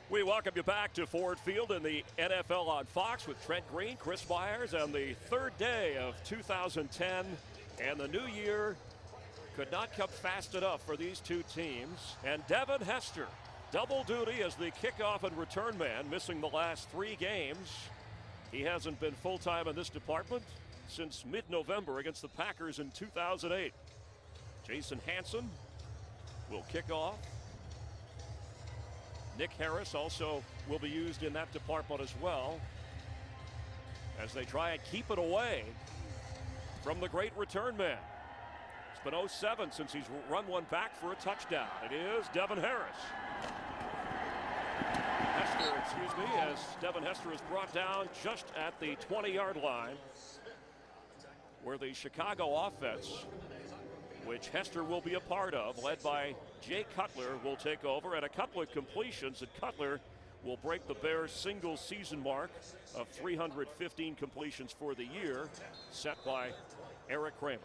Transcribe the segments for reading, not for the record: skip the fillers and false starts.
We welcome you back to Ford Field in the NFL on Fox with Trent Green, Chris Myers, on the third day of 2010. And the new year could not come fast enough for these two teams. And Devin Hester, double duty as the kickoff and return man, missing the last 3 games. He hasn't been full-time in this department since mid-November against the Packers in 2008. Jason Hanson will kick off. Nick Harris also will be used in that department as well as they try and keep it away from the great return man. It's been 07 since he's run one back for a touchdown. It is Devin Harris. As Devin Hester is brought down just at the 20-yard line, where the Chicago offense, which Hester will be a part of, led by Jay Cutler, will take over, and a couple of completions, and Cutler will break the Bears' single season mark of 315 completions for the year, set by Eric Kramer.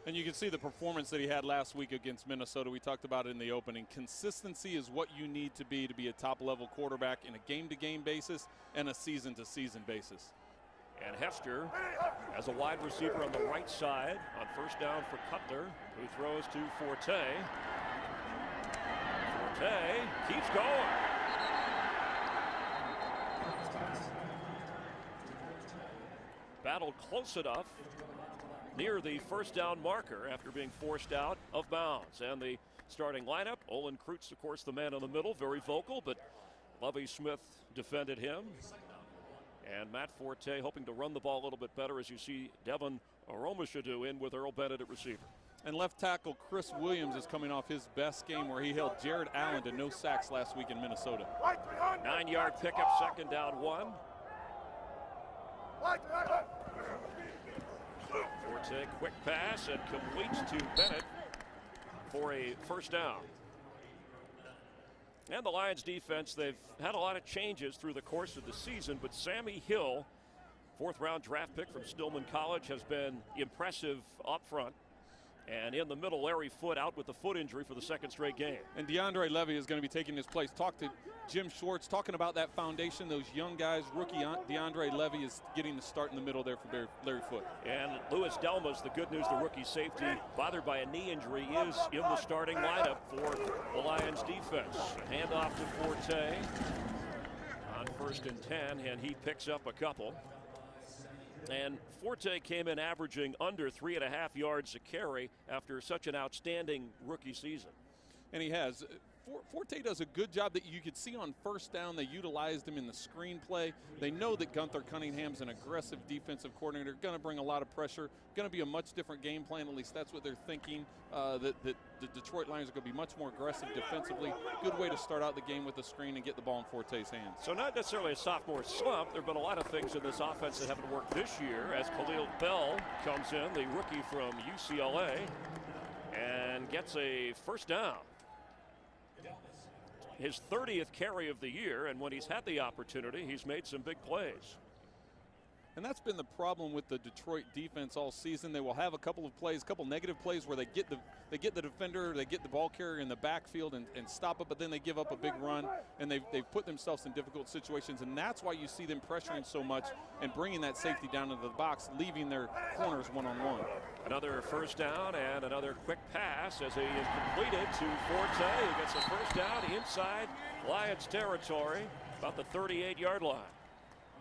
And you can see the performance that he had last week against Minnesota. We talked about it in the opening. Consistency is what you need to be a top-level quarterback in a game-to-game basis and a season-to-season basis. And Hester as a wide receiver on the right side on first down for Cutler, who throws to Forte. Forte keeps going. Battled close enough near the first down marker after being forced out of bounds. And the starting lineup, Olin Kreutz, of course, the man in the middle, very vocal, but Lovie Smith defended him. And Matt Forte hoping to run the ball a little bit better, as you see Devin Aromashadu in with Earl Bennett at receiver. And left tackle Chris Williams is coming off his best game, where he held Jared Allen to no sacks last week in Minnesota. 9-yard pickup, second down 1. Forte, quick pass, and completes to Bennett for a first down. And the Lions defense, they've had a lot of changes through the course of the season, but Sammy Hill, 4th-round draft pick from Stillman College, has been impressive up front. And in the middle, Larry Foote out with the foot injury for the 2nd straight game. And DeAndre Levy is going to be taking his place. Talk to Jim Schwartz, talking about that foundation, those young guys. Rookie DeAndre Levy is getting the start in the middle there for Larry Foote. And Louis Delmas, the good news, the rookie safety, bothered by a knee injury, is in the starting lineup for the Lions defense. A handoff to Forte on 1st and 10, and he picks up a couple. And Forte came in averaging under 3.5 yards a carry after such an outstanding rookie season. And he has. Forte does a good job that you could see on first down. They utilized him in the screenplay. They know that Gunther Cunningham's an aggressive defensive coordinator, going to bring a lot of pressure, going to be a much different game plan. At least that's what they're thinking, that the Detroit Lions are going to be much more aggressive defensively. Good way to start out the game with the screen and get the ball in Forte's hands. So not necessarily a sophomore slump. There have been a lot of things in this offense that haven't worked this year, as Khalil Bell comes in, the rookie from UCLA, and gets a first down. His 30th carry of the year, and when he's had the opportunity, he's made some big plays. And that's been the problem with the Detroit defense all season. They will have a couple of plays, a couple negative plays where they get the defender, they get the ball carrier in the backfield and stop it, but then they give up a big run, and they've put themselves in difficult situations. And that's why you see them pressuring so much and bringing that safety down into the box, leaving their corners one-on-one. Another first down and another quick pass as he is completed to Forte, who gets a first down inside Lions territory, about the 38-yard line.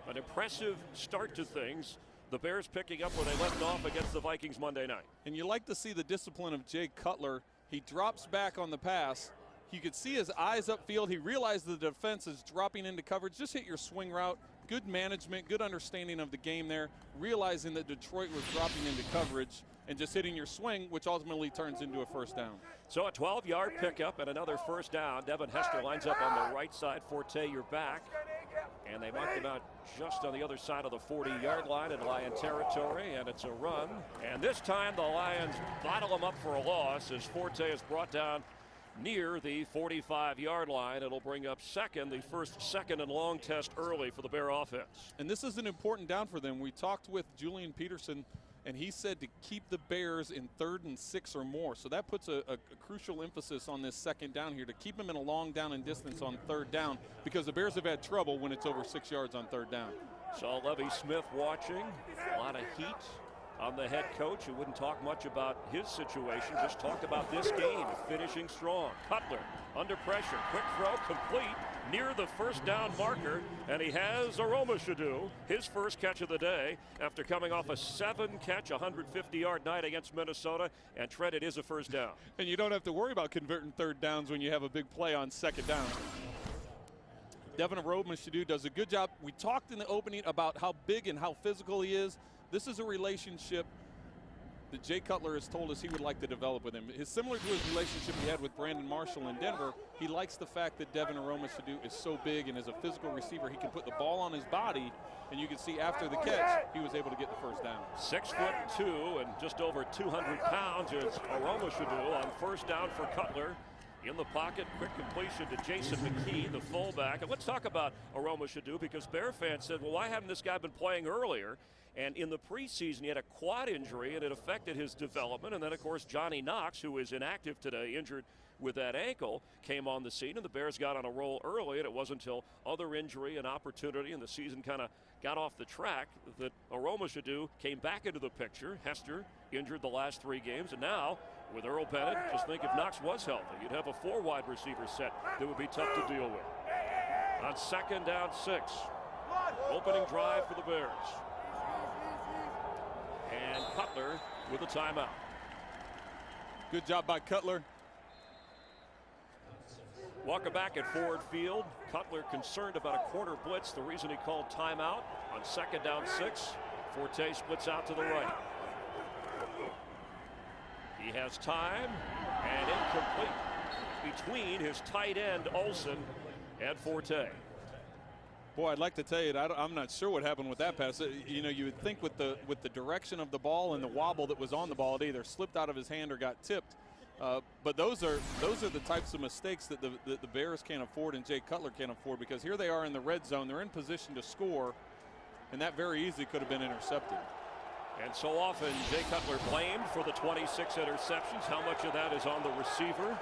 An impressive start to things. The Bears picking up where they left off against the Vikings Monday night. And you like to see the discipline of Jay Cutler. He drops back on the pass. You could see his eyes upfield. He realized the defense is dropping into coverage. Just hit your swing route. Good management, good understanding of the game there. Realizing that Detroit was dropping into coverage and just hitting your swing, which ultimately turns into a first down. So a 12-yard pickup and another first down. Devin Hester lines up on the right side. Forte, you're back. And they mark him out just on the other side of the 40-yard line in Lion territory, and it's a run. And this time the Lions bottle him up for a loss as Forte is brought down near the 45-yard line. It'll bring up second, the first second and long test early for the Bear offense. And this is an important down for them. We talked with Julian Peterson, and he said to keep the Bears in 3rd and 6 or more. So that puts a crucial emphasis on this second down here, to keep them in a long down and distance on 3rd down, because the Bears have had trouble when it's over 6 yards on 3rd down. Saw Lovie Smith watching. A lot of heat on the head coach, who wouldn't talk much about his situation, just talked about this game, finishing strong. Cutler under pressure, quick throw, complete, near the first down marker, and he has Aromashodu, his first catch of the day after coming off a 7-catch, 150-yard night against Minnesota, and Trent, it is a first down. And you don't have to worry about converting 3rd downs when you have a big play on 2nd down. Devin Aromashodu does a good job. We talked in the opening about how big and how physical he is. This is a relationship that Jay Cutler has told us he would like to develop with him. It's similar to his relationship he had with Brandon Marshall in Denver. He likes the fact that Devin Aromashodu is so big, and as a physical receiver, he can put the ball on his body, and you can see after the catch, he was able to get the first down. 6'2" and just over 200 pounds is Aromashodu on first down for Cutler. In the pocket, quick completion to Jason McKee, the fullback. And let's talk about Aromashodu, because Bear fans said, well, why hadn't this guy been playing earlier? And in the preseason, he had a quad injury, and it affected his development. And then, of course, Johnny Knox, who is inactive today, injured with that ankle, came on the scene, and the Bears got on a roll early. And it wasn't until other injury and opportunity, and the season kind of got off the track, that Aromashodu came back into the picture. Hester injured the last 3 games, and now with Earl Bennett, just think if Knox was healthy, you'd have a 4 wide receiver set that would be tough to deal with. On 2nd down 6, opening drive for the Bears. And Cutler with a timeout. Good job by Cutler. Welcome back at Ford Field. Cutler concerned about a corner blitz, the reason he called timeout. On 2nd down 6, Forte splits out to the right. He has time, and incomplete between his tight end Olsen and Forte. Boy, I'd like to tell you that I'm not sure what happened with that pass. You know, you would think with the direction of the ball and the wobble that was on the ball, it either slipped out of his hand or got tipped. But those are the types of mistakes that the Bears can't afford and Jay Cutler can't afford, because here they are in the red zone. They're in position to score, and that very easily could have been intercepted. And so often Jay Cutler blamed for the 26 interceptions. How much of that is on the receiver?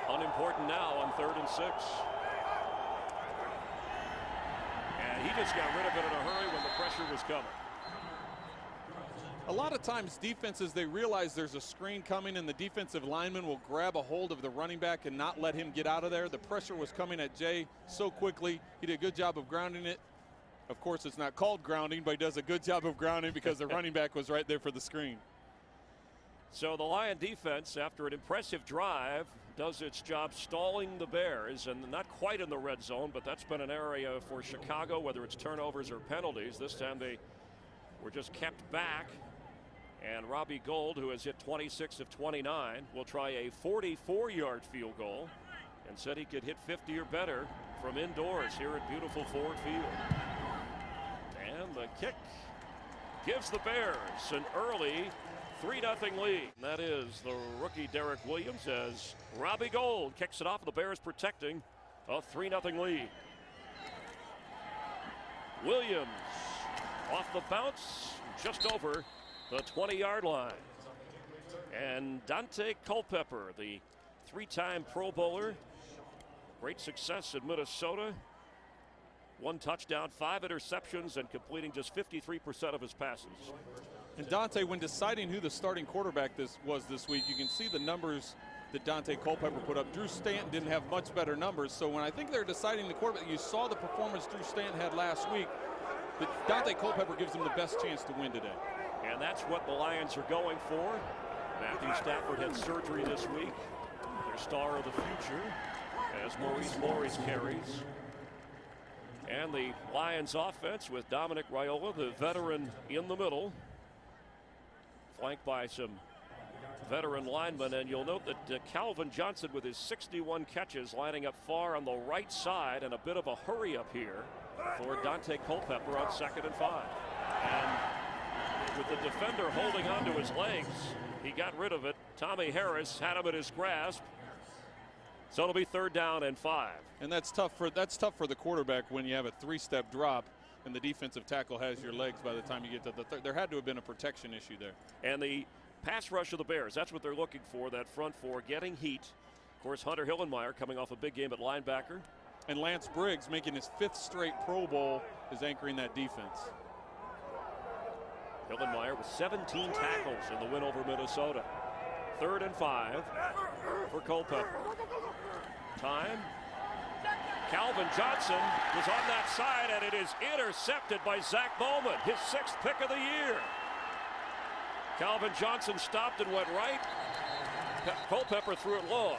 Unimportant now on 3rd and 6. And he just got rid of it in a hurry when the pressure was coming. A lot of times defenses, they realize there's a screen coming, and the defensive lineman will grab a hold of the running back and not let him get out of there. The pressure was coming at Jay so quickly. He did a good job of grounding it. Of course, it's not called grounding, but he does a good job of grounding because the running back was right there for the screen. So the Lion defense, after an impressive drive, does its job stalling the Bears, and not quite in the red zone, but that's been an area for Chicago, whether it's turnovers or penalties. This time they were just kept back, and Robbie Gould, who has hit 26 of 29, will try a 44-yard field goal, and said he could hit 50 or better from indoors here at beautiful Ford Field. And the kick gives the Bears an early 3-0 lead. And that is the rookie Derek Williams, as Robbie Gould kicks it off. The Bears protecting a 3-0 lead. Williams off the bounce, just over the 20-yard line. And Dante Culpepper, the 3-time Pro Bowler, great success in Minnesota. 1 touchdown, 5 interceptions, and completing just 53% of his passes. And Dante, when deciding who the starting quarterback was this week, you can see the numbers that Dante Culpepper put up. Drew Stanton didn't have much better numbers, so when I think they're deciding the quarterback, you saw the performance Drew Stanton had last week, that Dante Culpepper gives them the best chance to win today. And that's what the Lions are going for. Matthew Stafford had surgery this week. Their star of the future, as Maurice Morris carries. And the Lions offense with Dominic Raiola, the veteran, in the middle, flanked by some veteran linemen. And you'll note that Calvin Johnson, with his 61 catches, lining up far on the right side, and a bit of a hurry up here for Dante Culpepper on 2nd and 5. And with the defender holding onto his legs, he got rid of it. Tommy Harris had him at his grasp. So it'll be 3rd down and 5. And that's tough for the quarterback when you have a 3-step drop. and the defensive tackle has your legs by the time you get to the third. There had to have been a protection issue there. And the pass rush of the Bears, that's what they're looking for, that front four, getting heat. Of course, Hunter Hillenmeyer coming off a big game at linebacker. And Lance Briggs, making his 5th straight Pro Bowl, is anchoring that defense. Hillenmeyer with 17 tackles in the win over Minnesota. 3rd and 5 for Culpepper. Time. Calvin Johnson was on that side, and it is intercepted by Zach Bowman, his 6th pick of the year. Calvin Johnson stopped and went right. Culpepper threw it long.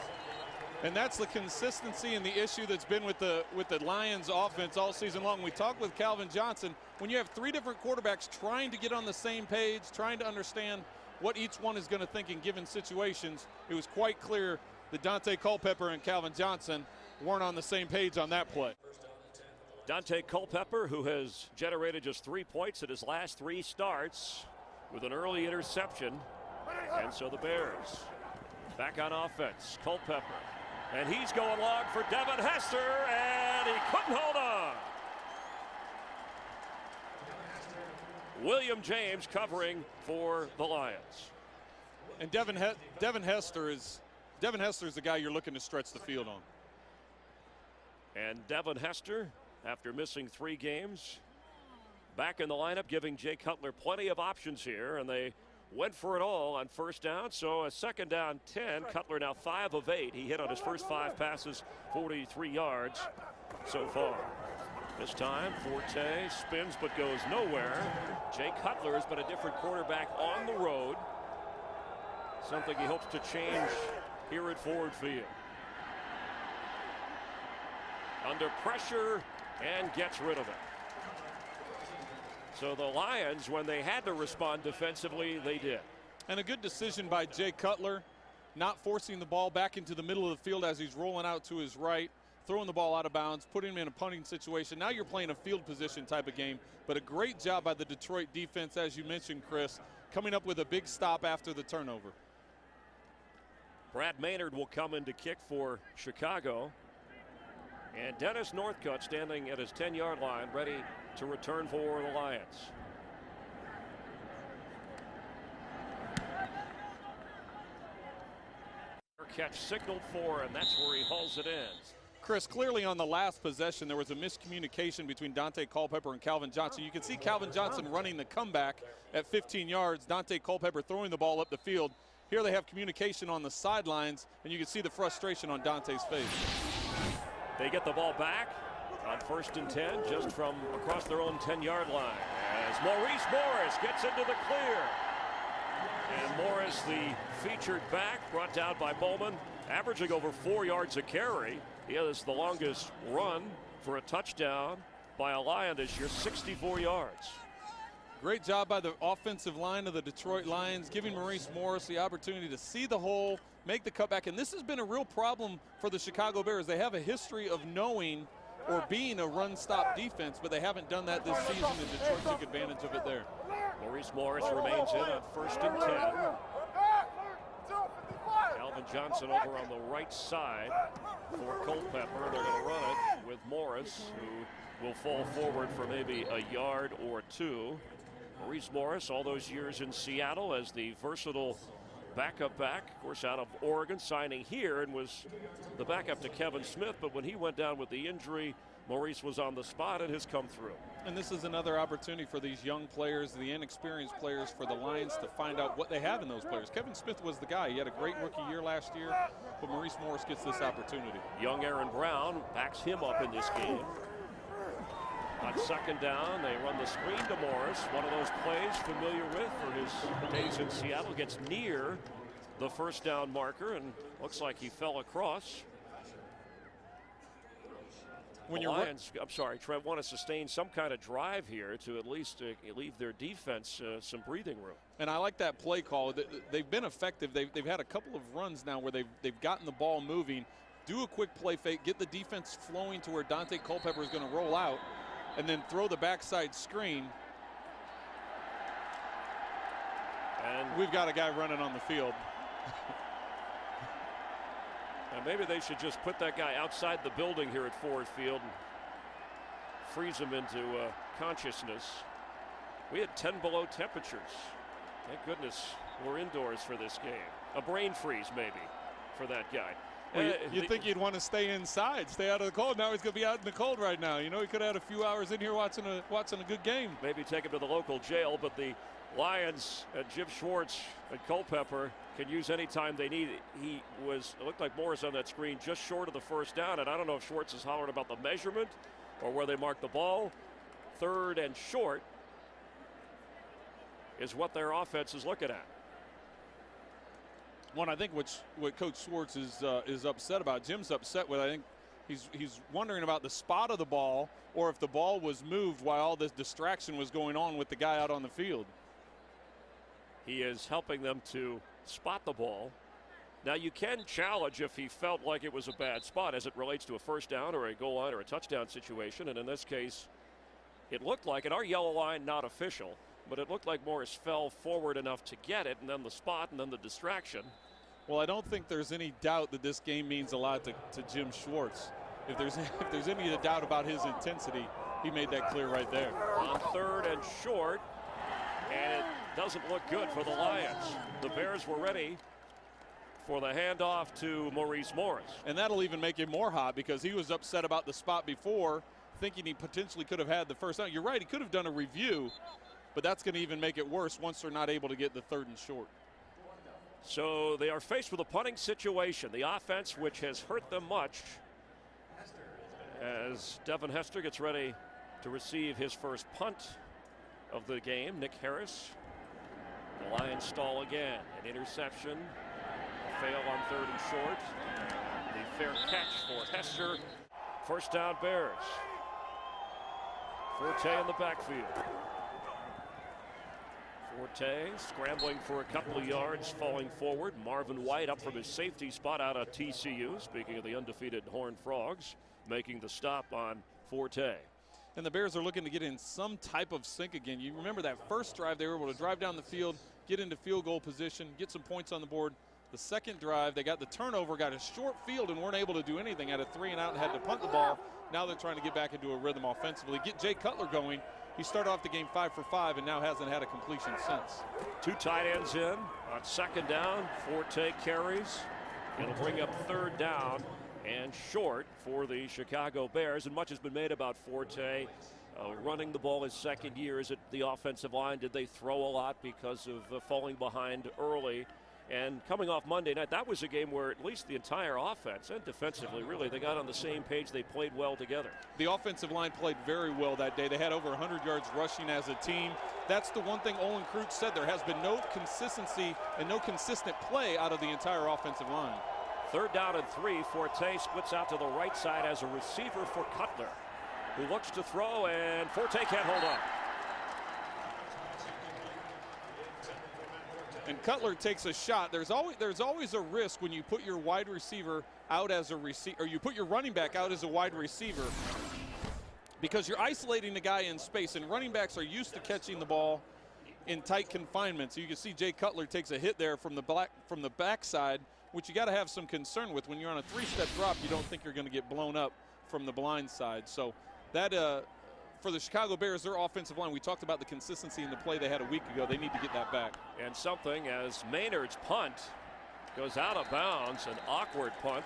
And that's the consistency and the issue that's been with the Lions offense all season long. We talked with Calvin Johnson. When you have 3 different quarterbacks trying to get on the same page, trying to understand what each one is going to think in given situations, it was quite clear that Daunte Culpepper and Calvin Johnson weren't on the same page on that play. Daunte Culpepper, who has generated just 3 points in his last 3 starts, with an early interception. And so the Bears back on offense. Culpepper. And he's going long for Devin Hester, and he couldn't hold on. William James covering for the Lions. And Devin Hester is the guy you're looking to stretch the field on. And Devin Hester, after missing 3 games, back in the lineup, giving Jay Cutler plenty of options here, and they went for it all on 1st down. So a 2nd down 10. Cutler now 5 of 8. He hit on his first 5 passes, 43 yards so far. This time, Forte spins but goes nowhere. Jay Cutler has been a different quarterback on the road. Something he hopes to change here at Ford Field. Under pressure and gets rid of it. So the Lions, when they had to respond defensively, they did. And a good decision by Jay Cutler, not forcing the ball back into the middle of the field as he's rolling out to his right, throwing the ball out of bounds, putting him in a punting situation. Now you're playing a field position type of game, but a great job by the Detroit defense, as you mentioned, Chris, coming up with a big stop after the turnover. Brad Maynard will come in to kick for Chicago. And Dennis Northcutt standing at his 10-yard line, ready to return for the Lions. Catch signaled for, and that's where he hauls it in. Chris, clearly on the last possession, there was a miscommunication between Daunte Culpepper and Calvin Johnson. You can see Calvin Johnson running the comeback at 15 yards, Daunte Culpepper throwing the ball up the field. Here they have communication on the sidelines, and you can see the frustration on Daunte's face. They get the ball back on 1st and 10, just from across their own 10-yard line, as Maurice Morris gets into the clear. And Morris, the featured back, brought down by Bowman, averaging over 4 yards a carry. He has the longest run for a touchdown by a Lion this year, 64 yards. Great job by the offensive line of the Detroit Lions, giving Maurice Morris the opportunity to see the hole, make the cutback. And this has been a real problem for the Chicago Bears. They have a history of knowing or being a run-stop defense, but they haven't done that this season, and Detroit took advantage of it there. Maurice Morris remains in on 1st and 10. Calvin Johnson over on the right side for Culpepper. They're going to run it with Morris, who will fall forward for maybe a yard or 2. Maurice Morris, all those years in Seattle as the versatile backup back, of course, out of Oregon, signing here, and was the backup to Kevin Smith. But when he went down with the injury, Maurice was on the spot and has come through. And this is another opportunity for these young players, the inexperienced players, for the Lions to find out what they have in those players. Kevin Smith was the guy. He had a great rookie year last year, but Maurice Morris gets this opportunity. Young Aaron Brown backs him up in this game. On 2nd down, they run the screen to Morris. One of those plays familiar with for his days in Seattle. Gets near the 1st down marker and looks like he fell across. When the Lions, I'm sorry, Trev, want to sustain some kind of drive here to at least leave their defense some breathing room. And I like that play call. They've been effective. They've had a couple of runs now where they've gotten the ball moving, do a quick play fake, get the defense flowing to where Daunte Culpepper is going to roll out, and then throw the backside screen. And we've got a guy running on the field. And maybe they should just put that guy outside the building here at Ford Field and freeze them into consciousness. We had 10 below temperatures. Thank goodness we're indoors for this game. A brain freeze maybe for that guy. Well, you'd think you'd want to stay inside, stay out of the cold. Now he's going to be out in the cold right now. You know, he could have had a few hours in here watching a good game. Maybe take him to the local jail, but the Lions and Jim Schwartz and Culpepper can use any time they need. It looked like Morris on that screen just short of the first down, and I don't know if Schwartz is hollering about the measurement or where they marked the ball. 3rd and short is what their offense is looking at. One, I think what Coach Schwartz is upset about, Jim's upset with, I think he's wondering about the spot of the ball or if the ball was moved while all this distraction was going on with the guy out on the field. He is helping them to spot the ball. Now you can challenge if he felt like it was a bad spot as it relates to a first down or a goal line or a touchdown situation, and in this case it looked like it. Our yellow line not official, but it looked like Morris fell forward enough to get it, and then the spot and then the distraction. Well, I don't think there's any doubt that this game means a lot to Jim Schwartz. If there's any doubt about his intensity, he made that clear right there. On 3rd and short, and it doesn't look good for the Lions. The Bears were ready for the handoff to Maurice Morris. And that'll even make him more hot because he was upset about the spot before, thinking he potentially could have had the first down. You're right, he could have done a review, but that's going to even make it worse once they're not able to get the 3rd and short. So they are faced with a punting situation. The offense, which has hurt them much, as Devin Hester gets ready to receive his first punt of the game. Nick Harris. The Lions stall again. An interception. A fail on 3rd and short. The fair catch for Hester. First down Bears. Forte in the backfield. Forte scrambling for a couple of yards, falling forward. Marvin White up from his safety spot out of TCU. Speaking of the undefeated Horned Frogs, making the stop on Forte. And the Bears are looking to get in some type of sync again. You remember that first drive, they were able to drive down the field, get into field goal position, get some points on the board. The second drive, they got the turnover, got a short field, and weren't able to do anything. Had a 3 and out and had to punt the ball. Now they're trying to get back into a rhythm offensively. Get Jay Cutler going. He started off the game 5 for 5 and now hasn't had a completion since. 2 tight ends in on 2nd down. Forte carries. It'll bring up 3rd down and short for the Chicago Bears. And much has been made about Forte running the ball his 2nd year. Is it the offensive line? Did they throw a lot because of falling behind early? And coming off Monday night, that was a game where at least the entire offense and defensively, really, they got on the same page. They played well together. The offensive line played very well that day. They had over 100 yards rushing as a team. That's the one thing Olin Kreutz said. There has been no consistency and no consistent play out of the entire offensive line. 3rd down and 3. Forte splits out to the right side as a receiver for Cutler, who looks to throw, and Forte can't hold on. And Cutler takes a shot. There's always a risk when you put your wide receiver out as a receiver, or you put your running back out as a wide receiver, because you're isolating the guy in space, and running backs are used to catching the ball in tight confinement. So you can see Jay Cutler takes a hit there from the backside, which you got to have some concern with. When you're on a 3-step drop, you don't think you're going to get blown up from the blind side. So that for the Chicago Bears, their offensive line, we talked about the consistency in the play they had a week ago. They need to get that back. And something as Maynard's punt goes out of bounds, an awkward punt.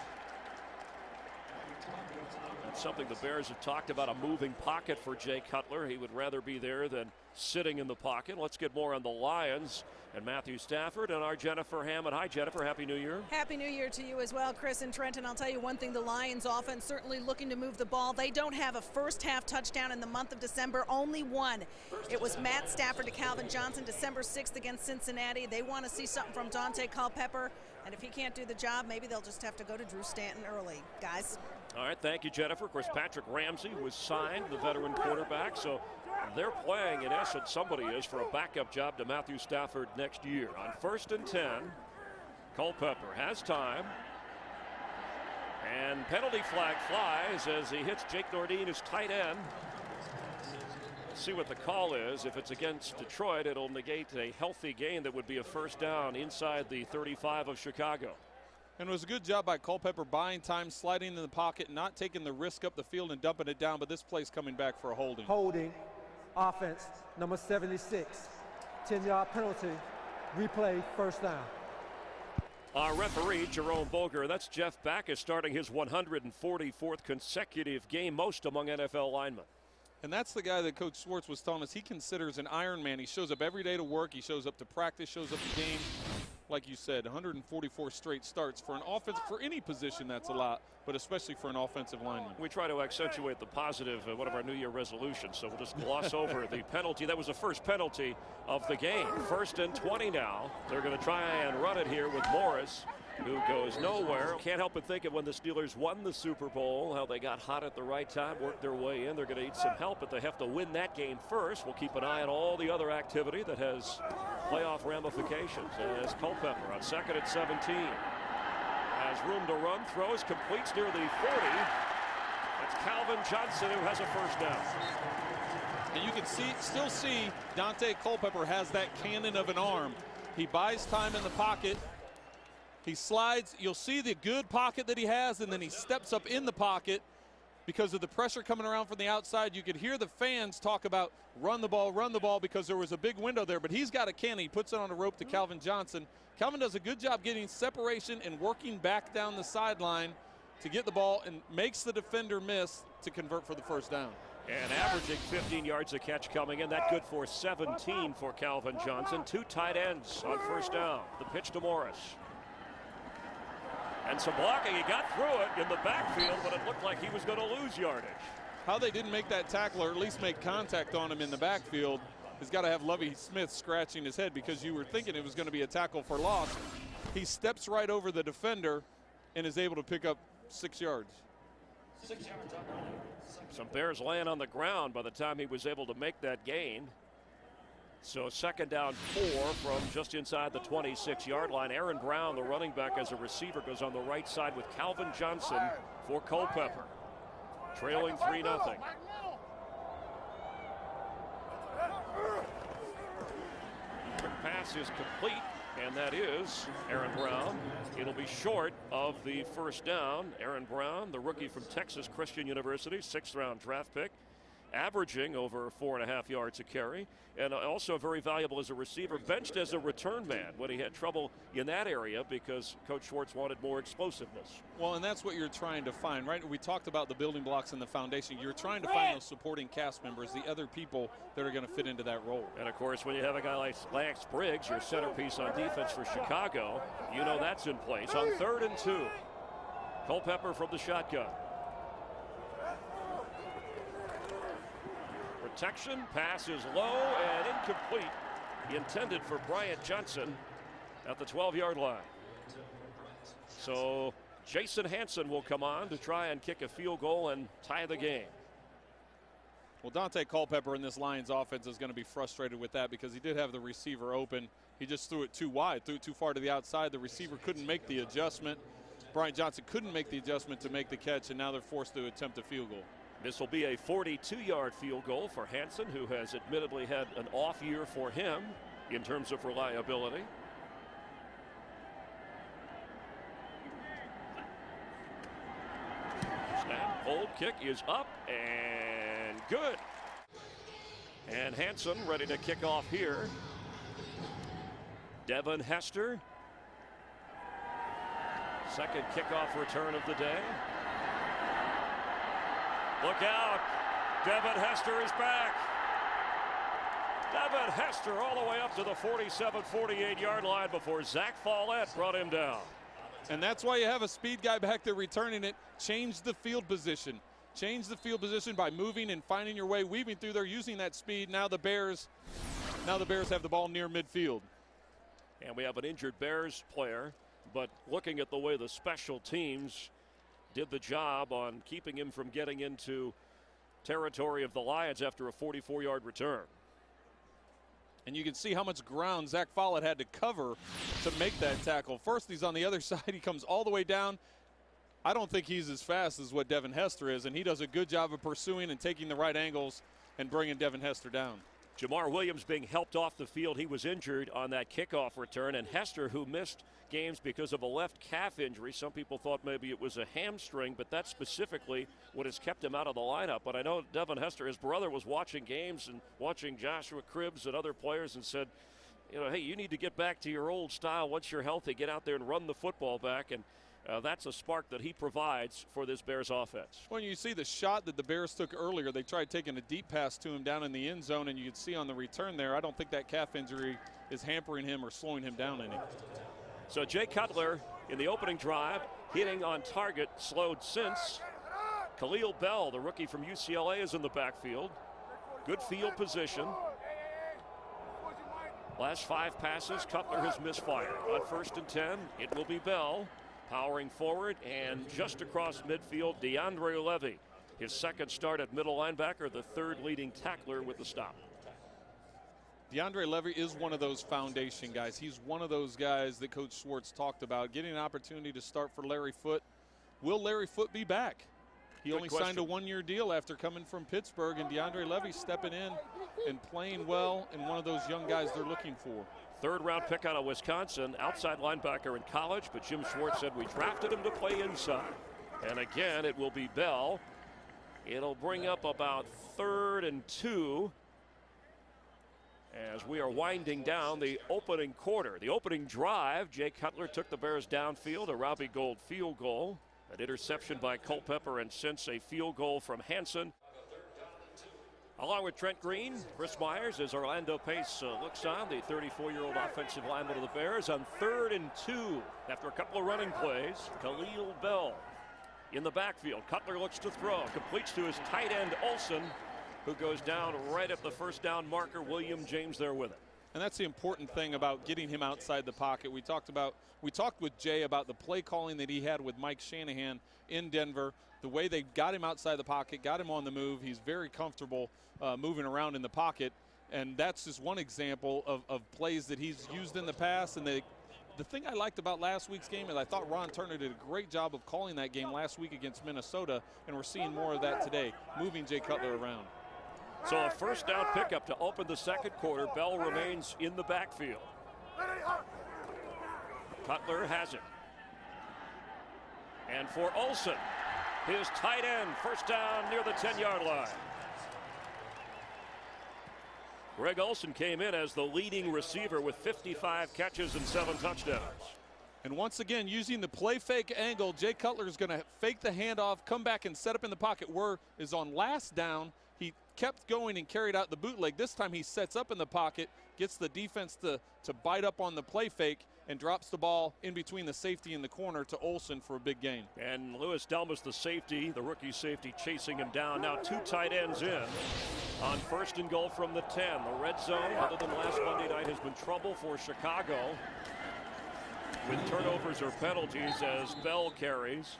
That's something the Bears have talked about, a moving pocket for Jay Cutler. He would rather be there than sitting in the pocket. Let's get more on the Lions and Matthew Stafford and our Jennifer Hammond. Hi, Jennifer. Happy New Year. Happy New Year to you as well, Chris and Trenton. I'll tell you one thing, the Lions offense certainly looking to move the ball. They don't have a first half touchdown in the month of December, only one. It was Matt Stafford to Calvin Johnson, December 6th against Cincinnati. They want to see something from Dante Culpepper, and if he can't do the job, maybe they'll just have to go to Drew Stanton early, guys. All right, thank you, Jennifer. Of course, Patrick Ramsey was signed, the veteran quarterback, so they're playing, in essence, somebody is, for a backup job to Matthew Stafford next year. On 1st and 10, Culpepper has time. And penalty flag flies as he hits Jake Nordine, his tight end. Let's see what the call is. If it's against Detroit, it'll negate a healthy gain that would be a first down inside the 35 of Chicago. And it was a good job by Culpepper buying time, sliding in the pocket, not taking the risk up the field and dumping it down, but this play's coming back for a holding. Holding, offense, number 76, 10-yard penalty, replay, first down. Our referee, Jerome Boger, that's Jeff Backus starting his 144th consecutive game, most among NFL linemen. And that's the guy that Coach Schwartz was telling us he considers an Iron Man. He shows up every day to work. He shows up to practice, shows up to game. Like you said, 144 straight starts for an offense, for any position that's a lot, but especially for an offensive lineman. We try to accentuate the positive, one of our New Year resolutions, so we'll just gloss over the penalty. That was the first penalty of the game. 1st and 20 now. They're going to try and run it here with Morris, who goes nowhere. Can't help but think of when the Steelers won the Super Bowl, how they got hot at the right time, worked their way in. They're going to need some help, but they have to win that game first. We'll keep an eye on all the other activity that has playoff ramifications. As Culpepper on 2nd and 17 has room to run, throws, completes near the 40. That's Calvin Johnson who has a first down. And you can still see Dante Culpepper has that cannon of an arm. He buys time in the pocket. He slides. You'll see the good pocket that he has, and then he steps up in the pocket because of the pressure coming around from the outside. You could hear the fans talk about run the ball, because there was a big window there. But he's got a cannon. He puts it on a rope to Calvin Johnson. Calvin does a good job getting separation and working back down the sideline to get the ball and makes the defender miss to convert for the first down. And averaging 15 yards a catch coming in. That good for 17 for Calvin Johnson. 2 tight ends on first down. The pitch to Morris. And some blocking. He got through it in the backfield, but it looked like he was going to lose yardage. How they didn't make that tackle, or at least make contact on him in the backfield, has got to have Lovie Smith scratching his head, because you were thinking it was going to be a tackle for loss. He steps right over the defender and is able to pick up 6 yards. 6 yards on the Some Bears laying on the ground by the time he was able to make that gain. So 2nd down 4 from just inside the 26-yard line. Aaron Brown, the running back as a receiver, goes on the right side with Calvin Johnson for Culpepper. Trailing 3-0. Quick pass is complete, and that is Aaron Brown. It'll be short of the first down. Aaron Brown, the rookie from Texas Christian University, 6th-round draft pick, averaging over 4.5 yards a carry, and also very valuable as a receiver, benched as a return man when he had trouble in that area because Coach Schwartz wanted more explosiveness. Well, and that's what you're trying to find, right? We talked about the building blocks and the foundation. You're trying to find those supporting cast members, the other people that are going to fit into that role. And of course, when you have a guy like Lance Briggs, your centerpiece on defense for Chicago, you know that's in place. On 3rd and 2, Culpepper from the shotgun. Protection, pass is low and incomplete. Intended for Bryant Johnson at the 12-yard line. So Jason Hanson will come on to try and kick a field goal and tie the game. Well, Dante Culpepper in this Lions offense is going to be frustrated with that, because he did have the receiver open. He just threw it too wide, threw it too far to the outside. The receiver couldn't make the adjustment. Bryant Johnson couldn't make the adjustment to make the catch, and now they're forced to attempt a field goal. This will be a 42-yard field goal for Hanson, who has admittedly had an off year for him in terms of reliability. Snap, hold, kick is up and good. And Hanson ready to kick off here. Devin Hester. Second kickoff return of the day. Look out. Devin Hester is back. Devin Hester all the way up to the 47, 48-yard line before Zach Follett brought him down. And that's why you have a speed guy back there returning it. Change the field position. Change the field position by moving and finding your way, weaving through there, using that speed. Now the Bears have the ball near midfield. And we have an injured Bears player, but looking at the way the special teams did the job on keeping him from getting into territory of the Lions after a 44-yard return. And you can see how much ground Zach Follett had to cover to make that tackle. First, he's on the other side. He comes all the way down. I don't think he's as fast as what Devin Hester is, and he does a good job of pursuing and taking the right angles and bringing Devin Hester down. Jamar Williams being helped off the field. He was injured on that kickoff return. And Hester, who missed games because of a left calf injury. Some people thought maybe it was a hamstring, but that's specifically what has kept him out of the lineup. But I know Devin Hester, his brother, was watching games and watching Joshua Cribbs and other players and said, you know, hey, you need to get back to your old style once you're healthy. Get out there and run the football back. And that's a spark that he provides for this Bears offense. When you see the shot that the Bears took earlier, they tried taking a deep pass to him down in the end zone, and you could see on the return there, I don't think that calf injury is hampering him or slowing him down any. So Jay Cutler in the opening drive, hitting on target, slowed since. Khalil Bell, the rookie from UCLA, is in the backfield. Good field position. Last 5 passes, Cutler has misfired. On 1st and 10, it will be Bell powering forward, and just across midfield, DeAndre Levy. His second start at middle linebacker, the 3rd leading tackler with the stop. DeAndre Levy is one of those foundation guys. He's one of those guys that Coach Schwartz talked about, getting an opportunity to start for Larry Foote. Will Larry Foote be back? He only signed a 1-year deal after coming from Pittsburgh, and DeAndre Levy stepping in and playing well, and one of those young guys they're looking for. 3rd-round pick out of Wisconsin, outside linebacker in college, but Jim Schwartz said we drafted him to play inside. And again, it will be Bell. It'll bring up about 3rd and 2 as we are winding down the opening quarter. The opening drive, Jay Cutler took the Bears downfield, a Robbie Gould field goal. An interception by Culpepper, and since a field goal from Hanson. Along with Trent Green, Chris Myers, as Orlando Pace looks on, the 34-year-old offensive lineman of the Bears, on 3rd and 2 after a couple of running plays. Khalil Bell in the backfield. Cutler looks to throw, completes to his tight end Olsen, who goes down right at the first down marker. William James there with it. And that's the important thing about getting him outside the pocket. We talked with Jay about the play calling that he had with Mike Shanahan in Denver, the way they got him outside the pocket, got him on the move. He's very comfortable moving around in the pocket, and that's just one example of plays that he's used in the past. And the thing I liked about last week's game is I thought Ron Turner did a great job of calling that game last week against Minnesota, and we're seeing more of that today, moving Jay Cutler around. So a 1st down pickup to open the 2nd quarter. Bell remains in the backfield. Cutler has it. And for Olsen, his tight end, 1st down near the 10-yard line. Greg Olsen came in as the leading receiver with 55 catches and 7 touchdowns. And once again, using the play fake angle, Jay Cutler is going to fake the handoff, come back and set up in the pocket. Where is on last down, he kept going and carried out the bootleg. This time he sets up in the pocket, gets the defense to bite up on the play fake, and drops the ball in between the safety and the corner to Olsen for a big gain. And Lewis Delmas, the safety, the rookie safety, chasing him down. Now 2 tight ends in on 1st and goal from the 10. The red zone, other than last Monday night, has been trouble for Chicago with turnovers or penalties as Bell carries.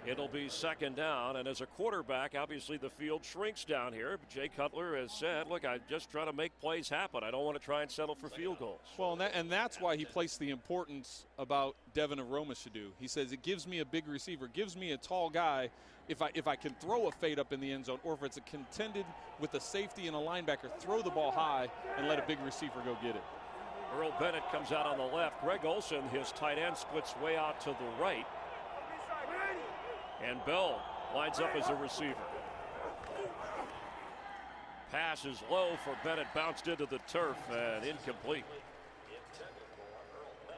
It'll be 2nd down, and as a quarterback, obviously the field shrinks down here. But Jay Cutler has said, look, I just try to make plays happen. I don't want to try and settle for field goals. Well, and that's why he placed the importance about Devin Aromashadu. He says it gives me a big receiver, gives me a tall guy. If I can throw a fade up in the end zone, or if it's a contended with a safety and a linebacker, throw the ball high and let a big receiver go get it. Earl Bennett comes out on the left. Greg Olsen, his tight end, splits way out to the right. And Bell lines up as a receiver. Pass is low for Bennett, bounced into the turf and incomplete.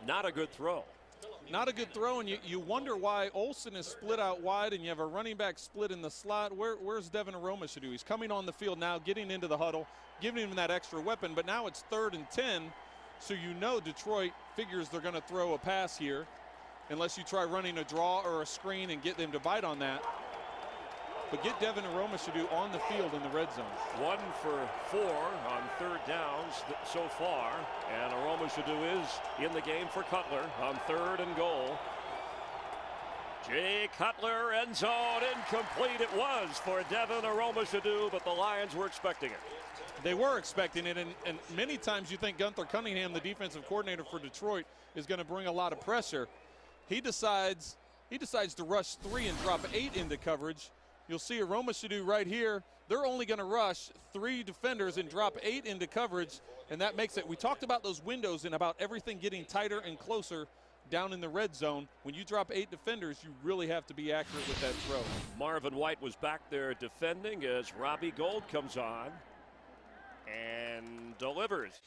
Not a good throw. Not a good throw, and you wonder why Olsen is split out wide and you have a running back split in the slot. Where's Devin Aromashadu? He's coming on the field now, getting into the huddle, giving him that extra weapon, but now it's 3rd and 10, so you know Detroit figures they're going to throw a pass here, unless you try running a draw or a screen and get them to bite on that. But get Devin Aromashadu on the field in the red zone. 1 for 4 on 3rd downs so far. And Aromashadu is in the game for Cutler on 3rd and goal. Jay Cutler, end zone, incomplete. It was for Devin Aromashadu, but the Lions were expecting it. They were expecting it, and many times you think Gunther Cunningham, the defensive coordinator for Detroit, is going to bring a lot of pressure. He decides to rush 3 and drop 8 into coverage. you'll see Aroma Shadu right here. They're only going to rush 3 defenders and drop 8 into coverage, and that makes it. We talked about those windows and about everything getting tighter and closer down in the red zone. When you drop 8 defenders, you really have to be accurate with that throw. Marvin White was back there defending as Robbie Gould comes on and delivers.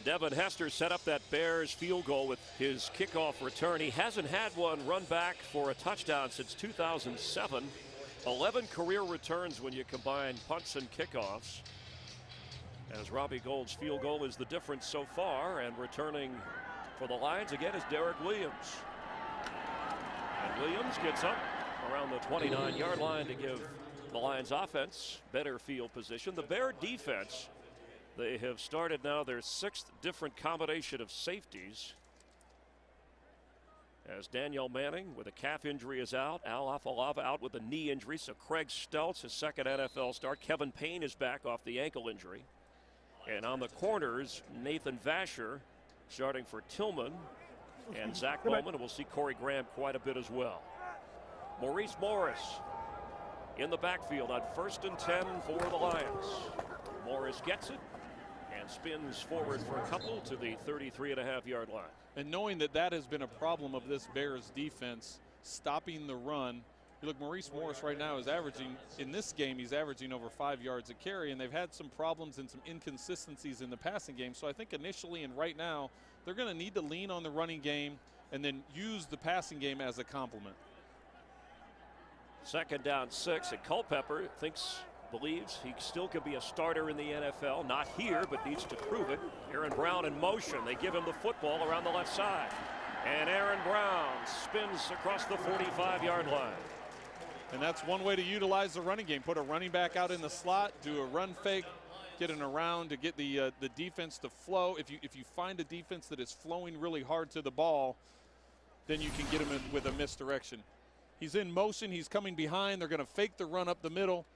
Devin Hester set up that Bears field goal with his kickoff return. He hasn't had one run back for a touchdown since 2007. 11 career returns when you combine punts and kickoffs. As Robbie Gould's field goal is the difference so far, and returning for the Lions again is Derek Williams. And Williams gets up around the 29-yard line to give the Lions offense better field position. The Bear defense, they have started now their 6th different combination of safeties. As Danielle Manning with a calf injury is out. Al Afalava out with a knee injury. So Craig Stelz, his 2nd NFL start. Kevin Payne is back off the ankle injury. And on the corners, Nathan Vasher starting for Tillman and Zach Bowman. And we'll see Corey Graham quite a bit as well. Maurice Morris in the backfield on 1st and 10 for the Lions. Morris gets it and spins forward for a couple to the 33.5-yard line. And knowing that that has been a problem of this Bears defense, stopping the run. You look, Maurice Morris right now is averaging, in this game, he's averaging over 5 yards a carry, and they've had some problems and some inconsistencies in the passing game. So I think initially and right now, they're going to need to lean on the running game and then use the passing game as a complement. 2nd down 6, and Culpepper believes he still could be a starter in the NFL. Not here, but needs to prove it. Aaron Brown in motion. They give him the football around the left side. And Aaron Brown spins across the 45-yard line. And that's one way to utilize the running game. Put a running back out in the slot, do a run fake, get an around to get the defense to flow. If you find a defense that is flowing really hard to the ball, then you can get him with a misdirection. He's in motion. He's coming behind. They're going to fake the run up the middle.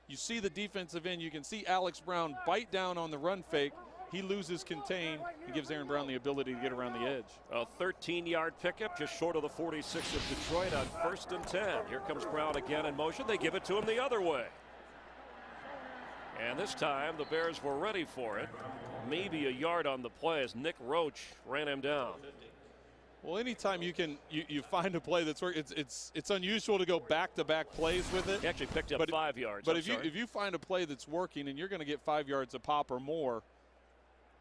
You see the defensive end. You can see Alex Brown bite down on the run fake. He loses contain. He gives Aaron Brown the ability to get around the edge. A 13-yard pickup just short of the 46 of Detroit on 1st and 10. Here comes Brown again in motion. They give it to him the other way. And this time the Bears were ready for it. Maybe a yard on the play as Nick Roach ran him down. Well, anytime you find a play that's working, it's unusual to go back-to-back plays with it. He actually picked up 5 yards. But if you find a play that's working and you're going to get 5 yards a pop or more,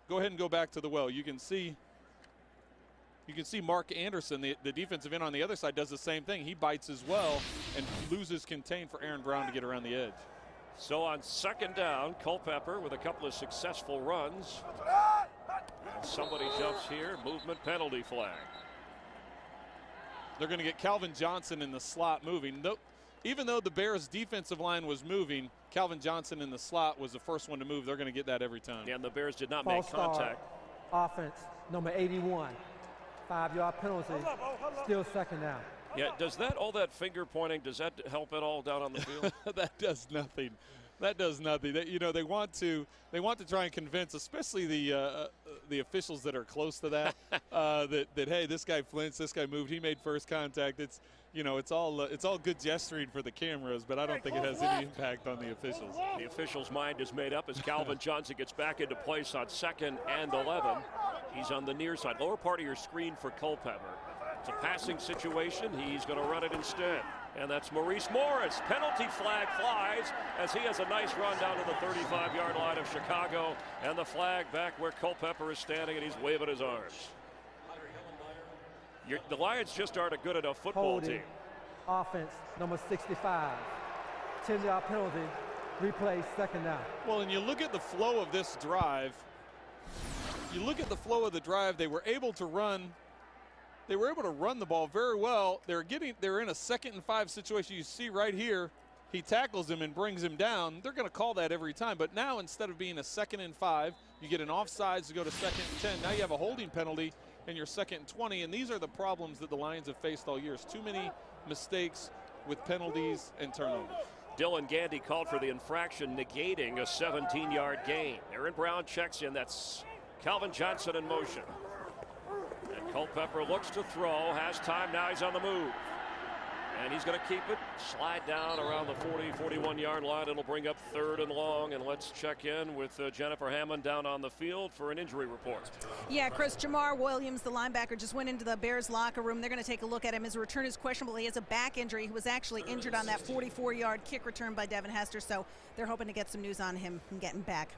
go ahead and go back to the well. You can see Mark Anderson, the defensive end on the other side, does the same thing. He bites as well and loses contain for Aaron Brown to get around the edge. So on 2nd down, Culpepper with a couple of successful runs. And somebody jumps here. Movement penalty flag. They're going to get Calvin Johnson in the slot moving. Even though the Bears' defensive line was moving, Calvin Johnson in the slot was the first one to move. They're going to get that every time. And the Bears did not make contact. Offense, number 81. 5-yard penalty, still 2nd down. Yeah, does all that finger pointing, does that help at all down on the field? That does nothing. That does nothing. They want to try and convince, especially the officials that are close to that, that hey, this guy flinched, this guy moved, he made first contact. It's all good gesturing for the cameras, but I don't think it has any impact on the officials. The official's mind is made up as Calvin Johnson gets back into place on 2nd and 11. He's on the near side, lower part of your screen for Culpepper. It's a passing situation. He's going to run it instead. And that's Maurice Morris. Penalty flag flies as he has a nice run down to the 35-yard line of Chicago. And the flag back where Culpepper is standing, and he's waving his arms. The Lions just aren't a good enough football team. Offense, number 65. 10-yard penalty. Replay, 2nd down. Well, and you look at the flow of this drive. They were able to run. They were able to run the ball very well. They're in a 2nd and 5 situation. You see right here, he tackles him and brings him down. They're going to call that every time. But now instead of being a 2nd and 5, you get an offsides to go to 2nd and 10. Now you have a holding penalty and you're 2nd and 20. And these are the problems that the Lions have faced all year. It's too many mistakes with penalties and turnovers. Dylan Gandy called for the infraction, negating a 17-yard gain. Aaron Brown checks in. That's Calvin Johnson in motion. And Culpepper looks to throw, has time, now he's on the move. And he's going to keep it, slide down around the 40-41-yard line. It'll bring up 3rd and long. And let's check in with Jennifer Hammond down on the field for an injury report. Yeah, Chris, Jamar Williams, the linebacker, just went into the Bears locker room. They're going to take a look at him. His return is questionable. He has a back injury. He was actually injured on that 44-yard kick return by Devin Hester. So they're hoping to get some news on him and get him back.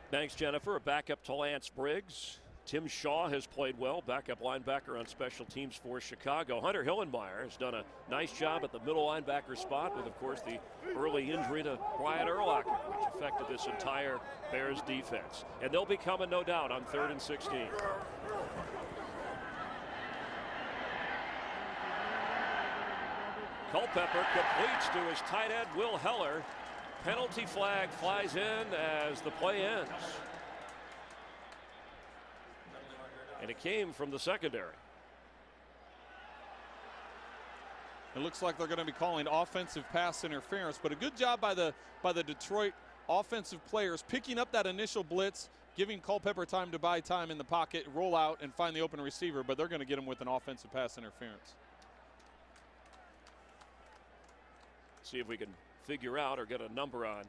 Thanks, Jennifer. A backup to Lance Briggs. Tim Shaw has played well, backup linebacker on special teams for Chicago. Hunter Hillenmeyer has done a nice job at the middle linebacker spot with, of course, the early injury to Brian Urlacher, which affected this entire Bears defense. And they'll be coming, no doubt, on 3rd and 16. Culpepper completes to his tight end, Will Heller. Penalty flag flies in as the play ends. And it came from the secondary. It looks like they're going to be calling offensive pass interference, but a good job by the Detroit offensive players picking up that initial blitz, giving Culpepper time to buy time in the pocket, roll out, and find the open receiver, but they're going to get him with an offensive pass interference. See if we can figure out or get a number on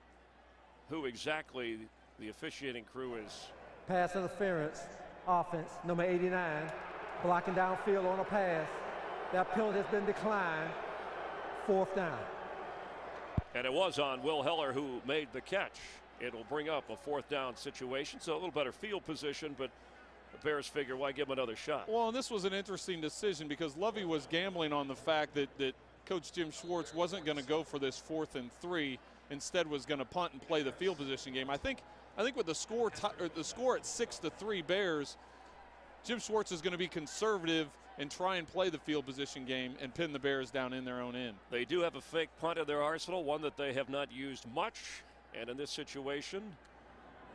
who exactly the officiating crew is. Pass interference. Offense, number 89, blocking downfield on a pass. That penalty has been declined. 4th down. And it was on Will Heller who made the catch. It'll bring up a 4th down situation, so a little better field position, but the Bears figure why give him another shot. Well, and this was an interesting decision because Lovey was gambling on the fact that Coach Jim Schwartz wasn't going to go for this 4th and 3, instead was going to punt and play the field position game. I think with the score at 6-3 Bears, Jim Schwartz is going to be conservative and try and play the field position game and pin the Bears down in their own end. They do have a fake punt in their arsenal, one that they have not used much. And in this situation,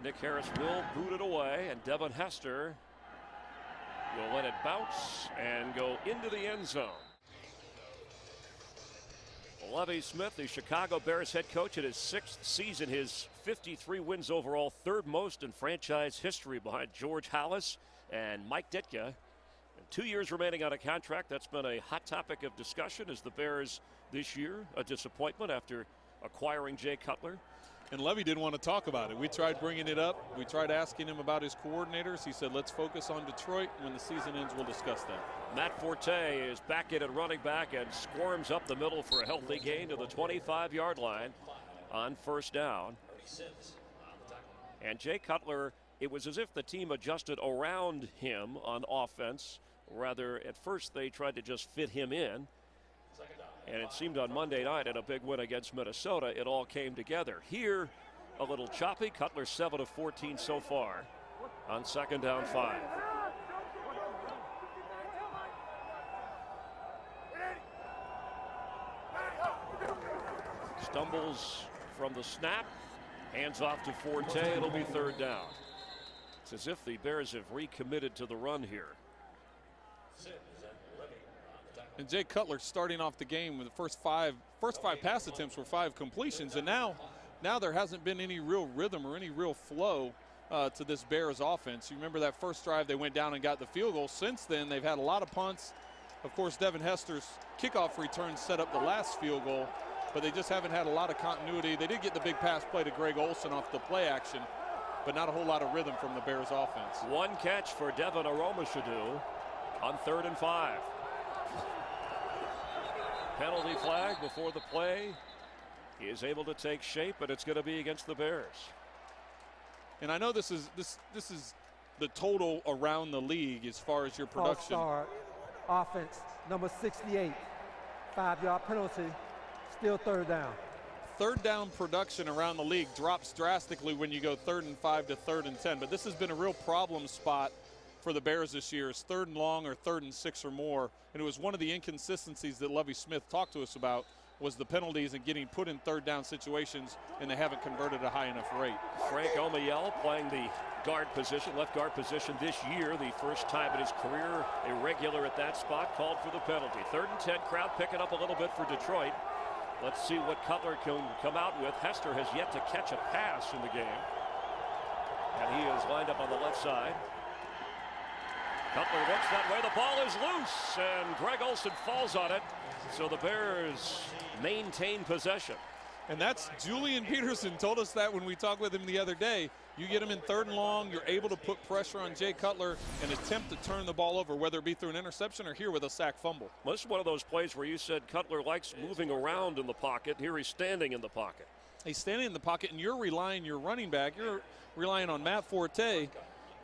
Nick Harris will boot it away, and Devin Hester will let it bounce and go into the end zone. Lovie Smith, the Chicago Bears head coach, in his 6th season, his 53 wins overall, 3rd most in franchise history behind George Halas and Mike Ditka. And 2 years remaining on a contract. That's been a hot topic of discussion as the Bears this year, a disappointment after acquiring Jay Cutler. And Levy didn't want to talk about it. We tried bringing it up. We tried asking him about his coordinators. He said, let's focus on Detroit. When the season ends, we'll discuss that. Matt Forte is back in at running back and squirms up the middle for a healthy gain to the 25-yard line on 1st down. And Jay Cutler, it was as if the team adjusted around him on offense. Rather, at first they tried to just fit him in. And it seemed on Monday night in a big win against Minnesota, it all came together. Here, a little choppy. Cutler 7 of 14 so far on 2nd down 5. Stumbles from the snap, hands off to Forte. It'll be 3rd down. It's as if the Bears have recommitted to the run here. And Jay Cutler starting off the game with the first five pass attempts were 5 completions, and now there hasn't been any real rhythm or any real flow to this Bears offense. You remember that first drive they went down and got the field goal. Since then they've had a lot of punts. Of course, Devin Hester's kickoff return set up the last field goal, but they just haven't had a lot of continuity. They did get the big pass play to Greg Olsen off the play action, but not a whole lot of rhythm from the Bears offense. 1 catch for Devin Aromashadu on 3rd and 5. Penalty flag before the play. He is able to take shape, but it's going to be against the Bears. And I know this is the total around the league as far as your production. False start. Offense, number 68. 5-yard penalty. Still 3rd down. 3rd down production around the league drops drastically when you go 3rd and 5 to 3rd and 10. But this has been a real problem spot for the Bears this year, is 3rd and long or 3rd and 6 or more. And it was one of the inconsistencies that Lovie Smith talked to us about, was the penalties and getting put in 3rd down situations, and they haven't converted a high enough rate. Frank Omiyale playing the guard position, left guard position this year, the first time in his career, a regular at that spot, called for the penalty. 3rd and 10, crowd picking up a little bit for Detroit. Let's see what Cutler can come out with. Hester has yet to catch a pass in the game, and he is lined up on the left side. Cutler looks that way. The ball is loose, and Greg Olsen falls on it. So the Bears maintain possession. And that's Julian Peterson told us that when we talked with him the other day. You get him in 3rd and long, you're able to put pressure on Jay Cutler and attempt to turn the ball over, whether it be through an interception or here with a sack fumble. Well, this is one of those plays where you said Cutler likes moving around in the pocket. Here he's standing in the pocket. He's standing in the pocket, and you're relying your running back. You're relying on Matt Forte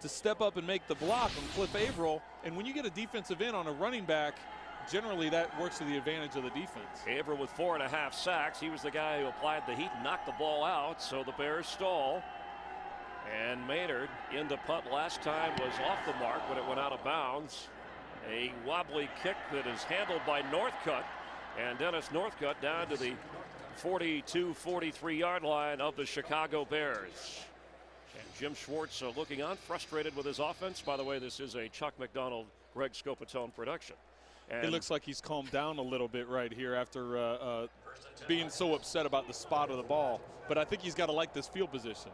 to step up and make the block on Cliff Averill. And when you get a defensive end on a running back, generally that works to the advantage of the defense. Averill with 4.5 sacks. He was the guy who applied the heat and knocked the ball out, so the Bears stall. And Maynard in the punt last time was off the mark when it went out of bounds. A wobbly kick that is handled by Northcutt, and Dennis Northcutt down to the 42-43 yard line of the Chicago Bears. And Jim Schwartz looking on, frustrated with his offense. By the way, this is a Chuck McDonald, Greg Scopatone production. And it looks like he's calmed down a little bit right here after being so upset about the spot of the ball. But I think he's got to like this field position.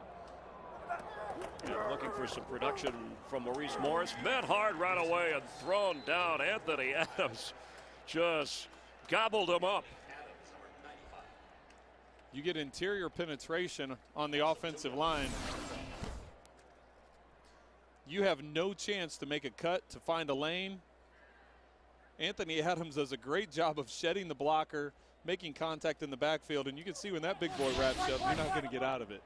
And looking for some production from Maurice Morris. Met hard right away and thrown down. Anthony Adams just gobbled him up. You get interior penetration on the offensive line. You have no chance to make a cut, to find a lane. Anthony Adams does a great job of shedding the blocker, making contact in the backfield, and you can see when that big boy wraps up, you're not going to get out of it.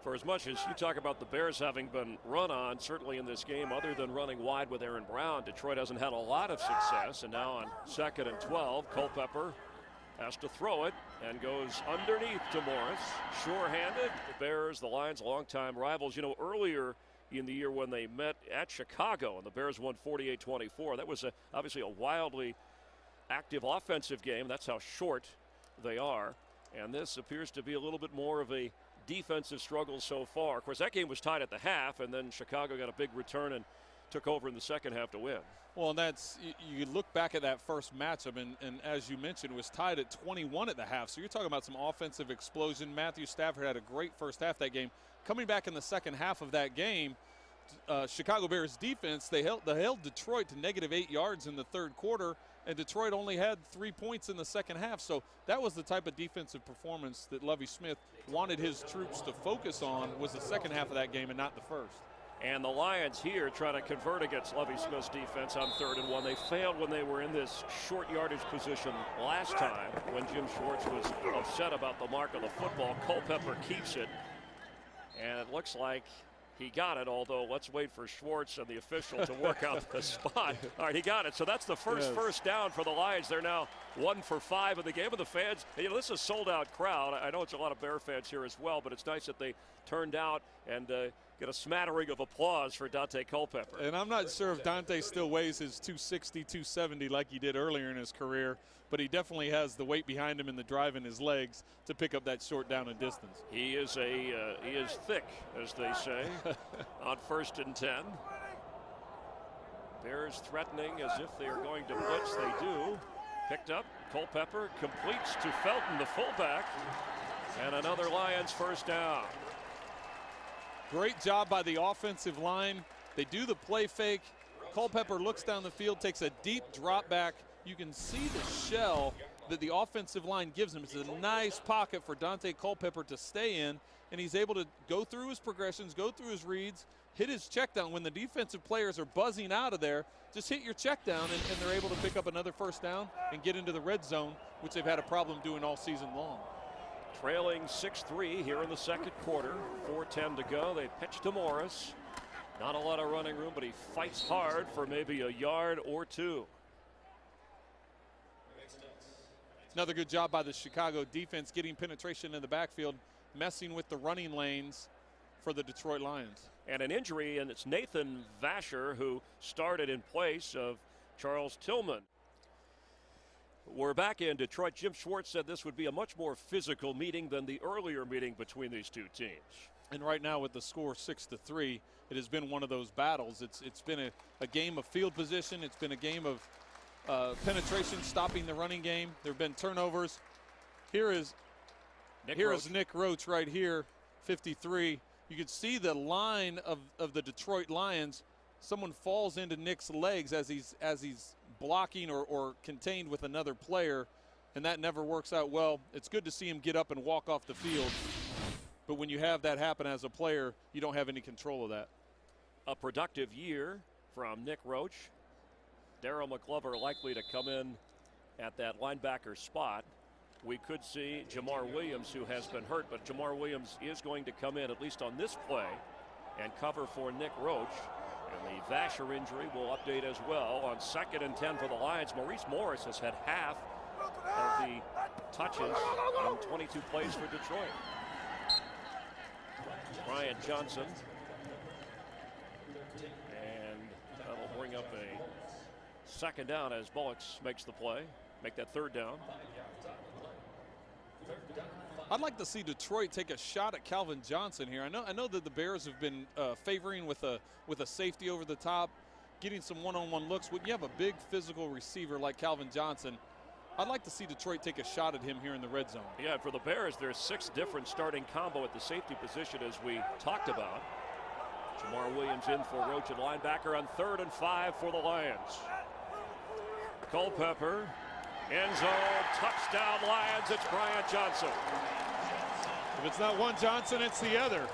For as much as you talk about the Bears having been run on, certainly in this game, other than running wide with Aaron Brown, Detroit hasn't had a lot of success. And now on 2nd and 12, Culpepper has to throw it and goes underneath to Morris. Sure-handed. The Bears, the Lions, longtime rivals. You know, earlier in the year when they met at Chicago and the Bears won 48-24, that was obviously a wildly active offensive game. That's how short they are. And this appears to be a little bit more of a defensive struggle so far. Of course, that game was tied at the half, and then Chicago got a big return and took over in the second half to win. Well, and that's, you look back at that first matchup, and as you mentioned, it was tied at 21 at the half. So you're talking about some offensive explosion. Matthew Stafford had a great first half that game. Coming back in the second half of that game, Chicago Bears defense, they held Detroit to -8 yards in the 3rd quarter, and Detroit only had 3 points in the second half. So that was the type of defensive performance that Lovie Smith wanted his troops to focus on, was the second half of that game and not the first. And the Lions here trying to convert against Lovie Smith's defense on 3rd and 1. They failed when they were in this short yardage position last time when Jim Schwartz was upset about the mark of the football. Culpepper keeps it, and it looks like he got it, although let's wait for Schwartz and the official to work out the spot. All right, he got it. So that's the first down for the Lions. They're now 1 for 5 in the game. Of the fans, you know, this is a sold-out crowd. I know it's a lot of Bear fans here as well, but it's nice that they turned out and get a smattering of applause for Dante Culpepper. And I'm not sure if Dante still weighs his 260, 270 like he did earlier in his career, but he definitely has the weight behind him and the drive in his legs to pick up that short down and distance. He is thick, as they say, on 1st and 10. Bears threatening as if they are going to blitz. They do. Picked up. Culpepper completes to Felton, the fullback, and another Lions first down. Great job by the offensive line. They do the play fake. Culpepper looks down the field, takes a deep drop back. You can see the shell that the offensive line gives him. It's a nice pocket for Dante Culpepper to stay in, and he's able to go through his progressions, go through his reads, hit his check down. When the defensive players are buzzing out of there, just hit your check down, and they're able to pick up another first down and get into the red zone, which they've had a problem doing all season long. Trailing 6-3 here in the 2nd quarter. 4:10 to go. They pitch to Morris. Not a lot of running room, but he fights hard for maybe a yard or two. Another good job by the Chicago defense getting penetration in the backfield, messing with the running lanes for the Detroit Lions. And an injury, and it's Nathan Vasher who started in place of Charles Tillman. We're back in Detroit. Jim Schwartz said this would be a much more physical meeting than the earlier meeting between these two teams. And right now with the score 6-3, it has been one of those battles. It's been a game of field position. It's been a game of penetration, stopping the running game. There have been turnovers. Here is Nick Roach right here, 53. You can see the line of the Detroit Lions. Someone falls into Nick's legs as he's blocking or contained with another player, and that never works out well. It's good to see him get up and walk off the field. But when you have that happen as a player, you don't have any control of that. A productive year from Nick Roach. Darryl McGlover likely to come in at that linebacker spot. We could see Jamar Williams, who has been hurt, but Jamar Williams is going to come in, at least on this play, and cover for Nick Roach. And the Vasher injury will update as well. On 2nd and 10 for the Lions, Maurice Morris has had half of the touches in 22 plays for Detroit. Brian Johnson. And that'll bring up a 2nd down as Bullocks makes the play. Make that 3rd down. I'd like to see Detroit take a shot at Calvin Johnson here. I know that the Bears have been favoring with a safety over the top, getting some one-on-one looks. When you have a big physical receiver like Calvin Johnson, I'd like to see Detroit take a shot at him here in the red zone. Yeah, for the Bears, there's 6 different starting combo at the safety position, as we talked about. Jamar Williams in for Roach at linebacker on 3rd and 5 for the Lions. Culpepper, end zone, touchdown Lions. It's Brian Johnson. If it's not one Johnson, it's the other.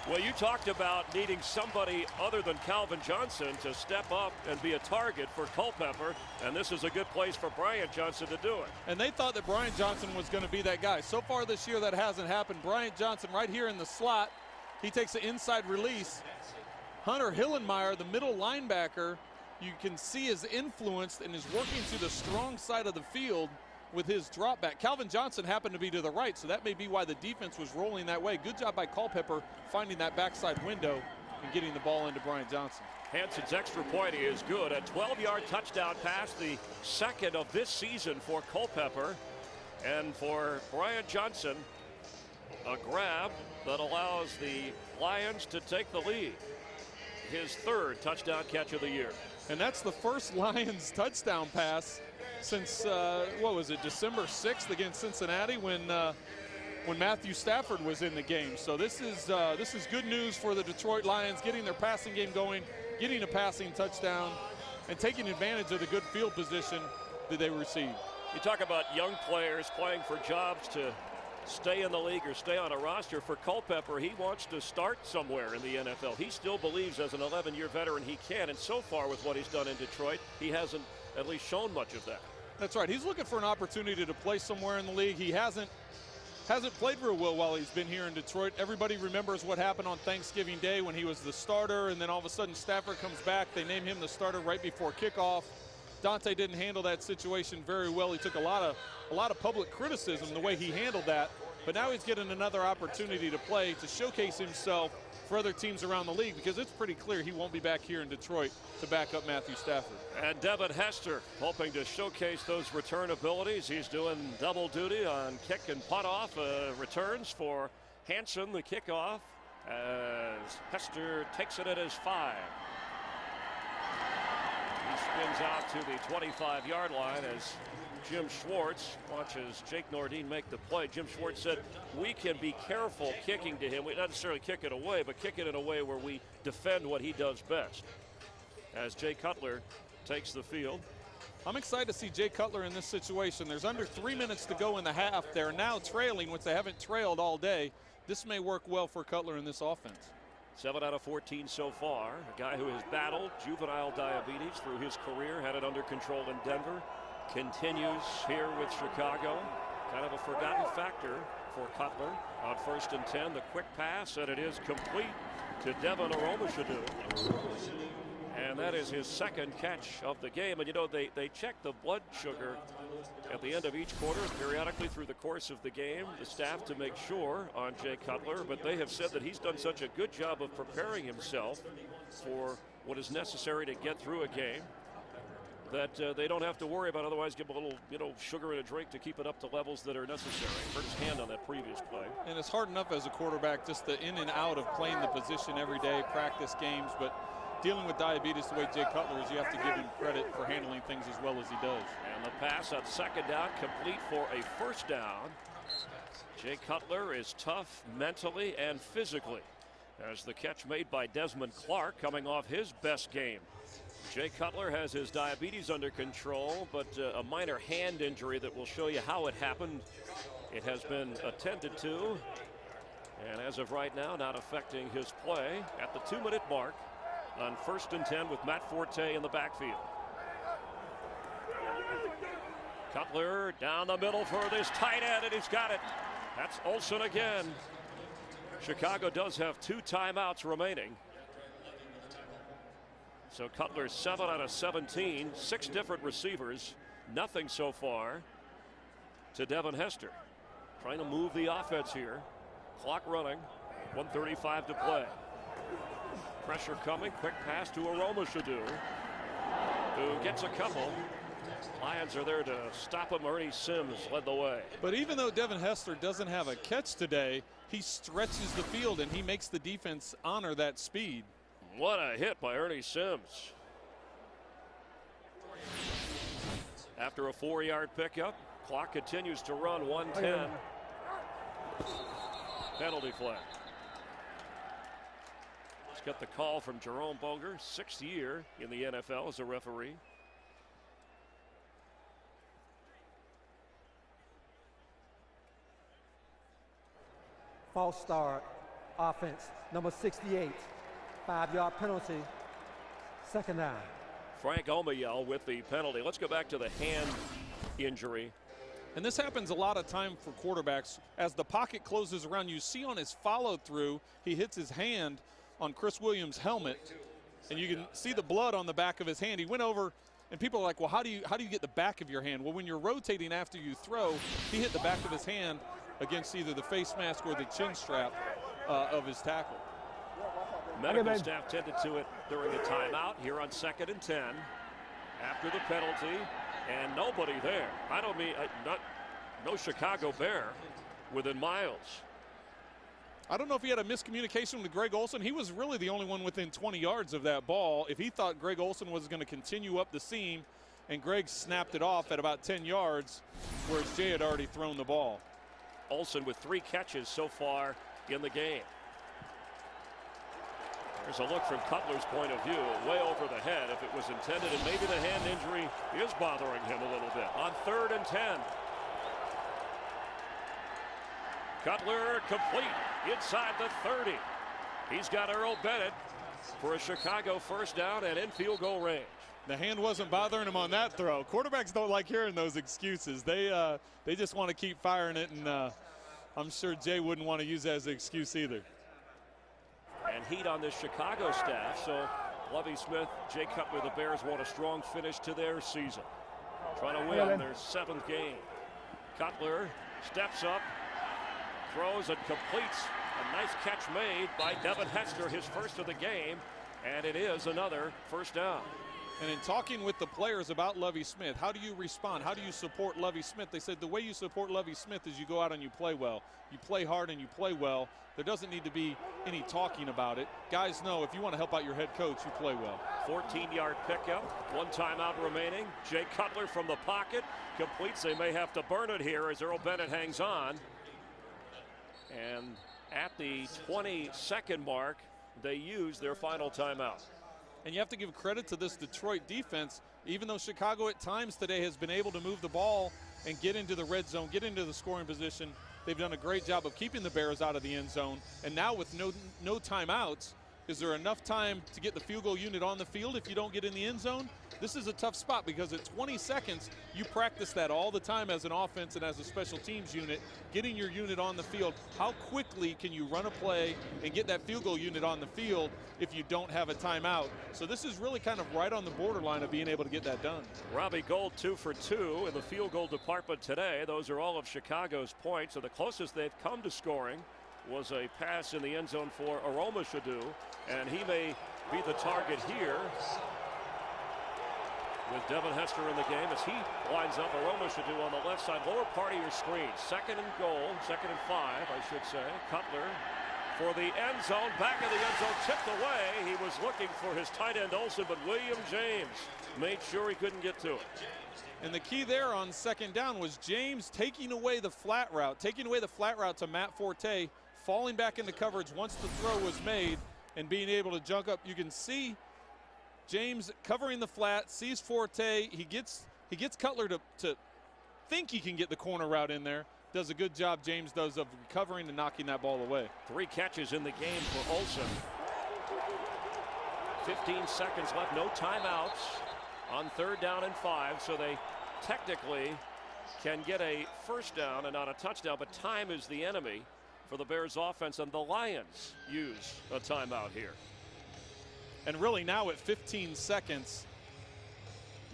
Well, you talked about needing somebody other than Calvin Johnson to step up and be a target for Culpepper, and this is a good place for Brian Johnson to do it. And they thought that Brian Johnson was going to be that guy. So far this year, that hasn't happened. Brian Johnson right here in the slot. He takes an inside release. Hunter Hillenmeyer, the middle linebacker, you can see is influenced and is working to the strong side of the field with his drop back. Calvin Johnson happened to be to the right, so that may be why the defense was rolling that way. Good job by Culpepper finding that backside window and getting the ball into Brian Johnson. Hanson's extra point is good. A 12-yard touchdown pass, the 2nd of this season for Culpepper. And for Brian Johnson, a grab that allows the Lions to take the lead. His 3rd touchdown catch of the year. And that's the first Lions touchdown pass since, what was it, December 6th against Cincinnati when Matthew Stafford was in the game. So this is good news for the Detroit Lions, getting their passing game going, getting a passing touchdown, and taking advantage of the good field position that they received. You talk about young players playing for jobs to stay in the league or stay on a roster. For Culpepper, he wants to start somewhere in the NFL. He still believes as an 11-year veteran he can, and so far with what he's done in Detroit, he hasn't at least shown much of that. That's right. He's looking for an opportunity to play somewhere in the league. He hasn't played real well while he's been here in Detroit. Everybody remembers what happened on Thanksgiving Day when he was the starter, and then all of a sudden Stafford comes back. They name him the starter right before kickoff. Dante didn't handle that situation very well. He took a lot of public criticism the way he handled that, but now he's getting another opportunity to play, to showcase himself for other teams around the league, because it's pretty clear he won't be back here in Detroit to back up Matthew Stafford. And Devin Hester hoping to showcase those return abilities. He's doing double duty on kick and punt off returns for Hanson, the kickoff, as Hester takes it at his 5. He spins out to the 25-yard line as Jim Schwartz watches Jake Nordine make the play. Jim Schwartz said, we can be careful kicking to him. We not necessarily kick it away, but kick it in a way where we defend what he does best. As Jay Cutler takes the field. I'm excited to see Jay Cutler in this situation. There's under 3 minutes to go in the half. They're now trailing, which they haven't trailed all day. This may work well for Cutler in this offense. 7 out of 14 so far. A guy who has battled juvenile diabetes through his career, had it under control in Denver. Continues here with Chicago. Kind of a forgotten factor for Cutler. On 1st and 10, the quick pass, and it is complete to Devin Aromashadu. And that is his 2nd catch of the game. And you know, they check the blood sugar at the end of each quarter, periodically through the course of the game, the staff, to make sure on Jay Cutler. But they have said that he's done such a good job of preparing himself for what is necessary to get through a game, that they don't have to worry about. Otherwise, give him a little, sugar in a drink to keep it up to levels that are necessary. Hurt his hand on that previous play. And it's hard enough as a quarterback just the in and out of playing the position every day, practice games, but dealing with diabetes the way Jay Cutler is, you have to give him credit for handling things as well as he does. And the pass on 2nd down, complete for a 1st down. Jay Cutler is tough mentally and physically, as the catch made by Desmond Clark coming off his best game Jay Cutler has his diabetes under control, but a minor hand injury that will show you how it happened. It has been attended to, and as of right now, not affecting his play at the 2-minute mark on 1st and 10 with Matt Forte in the backfield. Cutler down the middle for this tight end, and he's got it. That's Olsen again. Chicago does have 2 timeouts remaining. So Cutler 7 out of 17, 6 different receivers, nothing so far to Devin Hester. Trying to move the offense here. Clock running, 1:35 to play. Pressure coming, quick pass to Aroma Shadu, who gets a couple. Lions are there to stop him. Ernie Sims led the way. But even though Devin Hester doesn't have a catch today, he stretches the field and he makes the defense honor that speed. What a hit by Ernie Sims. After a 4-yard pickup, clock continues to run, 1:10. Penalty flag. Let's get the call from Jerome Boger, 6th year in the NFL as a referee. False start, offense, number 68. 5-yard penalty, 2nd down. Frank Omayel with the penalty. Let's go back to the hand injury. And this happens a lot of time for quarterbacks. As the pocket closes around, you see on his follow through, he hits his hand on Chris Williams' helmet, and you can see the blood on the back of his hand. He went over, and people are like, well, how do you get the back of your hand? Well, when you're rotating after you throw, he hit the back of his hand against either the face mask or the chin strap of his tackle. Medical staff tended to it during a timeout here on 2nd and 10 after the penalty, and nobody there. I don't mean no Chicago Bear within miles. I don't know if he had a miscommunication with Greg Olsen. He was really the only one within 20 yards of that ball. If he thought Greg Olsen was going to continue up the seam, and Greg snapped it off at about 10 yards, whereas Jay had already thrown the ball. Olsen with 3 catches so far in the game. There's a look from Cutler's point of view, way over the head if it was intended, and maybe the hand injury is bothering him a little bit. On 3rd and 10. Cutler complete inside the 30. He's got Earl Bennett for a Chicago 1st down and in field goal range. The hand wasn't bothering him on that throw. Quarterbacks don't like hearing those excuses. They just want to keep firing it, and I'm sure Jay wouldn't want to use that as an excuse either. And heat on this Chicago staff, so Lovie Smith, Jay Cutler, the Bears want a strong finish to their season. Trying to win their 7th game. Cutler steps up, throws and completes. A nice catch made by Devin Hester, his 1st of the game, and it is another 1st down. And in talking with the players about Lovie Smith, how do you respond? How do you support Lovie Smith? They said the way you support Lovie Smith is you go out and you play well. You play hard and you play well. There doesn't need to be any talking about it. Guys know if you want to help out your head coach, you play well. 14-yard pickup, 1 timeout remaining. Jay Cutler from the pocket completes. They may have to burn it here as Earl Bennett hangs on. And at the 22nd mark, they use their final timeout. And you have to give credit to this Detroit defense. Even though Chicago at times today has been able to move the ball and get into the red zone, get into the scoring position, they've done a great job of keeping the Bears out of the end zone. And now with no timeouts, is there enough time to get the field goal unit on the field if you don't get in the end zone? This is a tough spot because at 20 seconds, you practice that all the time as an offense and as a special teams unit, getting your unit on the field. How quickly can you run a play and get that field goal unit on the field if you don't have a timeout? So this is really kind of right on the borderline of being able to get that done. Robbie Gould 2 for 2 in the field goal department today. Those are all of Chicago's points. So the closest they've come to scoring was a pass in the end zone for Aroma Shadu, and he may be the target here with Devin Hester in the game as he lines up Aroma Shadu on the left side, lower part of your screen. 2nd and goal, 2nd and 5, I should say. Cutler for the end zone, back of the end zone, tipped away. He was looking for his tight end Olsen, but William James made sure he couldn't get to it. And the key there on 2nd down was James taking away the flat route to Matt Forte, falling back into coverage once the throw was made and being able to jump up. You can see James covering the flat, sees Forte. He gets Cutler to think he can get the corner route in there. Does a good job, James does, of recovering and knocking that ball away. 3 catches in the game for Olson. 15 seconds left, no timeouts on 3rd down and 5, so they technically can get a first down and not a touchdown, but time is the enemy for the Bears offense, and the Lions use a timeout here. And really now at 15 seconds,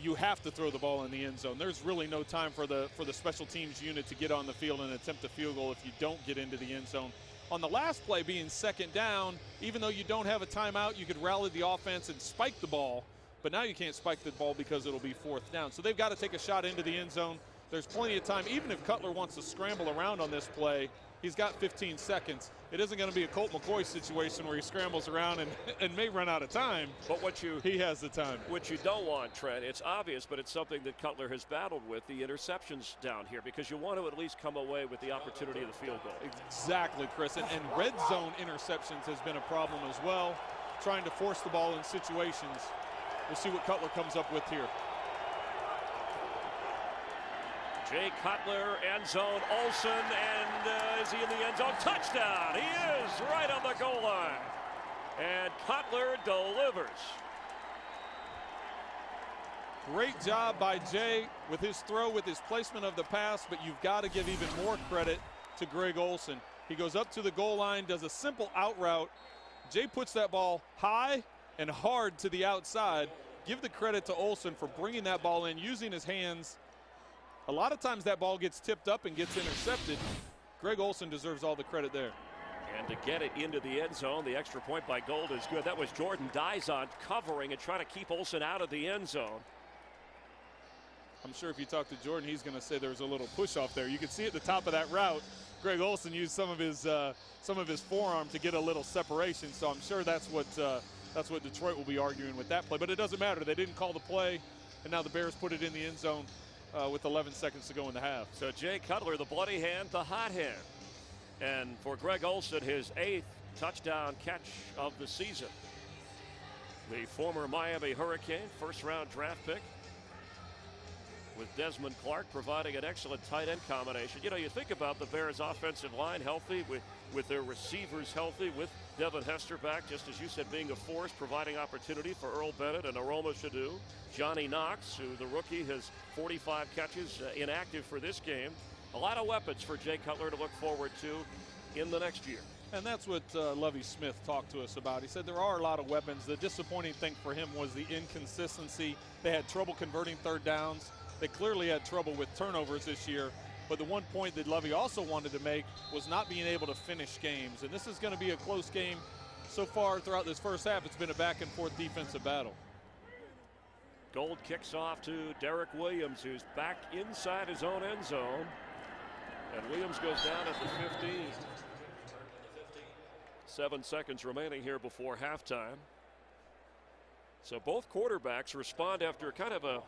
you have to throw the ball in the end zone. There's really no time for the special teams unit to get on the field and attempt a field goal if you don't get into the end zone. On the last play being 2nd down, even though you don't have a timeout, you could rally the offense and spike the ball, but now you can't spike the ball because it'll be 4th down. So they've got to take a shot into the end zone. There's plenty of time. Even if Cutler wants to scramble around on this play, he's got 15 seconds. It isn't going to be a Colt McCoy situation where he scrambles around and may run out of time. But he has the time. What you don't want, Trent, it's obvious, but it's something that Cutler has battled with, the interceptions down here, because you want to at least come away with the opportunity of the field goal. Exactly, Chris. And red zone interceptions has been a problem as well, trying to force the ball in situations. We'll see what Cutler comes up with here. Jay Cutler, end zone, Olson, and is he in the end zone? Touchdown! He is right on the goal line. And Cutler delivers. Great job by Jay with his throw, with his placement of the pass, but you've got to give even more credit to Greg Olson. He goes up to the goal line, does a simple out route. Jay puts that ball high and hard to the outside. Give the credit to Olson for bringing that ball in, using his hands. A lot of times that ball gets tipped up and gets intercepted. Greg Olson deserves all the credit there. And to get it into the end zone, the extra point by Gold is good. That was Jordan Dizon covering and trying to keep Olson out of the end zone. I'm sure if you talk to Jordan, he's going to say there was a little push off there. You can see at the top of that route, Greg Olson used some of his forearm to get a little separation. So I'm sure that's what Detroit will be arguing with that play. But it doesn't matter. They didn't call the play, and now the Bears put it in the end zone with 11 seconds to go in the half. So Jay Cutler, the bloody hand, the hot hand. And for Greg Olson, his 8th touchdown catch of the season. The former Miami Hurricane, 1st-round draft pick, with Desmond Clark providing an excellent tight end combination. You know, you think about the Bears' offensive line healthy, with their receivers healthy, with Devin Hester back, just as you said, being a force, providing opportunity for Earl Bennett and Aroma Shadu. Johnny Knox, who the rookie has 45 catches, inactive for this game. A lot of weapons for Jay Cutler to look forward to in the next year. And that's what Lovie Smith talked to us about. He said there are a lot of weapons. The disappointing thing for him was the inconsistency. They had trouble converting 3rd downs. They clearly had trouble with turnovers this year. But the one point that Lovie also wanted to make was not being able to finish games. And this is going to be a close game. So far throughout this first half, it's been a back-and-forth defensive battle. Gold kicks off to Derek Williams, who's back inside his own end zone. And Williams goes down at the 15. 7 seconds remaining here before halftime. So both quarterbacks respond after kind of a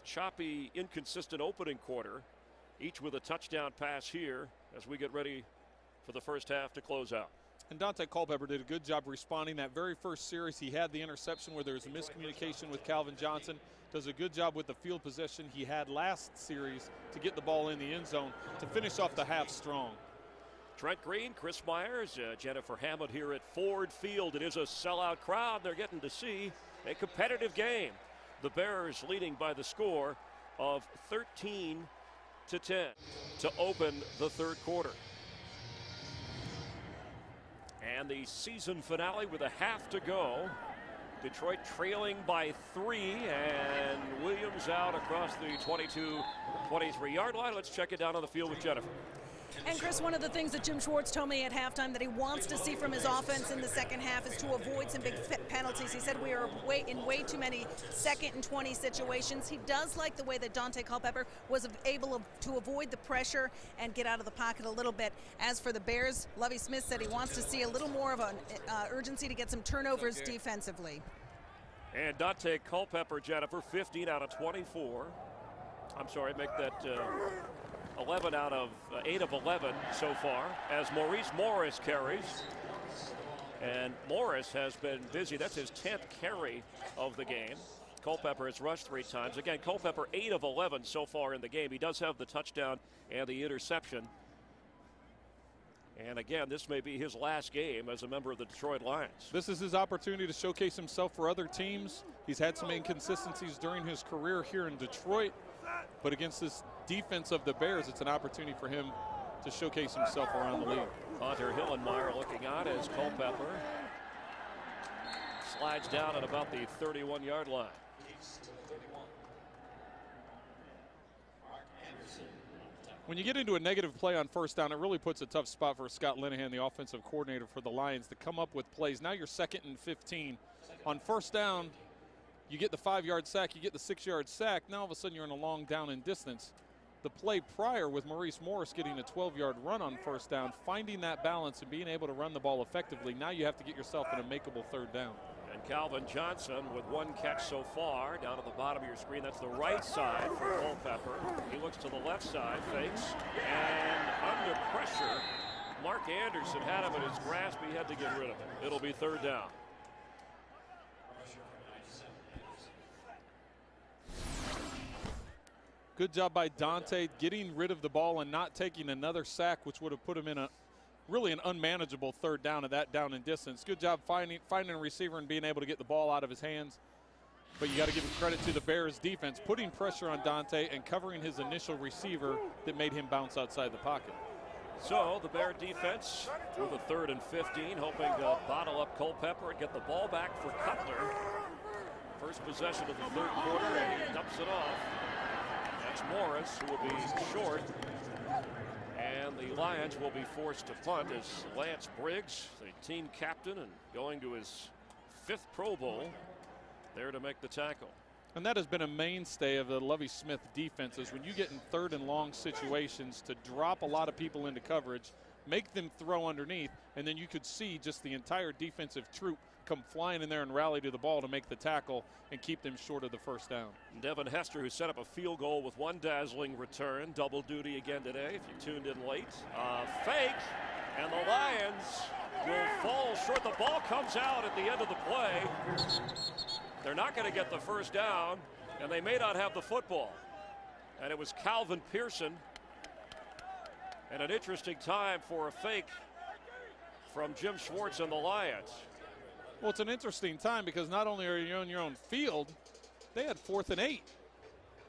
choppy, inconsistent opening quarter, each with a touchdown pass here as we get ready for the first half to close out. And Dante Culpepper did a good job responding. That very first series, he had the interception where there was a miscommunication with Calvin Johnson. Does a good job with the field possession he had last series to get the ball in the end zone to finish off the half strong. Trent Green, Chris Myers, Jennifer Hammond here at Ford Field. It is a sellout crowd. They're getting to see a competitive game. The Bears leading by the score of 13-10 to open the 3rd quarter. And the season finale with a half to go. Detroit trailing by 3, and Williams out across the 22-23 yard line. Let's check it down on the field with Jennifer. And Chris, one of the things that Jim Schwartz told me at halftime that he wants to see from his offense in the second half is to avoid some big penalties. He said we are in way too many 2nd and 20 situations. He does like the way that Dante Culpepper was able to avoid the pressure and get out of the pocket a little bit. As for the Bears, Lovie Smith said he wants to see a little more of an urgency to get some turnovers defensively. And Dante Culpepper, Jennifer, 15 out of 24. I'm sorry, make that 11 out of 8 of 11 so far, as Maurice Morris carries. And Morris has been busy. That's his 10th carry of the game. Culpepper has rushed 3 times. Again, Culpepper 8 of 11 so far in the game. He does have the touchdown and the interception. And again, this may be his last game as a member of the Detroit Lions. This is his opportunity to showcase himself for other teams. He's had some inconsistencies during his career here in Detroit, but against this defense of the Bears, it's an opportunity for him to showcase himself around the league. Hunter Hillenmeyer looking on as Culpepper slides down at about the 31-yard line. When you get into a negative play on first down, it really puts a tough spot for Scott Linehan, the offensive coordinator for the Lions, to come up with plays. Now you're 2nd and 15. On first down, you get the 5-yard sack, you get the 6-yard sack. Now all of a sudden you're in a long down and distance. The play prior with Maurice Morris getting a 12-yard run on first down, finding that balance and being able to run the ball effectively. Now you have to get yourself in a makeable 3rd down. And Calvin Johnson with 1 catch so far. Down at the bottom of your screen, that's the right side for Culpepper. He looks to the left side, fakes, and under pressure, Mark Anderson had him in his grasp. He had to get rid of him. It'll be 3rd down. Good job by Dante getting rid of the ball and not taking another sack, which would have put him in a really an unmanageable 3rd down at that down and distance. Good job finding a receiver and being able to get the ball out of his hands. But you got to give credit to the Bears defense, putting pressure on Dante and covering his initial receiver that made him bounce outside the pocket. So the Bear defense with a 3rd and 15, hoping to bottle up Culpepper and get the ball back for Cutler. First possession of the 3rd quarter, and he dumps it off. That's Morris, who will be short. And the Lions will be forced to punt as Lance Briggs, the team captain and going to his 5th Pro Bowl, there to make the tackle. And that has been a mainstay of the Lovie Smith defenses. When you get in 3rd and long situations, to drop a lot of people into coverage, make them throw underneath, and then you could see just the entire defensive troop come flying in there and rally to the ball to make the tackle and keep them short of the 1st down. Devin Hester, who set up a field goal with 1 dazzling return, double duty again today if you tuned in late. Fake, and the Lions will fall short. The ball comes out at the end of the play. They're not going to get the 1st down, and they may not have the football. And it was Calvin Pearson. And an interesting time for a fake from Jim Schwartz and the Lions. Well, it's an interesting time because not only are you on your own field, they had 4th and 8.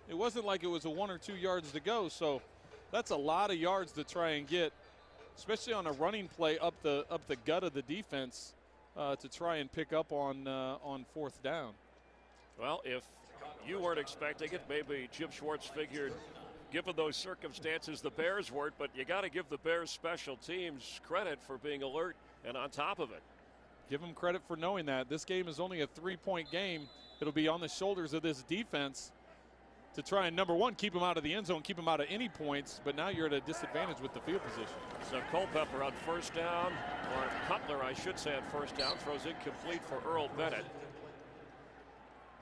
It wasn't like it was a 1 or 2 yards to go, so that's a lot of yards to try and get, especially on a running play up the gut of the defense to try and pick up on 4th down. Well, if you weren't expecting it, maybe Jim Schwartz figured, given those circumstances, the Bears weren't, but you got to give the Bears special teams credit for being alert and on top of it. Give them credit for knowing that. This game is only a 3-point game. It'll be on the shoulders of this defense to try and, number one, keep them out of the end zone, keep them out of any points, but now you're at a disadvantage with the field position. So Culpepper on 1st down, or Cutler, I should say, on 1st down, throws incomplete for Earl Bennett.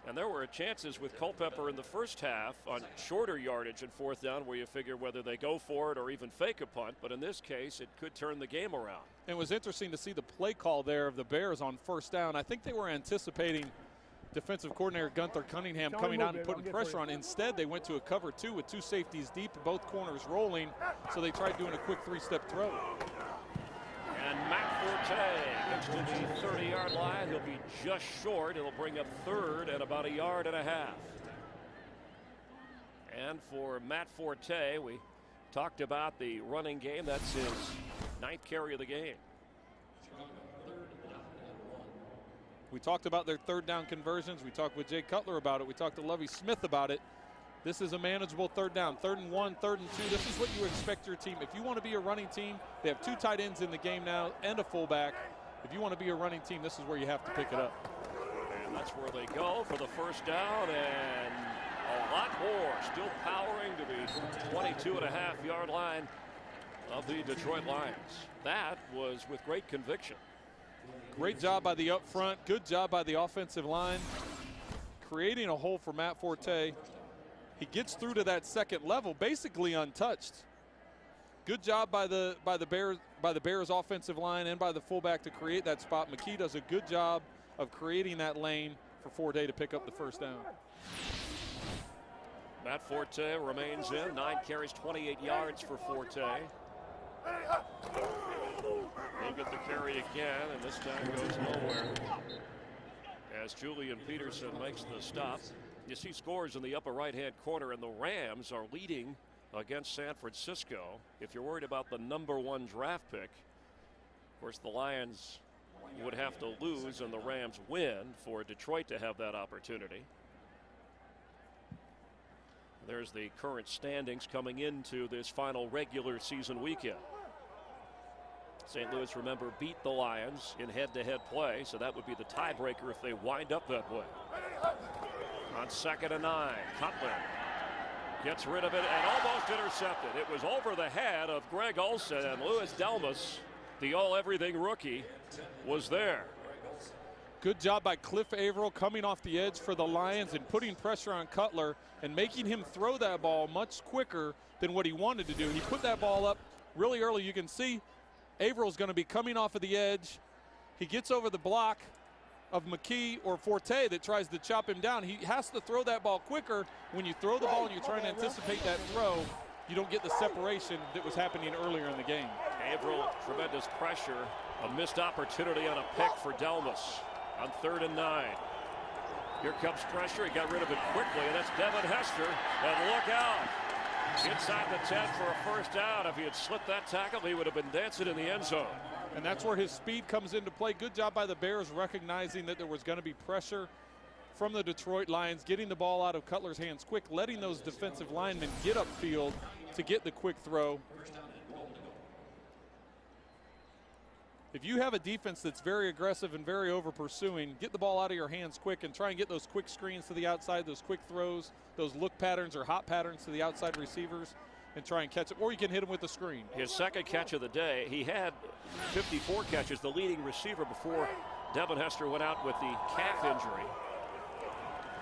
And there were chances with Culpepper in the 1st half on shorter yardage and 4th down where you figure whether they go for it or even fake a punt. But in this case, it could turn the game around. It was interesting to see the play call there of the Bears on 1st down. I think they were anticipating defensive coordinator Gunther Cunningham coming out and putting pressure on. Instead, they went to a cover 2 with 2 safeties deep, both corners rolling. So they tried doing a quick 3-step throw. And Matt Forte gets to the 30-yard line. He'll be just short. It'll bring up 3rd and about 1.5 yards. And for Matt Forte, we talked about the running game. That's his 9th carry of the game. We talked about their 3rd down conversions. We talked with Jay Cutler about it. We talked to Lovie Smith about it. This is a manageable 3rd down. 3rd and 1, 3rd and 2. This is what you expect your team. If you want to be a running team, they have 2 tight ends in the game now and a fullback. If you want to be a running team, this is where you have to pick it up. And that's where they go for the 1st down, and a lot more. Still powering to the 22.5-yard line of the Detroit Lions. That was with great conviction. Great job by the up front. Good job by the offensive line. Creating a hole for Matt Forte. He gets through to that 2nd level, basically untouched. Good job by the Bears offensive line and by the fullback to create that spot. McKee does a good job of creating that lane for Forte to pick up the first down. Matt Forte remains in. 9 carries, 28 yards for Forte. He'll get the carry again, and this time goes nowhere. As Julian Peterson makes the stop. You see scores in the upper right-hand corner, and the Rams are leading against San Francisco. If you're worried about the #1 draft pick, of course, the Lions would have to lose and the Rams win for Detroit to have that opportunity. There's the current standings coming into this final regular season weekend. St. Louis, remember, beat the Lions in head-to-head play, so that would be the tiebreaker if they wind up that way. On 2nd and 9, Cutler gets rid of it and almost intercepted. It was over the head of Greg Olsen, and Louis Delmas, the all-everything rookie, was there. Good job by Cliff Averill coming off the edge for the Lions and putting pressure on Cutler and making him throw that ball much quicker than what he wanted to do. He put that ball up really early. You can see Averill's going to be coming off of the edge. He gets over the block of McKee or Forte that tries to chop him down. He has to throw that ball quicker. When you throw the ball and you're trying to anticipate that throw, you don't get the separation that was happening earlier in the game. Averill, tremendous pressure. A missed opportunity on a pick for Delmas on 3rd and 9. Here comes pressure. He got rid of it quickly, and that's Devin Hester. And look out. Inside the 10 for a first down. If he had slipped that tackle, he would have been dancing in the end zone. And that's where his speed comes into play. Good job by the Bears recognizing that there was going to be pressure from the Detroit Lions, getting the ball out of Cutler's hands quick, letting those defensive linemen get upfield to get the quick throw. If you have a defense that's very aggressive and very over pursuing, get the ball out of your hands quick and try and get those quick screens to the outside, those quick throws, those look patterns or hot patterns to the outside receivers, and try and catch it, or you can hit him with the screen. His second catch of the day. He had 54 catches, the leading receiver, before Devin Hester went out with the calf injury.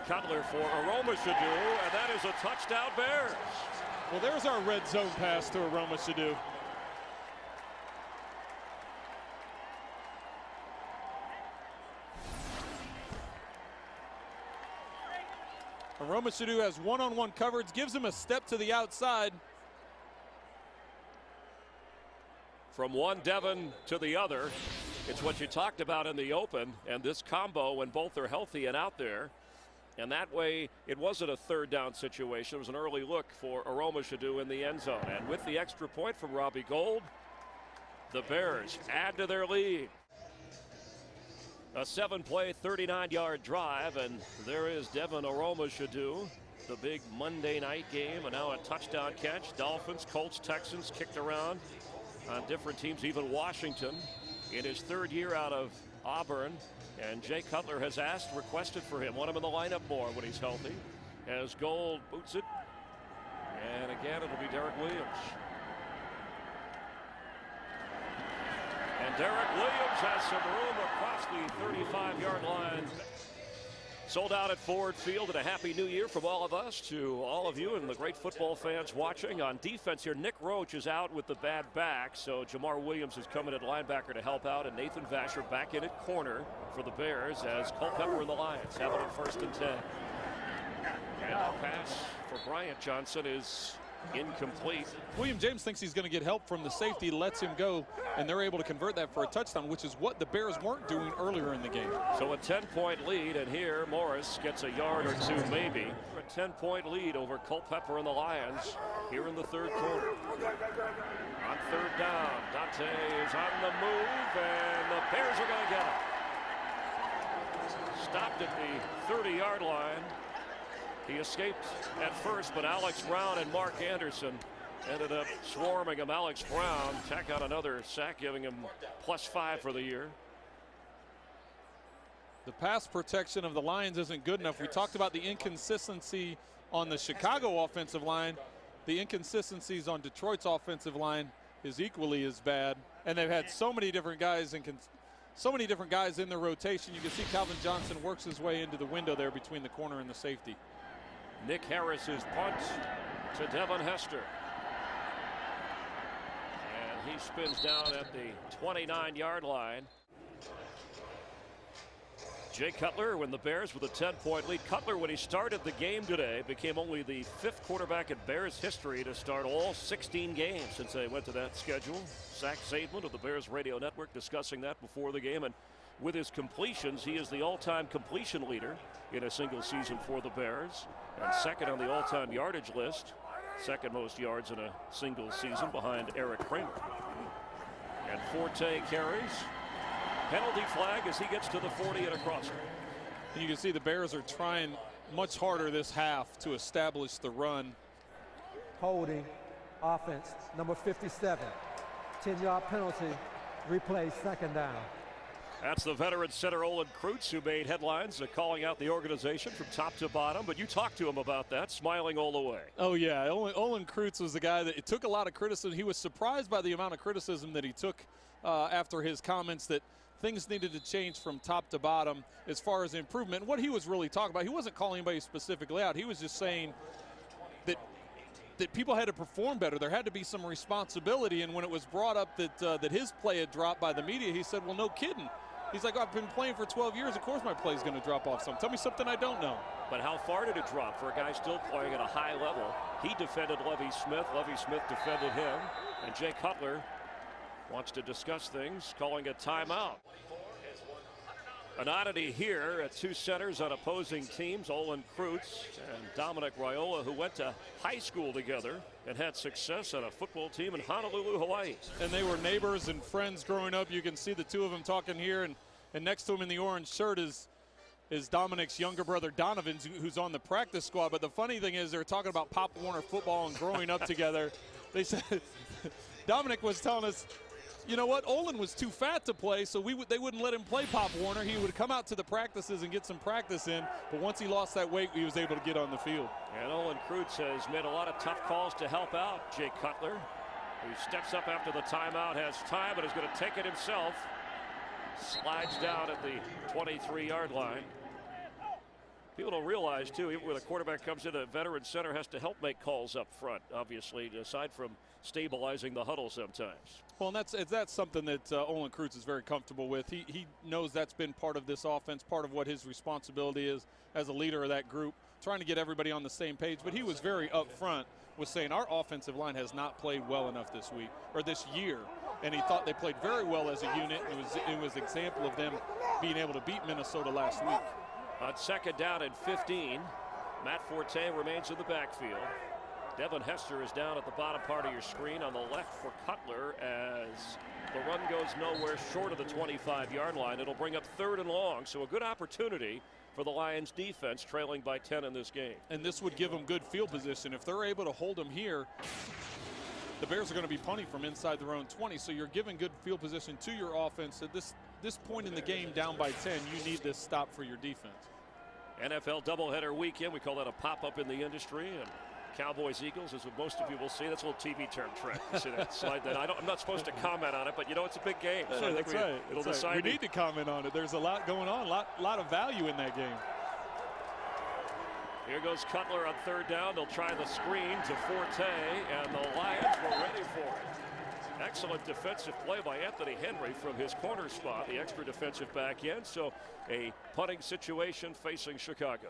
Cutler for Aroma Shadu, and that is a touchdown, Bears. Well, there's our red zone pass to Aroma Shadu. Aroma Shadu has one-on-one coverage, gives him a step to the outside. From one Devin to the other, it's what you talked about in the open, and this combo when both are healthy and out there. And that way, it wasn't a 3rd down situation. It was an early look for Aroma Shadu in the end zone. And with the extra point from Robbie Gould, the Bears add to their lead. A 7-play, 39-yard drive, and there is Devin Aroma Shadu, the big Monday night game, and now a touchdown catch. Dolphins, Colts, Texans kicked around on different teams, even Washington in his 3rd year out of Auburn. And Jay Cutler has requested for him, want him in the lineup more when he's healthy, as Gould boots it. And again, it'll be Derek Williams. And Derek Williams has some room across the 35-yard line. Sold out at Ford Field, and a happy new year from all of us to all of you and the great football fans watching. On defense here, Nick Roach is out with the bad back, so Jamar Williams is coming at linebacker to help out, and Nathan Vasher back in at corner for the Bears as Culpepper and the Lions have it on 1st and 10. And a pass for Bryant Johnson is incomplete. William James thinks he's going to get help from the safety, lets him go, and they're able to convert that for a touchdown, which is what the Bears weren't doing earlier in the game. So a 10-point lead, and here Morris gets a yard or two maybe. A 10-point lead over Culpepper and the Lions here in the 3rd quarter. On 3rd down, Dante is on the move, and the Bears are going to get it. Stopped at the 30-yard line. He escaped at first, but Alex Brown and Mark Anderson ended up swarming him. Alex Brown tack on another sack, giving him +5 for the year. The pass protection of the Lions isn't good enough. We talked about the inconsistency on the Chicago offensive line. The inconsistencies on Detroit's offensive line is equally as bad. And they've had so many different guys in the rotation. You can see Calvin Johnson works his way into the window there between the corner and the safety. Nick Harris's punt to Devin Hester. He spins down at the 29-yard line. Jay Cutler, when the Bears with a 10-point lead. Cutler, when he started the game today, became only the 5th quarterback in Bears history to start all 16 games since they went to that schedule. Zach Zaidman of the Bears Radio Network discussing that before the game. And with his completions, he is the all-time completion leader in a single season for the Bears, and second on the all-time yardage list. Second most yards in a single season behind Eric Kramer. And Forte carries. Penalty flag as he gets to the 40 and across it. And you can see the Bears are trying much harder this half to establish the run. Holding, offense, number 57. 10-yard penalty, replay, second down. That's the veteran center Olin Kreutz, who made headlines calling out the organization from top to bottom. But you talked to him about that, smiling all the way. Oh, yeah. Olin Kreutz was the guy that took a lot of criticism. He was surprised by the amount of criticism that he took after his comments that things needed to change from top to bottom as far as improvement. And what he was really talking about, he wasn't calling anybody specifically out. He was just saying that people had to perform better. There had to be some responsibility. And when it was brought up that his play had dropped by the media, he said, well, no kidding. He's like, I've been playing for 12 years. Of course my play's going to drop off some. Tell me something I don't know. But how far did it drop for a guy still playing at a high level? He defended Lovie Smith. Lovie Smith defended him. And Jay Cutler wants to discuss things, calling a timeout. An oddity here at two centers on opposing teams, Olin Kreutz and Dominic Raiola, who went to high school together and had success on a football team in Honolulu, Hawaii. And they were neighbors and friends growing up. You can see the two of them talking here, and next to him in the orange shirt is Dominic's younger brother Donovan, who's on the practice squad. But the funny thing is they're talking about Pop Warner football and growing up together. They said Dominic was telling us, you know what, Olin was too fat to play, so they wouldn't let him play Pop Warner. He would come out to the practices and get some practice in, but once he lost that weight, he was able to get on the field. And Olin Kreutz has made a lot of tough calls to help out Jay Cutler, who steps up after the timeout, has time, but is going to take it himself. Slides down at the 23-yard line. People don't realize, too, even when a quarterback comes in, a veteran center has to help make calls up front, obviously, aside from stabilizing the huddle sometimes. Well, and that's something that Olin Kreutz is very comfortable with. He knows that's been part of this offense, part of what his responsibility is as a leader of that group, trying to get everybody on the same page. But he was very upfront with saying our offensive line has not played well enough this week or this year. And he thought they played very well as a unit. It was an example of them being able to beat Minnesota last week. On second down and 15, Matt Forte remains in the backfield. Devin Hester is down at the bottom part of your screen on the left for Cutler as the run goes nowhere short of the 25-yard line. It'll bring up 3rd and long, so a good opportunity for the Lions defense, trailing by 10 in this game. And this would give them good field position. If they're able to hold them here, the Bears are going to be punting from inside their own 20, so you're giving good field position to your offense. At this point in the game, down by 10, you need this stop for your defense. NFL doubleheader weekend, we call that a pop-up in the industry, and Cowboys-Eagles is what most of you will see. That's a little TV term, Trent. You see that slide? That I'm not supposed to comment on it, but you know it's a big game. So I think it'll decide. We need to comment on it. There's a lot going on, a lot of value in that game. Here goes Cutler on 3rd down. They'll try the screen to Forte, and the Lions were ready for it. Excellent defensive play by Anthony Henry from his corner spot, the extra defensive back end. So a punting situation facing Chicago.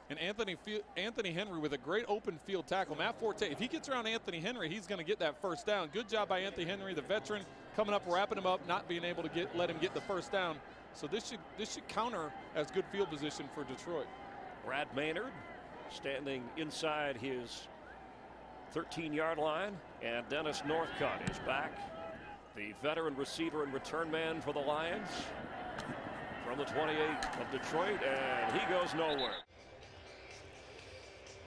And Anthony Henry with a great open field tackle. Matt Forte, if he gets around Anthony Henry, he's going to get that first down. Good job by Anthony Henry, the veteran, coming up, wrapping him up, not being able to let him get the first down. So this should counter as good field position for Detroit. Brad Maynard standing inside his 13-yard line, and Dennis Northcutt is back, the veteran receiver and return man for the Lions from the 28 of Detroit, and he goes nowhere.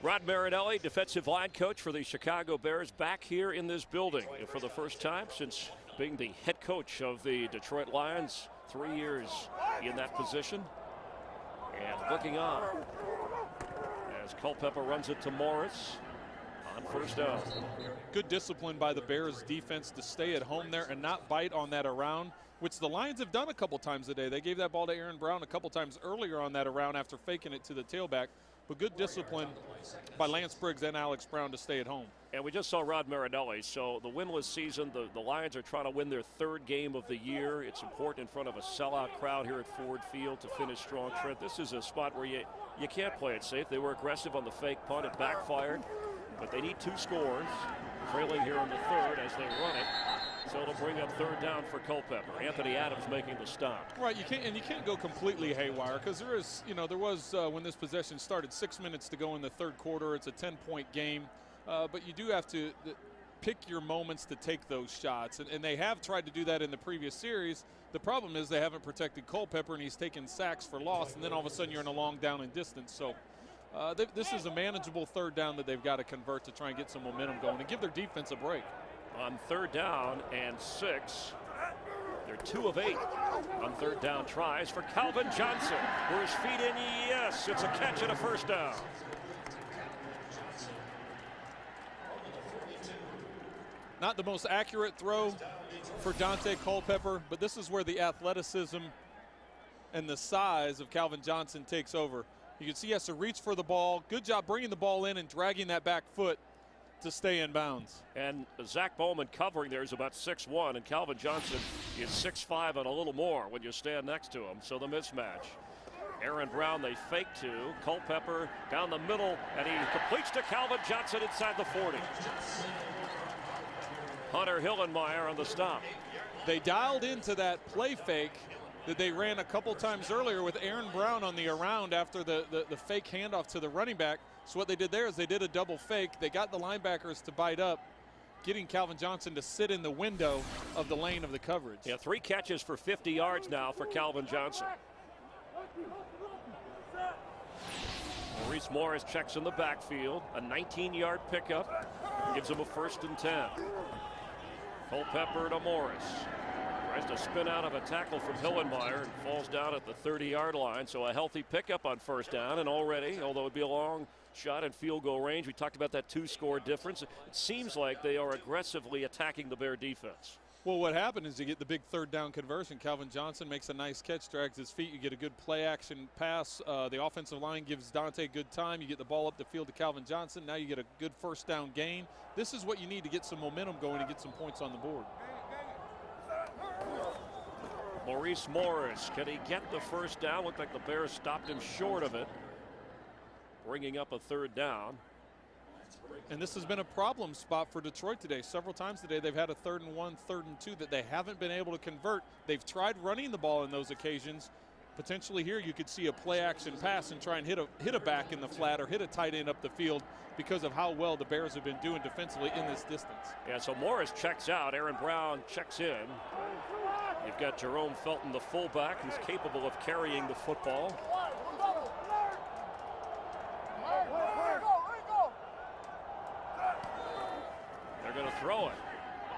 Rod Marinelli, defensive line coach for the Chicago Bears, back here in this building for the first time since being the head coach of the Detroit Lions. 3 years in that position. And looking on as Culpepper runs it to Morris on 1st down. Good discipline by the Bears defense to stay at home there and not bite on that around, which the Lions have done a couple times today. They gave that ball to Aaron Brown a couple times earlier on that around after faking it to the tailback. But good discipline by Lance Briggs and Alex Brown to stay at home. And we just saw Rod Marinelli. So the winless season, the Lions are trying to win their 3rd game of the year. It's important in front of a sellout crowd here at Ford Field to finish strong. Trent, this is a spot where you can't play it safe. They were aggressive on the fake punt. It backfired. But they need 2 scores, trailing here in the 3rd as they run it. So it'll bring up 3rd down for Culpepper. Anthony Adams making the stop. Right, you can't go completely haywire because there was when this possession started 6 minutes to go in the 3rd quarter. It's a 10-point game, but you do have to pick your moments to take those shots, and they have tried to do that in the previous series. The problem is they haven't protected Culpepper, and he's taken sacks for loss, and then all of a sudden you're in a long down and distance. So. This is a manageable 3rd down that they've got to convert to try and get some momentum going and give their defense a break. On 3rd down and 6, they're 2 of 8 on 3rd down tries for Calvin Johnson. Were his feet in? Yes, it's a catch and a 1st down. Not the most accurate throw for Dante Culpepper, but this is where the athleticism and the size of Calvin Johnson takes over. You can see he has to reach for the ball. Good job bringing the ball in and dragging that back foot to stay in bounds. And Zach Bowman covering there is about 6'1", and Calvin Johnson is 6'5" and a little more when you stand next to him. So the mismatch. Aaron Brown, they fake to. Culpepper down the middle, and he completes to Calvin Johnson inside the 40. Hunter Hillenmeyer on the stop. They dialed into that play fake that they ran a couple times earlier with Aaron Brown on the around after the fake handoff to the running back. So what they did there is they did a double fake. They got the linebackers to bite up, getting Calvin Johnson to sit in the window of the lane of the coverage. Yeah, 3 catches for 50 yards now for Calvin Johnson. Maurice Morris checks in the backfield. A 19-yard pickup gives him a 1st and 10. Culpepper to Morris. Tries to spin out of a tackle from Hillenmeyer and falls down at the 30-yard line. So a healthy pickup on 1st down, and already, although it'd be a long shot in field goal range, we talked about that 2-score difference. It seems like they are aggressively attacking the Bear defense. Well, what happened is you get the big 3rd down conversion. Calvin Johnson makes a nice catch, drags his feet. You get a good play action pass. The offensive line gives Dante good time. You get the ball up the field to Calvin Johnson. Now you get a good 1st down gain. This is what you need to get some momentum going and get some points on the board. Maurice Morris, can he get the 1st down? Looked like the Bears stopped him short of it, bringing up a 3rd down. And this has been a problem spot for Detroit today. Several times today they've had a 3rd and 1, 3rd and 2 that they haven't been able to convert. They've tried running the ball in those occasions. Potentially here you could see a play action pass and try and hit a back in the flat or hit a tight end up the field because of how well the Bears have been doing defensively in this distance. Yeah, so Morris checks out. Aaron Brown checks in. You've got Jerome Felton, the fullback, who's capable of carrying the football. They're going to throw it,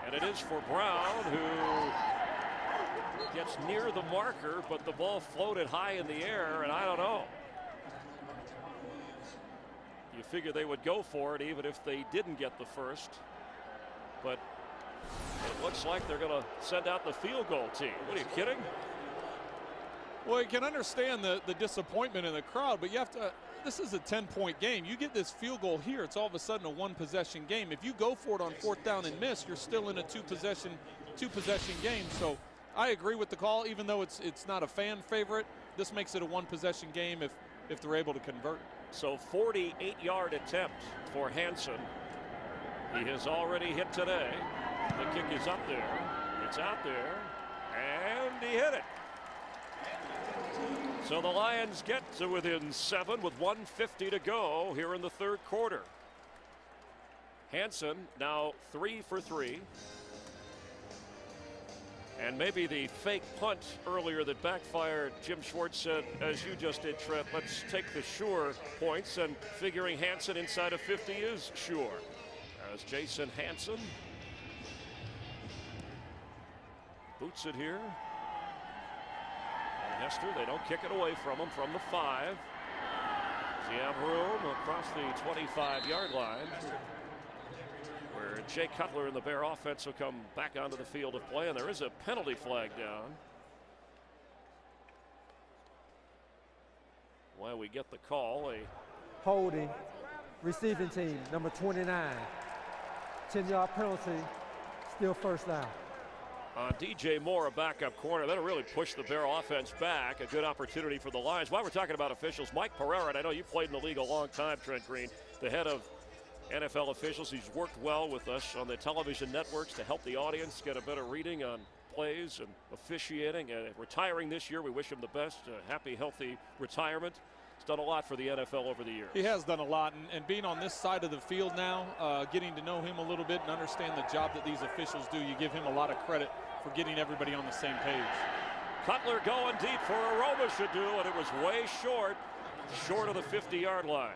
and it is for Brown, who gets near the marker, but the ball floated high in the air, and I don't know. You figure they would go for it even if they didn't get the 1st, but it looks like they're going to send out the field goal team. What, are you kidding? Well, you can understand the disappointment in the crowd, but you have to. This is a 10-point game. You get this field goal here, it's all of a sudden a 1-possession game. If you go for it on 4th down and miss, you're still in a two-possession game. So I agree with the call, even though it's not a fan favorite. This makes it a 1-possession game if they're able to convert. So 48-yard attempt for Hanson. He has already hit today. The kick is up there. It's out there, and he hit it. So the Lions get to within 7 with 1:50 to go here in the 3rd quarter. Hanson now 3 for 3. And maybe the fake punt earlier that backfired, Jim Schwartz said, as you just did, Trent, let's take the sure points, and figuring Hanson inside of 50 is sure. As Jason Hanson boots it here. And Hester, they don't kick it away from him from the 5. Does he have room across the 25-yard line, where Jay Cutler and the Bear offense will come back onto the field of play, and there is a penalty flag down. While we get the call, holding, receiving team, number 29. 10-yard penalty, still first down. DJ Moore, a backup corner. That'll really push the Bear offense back. A good opportunity for the Lions. While we're talking about officials, Mike Pereira, and I know you played in the league a long time, Trent Green, the head of NFL officials. He's worked well with us on the television networks to help the audience get a better reading on plays and officiating. And retiring this year, we wish him the best. A happy, healthy retirement. He's done a lot for the NFL over the years. He has done a lot, and being on this side of the field now, getting to know him a little bit and understand the job that these officials do, you give him a lot of credit for getting everybody on the same page. Cutler going deep for Aromashodu, and it was way short of the 50-yard line.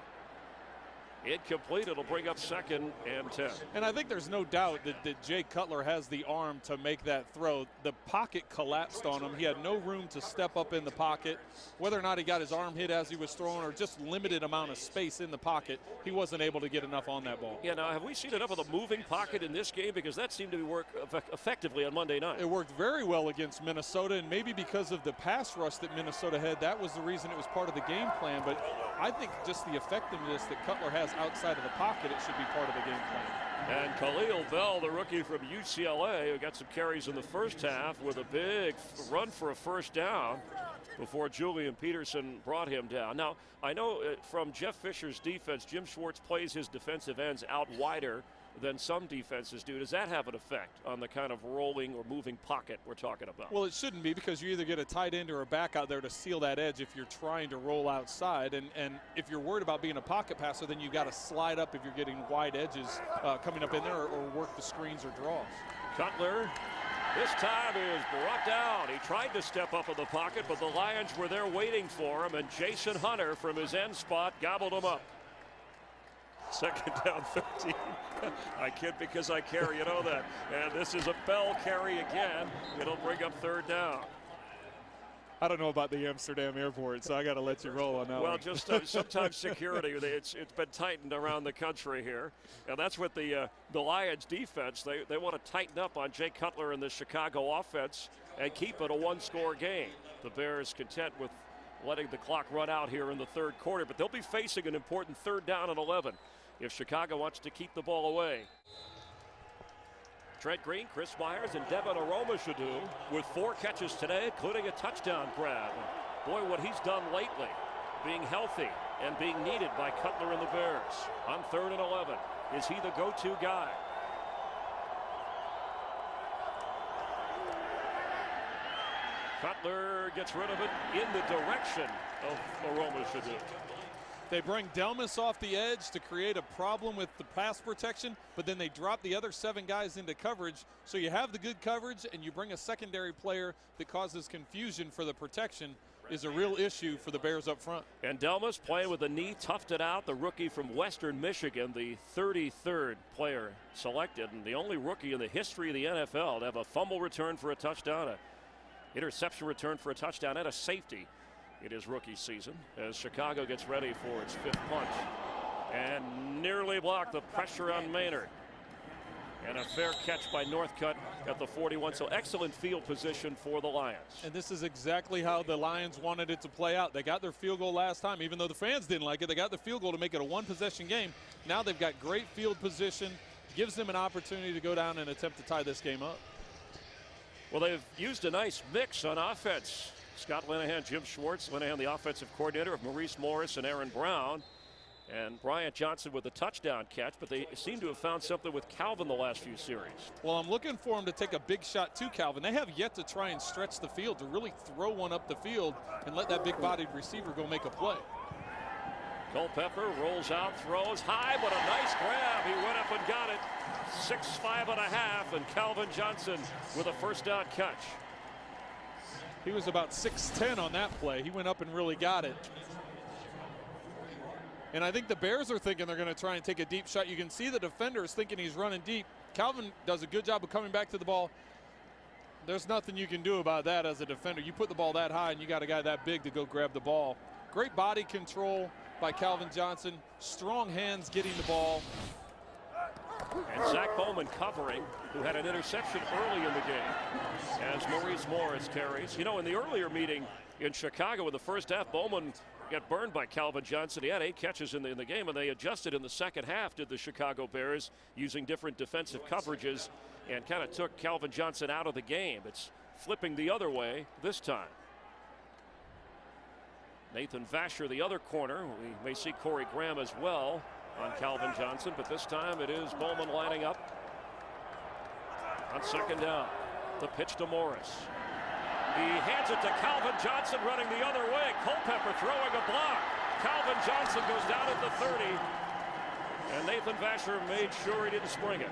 Incomplete. It'll bring up 2nd and 10. And I think there's no doubt that Jay Cutler has the arm to make that throw. The pocket collapsed on him. He had no room to step up in the pocket. Whether or not he got his arm hit as he was throwing or just limited amount of space in the pocket, he wasn't able to get enough on that ball. Yeah, now have we seen enough of the moving pocket in this game? Because that seemed to work effectively on Monday night. It worked very well against Minnesota, and maybe because of the pass rush that Minnesota had, that was the reason it was part of the game plan. But I think just the effectiveness that Cutler has outside of the pocket, it should be part of the game plan. And Khalil Bell, the rookie from UCLA, who got some carries in the first half with a big run for a first down before Julian Peterson brought him down. Now, I know from Jeff Fisher's defense, Jim Schwartz plays his defensive ends out wider than some defenses do. Does that have an effect on the kind of rolling or moving pocket we're talking about? Well, it shouldn't be, because you either get a tight end or a back out there to seal that edge if you're trying to roll outside. And if you're worried about being a pocket passer, then you've got to slide up if you're getting wide edges coming up in there, or work the screens or draws. Cutler this time is brought down. He tried to step up in the pocket, but the Lions were there waiting for him, and Jason Hunter from his end spot gobbled him up. 2nd down 13. I kid because I care, you know that. And this is a Bell carry again. It'll bring up 3rd down. I don't know about the Amsterdam airport, so I got to let you roll on that one. Well, just sometimes security, it's been tightened around the country here. And that's what the Lions defense, they want to tighten up on Jay Cutler and the Chicago offense and keep it a 1-score game. The Bears content with letting the clock run out here in the 3rd quarter, but they'll be facing an important 3rd down and 11 if Chicago wants to keep the ball away. Trent Green, Chris Myers, and Devin Aromashodu with 4 catches today, including a touchdown grab. Boy, what he's done lately, being healthy and being needed by Cutler and the Bears. On 3rd and 11, is he the go-to guy? Cutler gets rid of it in the direction of Aromashodu. They bring Delmas off the edge to create a problem with the pass protection, but then they drop the other 7 guys into coverage. So you have the good coverage, and you bring a secondary player that causes confusion for the protection is a real issue for the Bears up front. And Delmas playing with a knee, toughed it out. The rookie from Western Michigan, the 33rd player selected, and the only rookie in the history of the NFL to have a fumble return for a touchdown, an interception return for a touchdown, and a safety in his rookie season, as Chicago gets ready for its 5th punch. And nearly blocked the pressure on Maynard. And a fair catch by Northcutt at the 41. So excellent field position for the Lions. And this is exactly how the Lions wanted it to play out. They got their field goal last time, even though the fans didn't like it. They got the field goal to make it a 1-possession game. Now they've got great field position, gives them an opportunity to go down and attempt to tie this game up. Well, they've used a nice mix on offense. Scott Linehan, Jim Schwartz, Linehan the offensive coordinator, of Maurice Morris and Aaron Brown, and Bryant Johnson with a touchdown catch, but they seem to have found something with Calvin the last few series. Well, I'm looking for him to take a big shot to Calvin. They have yet to try and stretch the field, to really throw one up the field and let that big-bodied receiver go make a play. Culpepper rolls out, throws high, but a nice grab. He went up and got it. 6'5½", and Calvin Johnson with a 1st down catch. He was about 6'10" on that play. He went up and really got it. And I think the Bears are thinking they're going to try and take a deep shot. You can see the defenders thinking he's running deep. Calvin does a good job of coming back to the ball. There's nothing you can do about that as a defender. You put the ball that high and you got a guy that big to go grab the ball. Great body control by Calvin Johnson. Strong hands getting the ball. And Zach Bowman covering, who had an interception early in the game, as Maurice Morris carries. You know, in the earlier meeting in Chicago in the first half, Bowman got burned by Calvin Johnson. He had 8 catches in the game, and they adjusted in the second half, did the Chicago Bears, using different defensive coverages, and kind of took Calvin Johnson out of the game. It's flipping the other way this time. Nathan Vasher, the other corner. We may see Corey Graham as well on Calvin Johnson, but this time it is Bowman lining up on second down. The pitch to Morris. He hands it to Calvin Johnson running the other way. Culpepper throwing a block. Calvin Johnson goes down at the 30. And Nathan Vasher made sure he didn't spring it.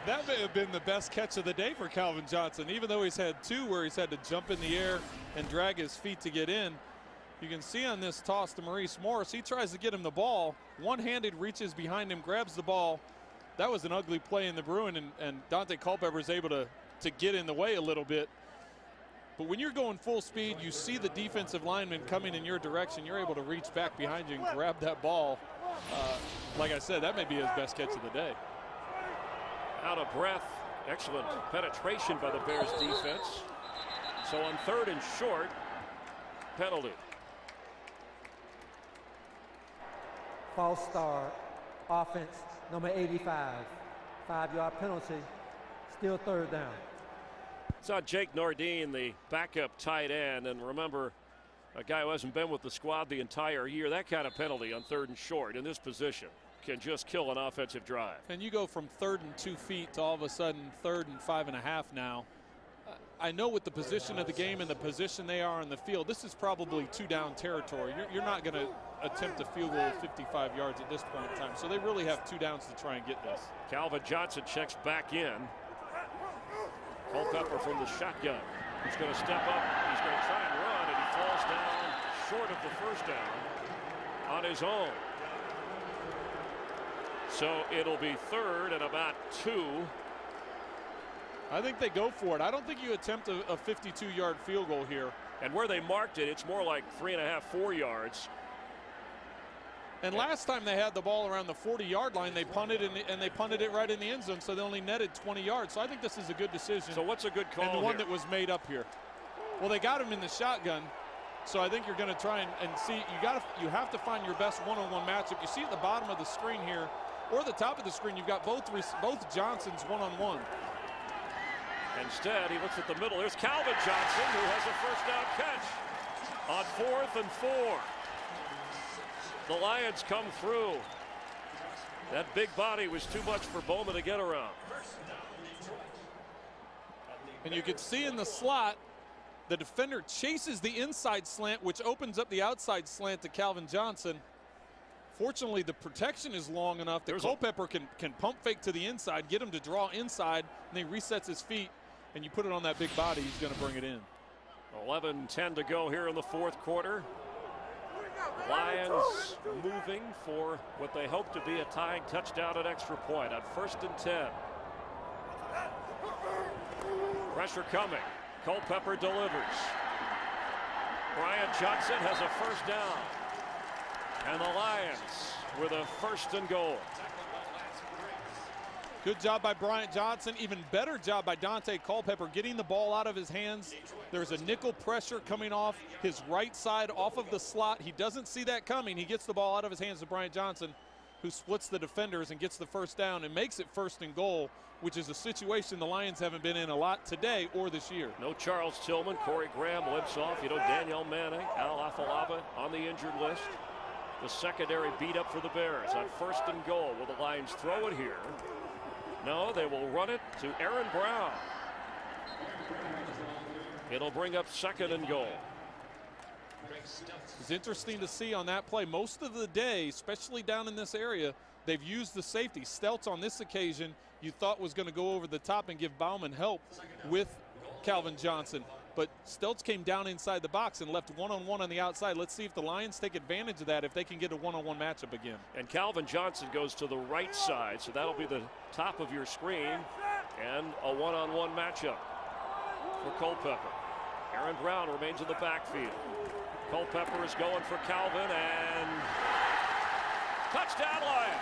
That may have been the best catch of the day for Calvin Johnson, even though he's had 2 where he's had to jump in the air and drag his feet to get in. You can see on this toss to Maurice Morris, he tries to get him the ball. One-handed reaches behind him, grabs the ball. That was an ugly play in the Bruin, and Dante Culpepper is able to get in the way a little bit. But when you're going full speed, you see the defensive lineman coming in your direction, you're able to reach back behind you and grab that ball. Like I said, that may be his best catch of the day. Out of breath. Excellent penetration by the Bears defense. So on 3rd and short, penalty. False start, offense number 85. 5-yard penalty, still 3rd down. Saw Jake Nordine, the backup tight end, and remember, a guy who hasn't been with the squad the entire year, that kind of penalty on 3rd and short in this position can just kill an offensive drive. And you go from 3rd and 2 feet to all of a sudden 3rd and 5.5 now. I know with the position of the game and the position they are on the field, this is probably 2-down territory. You're not going to attempt a field goal of 55 yards at this point in time. So they really have 2 downs to try and get this. Calvin Johnson checks back in. Culpepper from the shotgun. He's going to step up. He's going to try and run, and he falls down short of the first down on his own. So it'll be 3rd and about 2. I think they go for it. I don't think you attempt a 52-yard field goal here. And where they marked it, it's more like 3.5, 4 yards. And last time they had the ball around the 40-yard line, they punted and they punted it right in the end zone, so they only netted 20 yards. So I think this is a good decision. So what's a good call? And the one here? that was made up here. Well, they got him in the shotgun, so I think you're going to try and see. You have to find your best one-on-one matchup. You see at the bottom of the screen here, or the top of the screen, you've got both Johnsons one-on-one. Instead, he looks at the middle. There's Calvin Johnson, who has a first down catch on 4th and 4. The Lions come through. That big body was too much for Bowman to get around. And you can see in the slot, the defender chases the inside slant, which opens up the outside slant to Calvin Johnson. Fortunately, the protection is long enough that Culpepper can pump fake to the inside, get him to draw inside, and then he resets his feet, and you put it on that big body, he's going to bring it in. 11-10 to go here in the 4th quarter. Lions moving for what they hope to be a tying touchdown at extra point on 1st and 10. Pressure coming. Culpepper delivers. Brian Johnson has a first down. And the Lions with a 1st and goal. Good job by Bryant Johnson. Even better job by Dante Culpepper getting the ball out of his hands. There's a nickel pressure coming off his right side off of the slot. He doesn't see that coming. He gets the ball out of his hands to Bryant Johnson, who splits the defenders and gets the first down and makes it 1st and goal, which is a situation the Lions haven't been in a lot today or this year. No Charles Tillman. Corey Graham limps off. You know, Danielle Manning, Al Afalava on the injured list. The secondary beat up for the Bears on 1st and goal. Will the Lions throw it here? No, they will run it to Aaron Brown. It'll bring up 2nd and goal. It's interesting to see on that play. Most of the day, especially down in this area, they've used the safety. Steltz on this occasion you thought was going to go over the top and give Bauman help with Calvin Johnson. But Steltz came down inside the box and left one-on-one on the outside. Let's see if the Lions take advantage of that, if they can get a one-on-one matchup again. And Calvin Johnson goes to the right side, so that'll be the top of your screen and a one-on-one matchup for Culpepper. Aaron Brown remains in the backfield. Culpepper is going for Calvin, and touchdown Lions.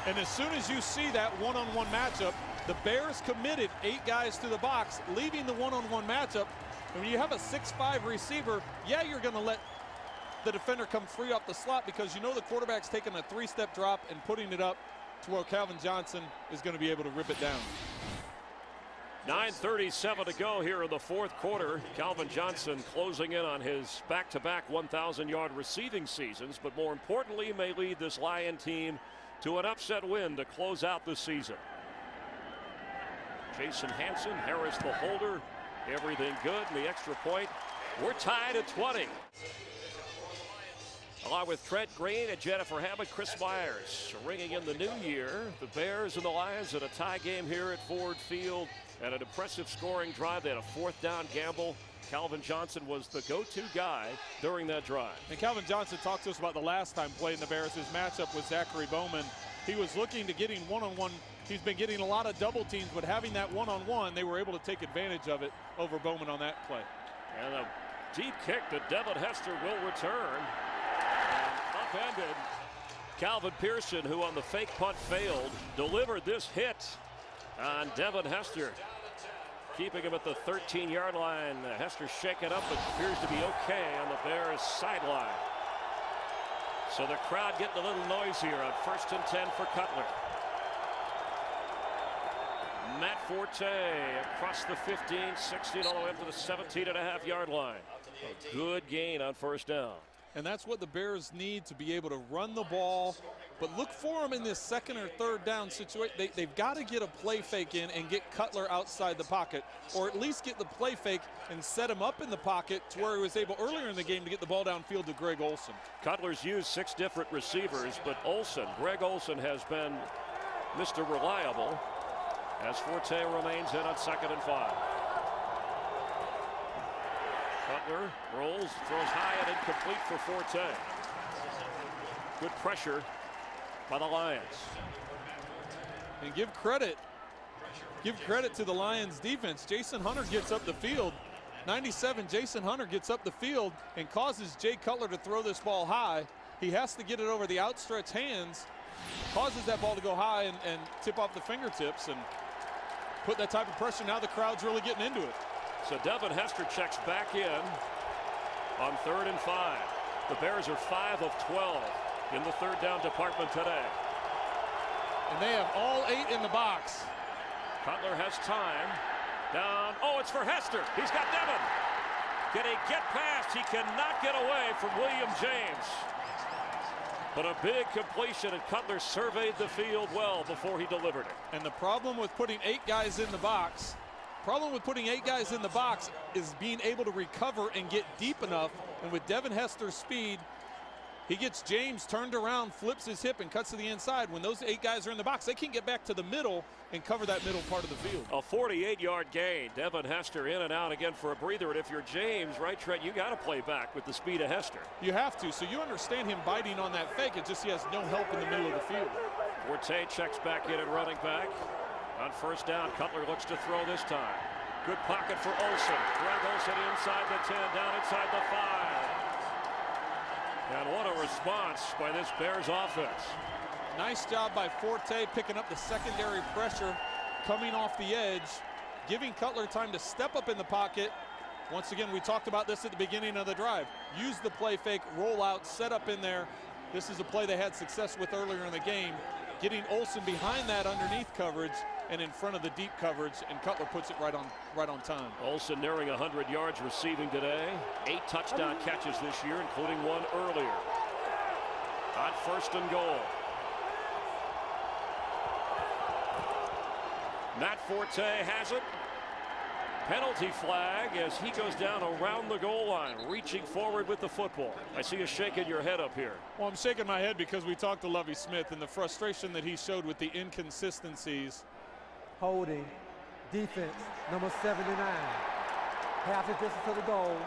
And as soon as you see that one-on-one matchup, the Bears committed 8 guys to the box, leaving the one-on-one matchup. And when you have a 6'5" receiver, yeah, you're going to let the defender come free off the slot because you know the quarterback's taking a 3-step drop and putting it up to where Calvin Johnson is going to be able to rip it down. 9:37 to go here in the fourth quarter. Calvin Johnson closing in on his back-to-back 1,000-yard receiving seasons, but more importantly may lead this Lion team to an upset win to close out the season. Jason Hanson, Harris the holder, everything good, and the extra point. We're tied at 20. Along with Trent Green and Jennifer Hammond, Chris Myers ringing in the new year. The Bears and the Lions in a tie game here at Ford Field, and an impressive scoring drive. They had a 4th down gamble. Calvin Johnson was the go-to guy during that drive. And Calvin Johnson talked to us about the last time playing the Bears, his matchup with Zachary Bowman. He was looking to getting one-on-one. He's been getting a lot of double teams, but having that one-on-one, they were able to take advantage of it over Bowman on that play. And a deep kick that Devin Hester will return. Upended. Calvin Pearson, who on the fake punt failed, delivered this hit on Devin Hester, keeping him at the 13-yard line. Hester shaken up, but appears to be okay on the Bears sideline. So the crowd getting a little noisier on 1st and 10 for Cutler. Matt Forte across the 15, 16, all the way up to the 17.5-yard line. A good gain on 1st down. And that's what the Bears need to be able to run the ball. But look for them in this 2nd or 3rd down situation. They've got to get a play fake in and get Cutler outside the pocket, or at least get the play fake and set him up in the pocket to where he was able earlier in the game to get the ball downfield to Greg Olsen. Cutler's used 6 different receivers, but Greg Olsen has been Mr. Reliable as Forte remains in on 2nd and 5. Cutler rolls, throws high and incomplete for Forte. Good pressure by the Lions. And give credit to the Lions defense. Jason Hunter gets up the field. 97, Jason Hunter gets up the field and causes Jay Cutler to throw this ball high. He has to get it over the outstretched hands, causes that ball to go high and tip off the fingertips and put that type of pressure. Now the crowd's really getting into it. So Devin Hester checks back in on 3rd and 5. The Bears are 5 of 12 in the 3rd down department today. And they have all 8 in the box. Cutler has time. Down. Oh, it's for Hester. He's got Devin. Can he get past? He cannot get away from William James. But a big completion, and Cutler surveyed the field well before he delivered it. And the problem with putting 8 guys in the box, is being able to recover and get deep enough. And with Devin Hester's speed, he gets James turned around, flips his hip, and cuts to the inside. When those 8 guys are in the box, they can't get back to the middle and cover that middle part of the field. A 48-yard gain. Devin Hester in and out again for a breather. And if you're James, right, Trent, you got to play back with the speed of Hester. You have to. So you understand him biting on that fake. It just he has no help in the middle of the field. Forte checks back in and running back. On 1st down, Cutler looks to throw this time. Good pocket for Olsen. Greg Olsen inside the 10, down inside the 5. And what a response by this Bears offense. Nice job by Forte picking up the secondary pressure, coming off the edge, giving Cutler time to step up in the pocket. Once again, we talked about this at the beginning of the drive. Use the play fake, roll out, set up in there. This is a play they had success with earlier in the game. Getting Olsen behind that underneath coverage and in front of the deep coverage, and Cutler puts it right on time. Olsen nearing 100 yards receiving today. 8 touchdown catches this year, including 1 earlier. On 1st and goal. Matt Forte has it. Penalty flag as he goes down around the goal line, reaching forward with the football. I see you shaking your head up here. Well, I'm shaking my head because we talked to Lovie Smith and the frustration that he showed with the inconsistencies. Holding, defense, number 79. Half the distance to the goal.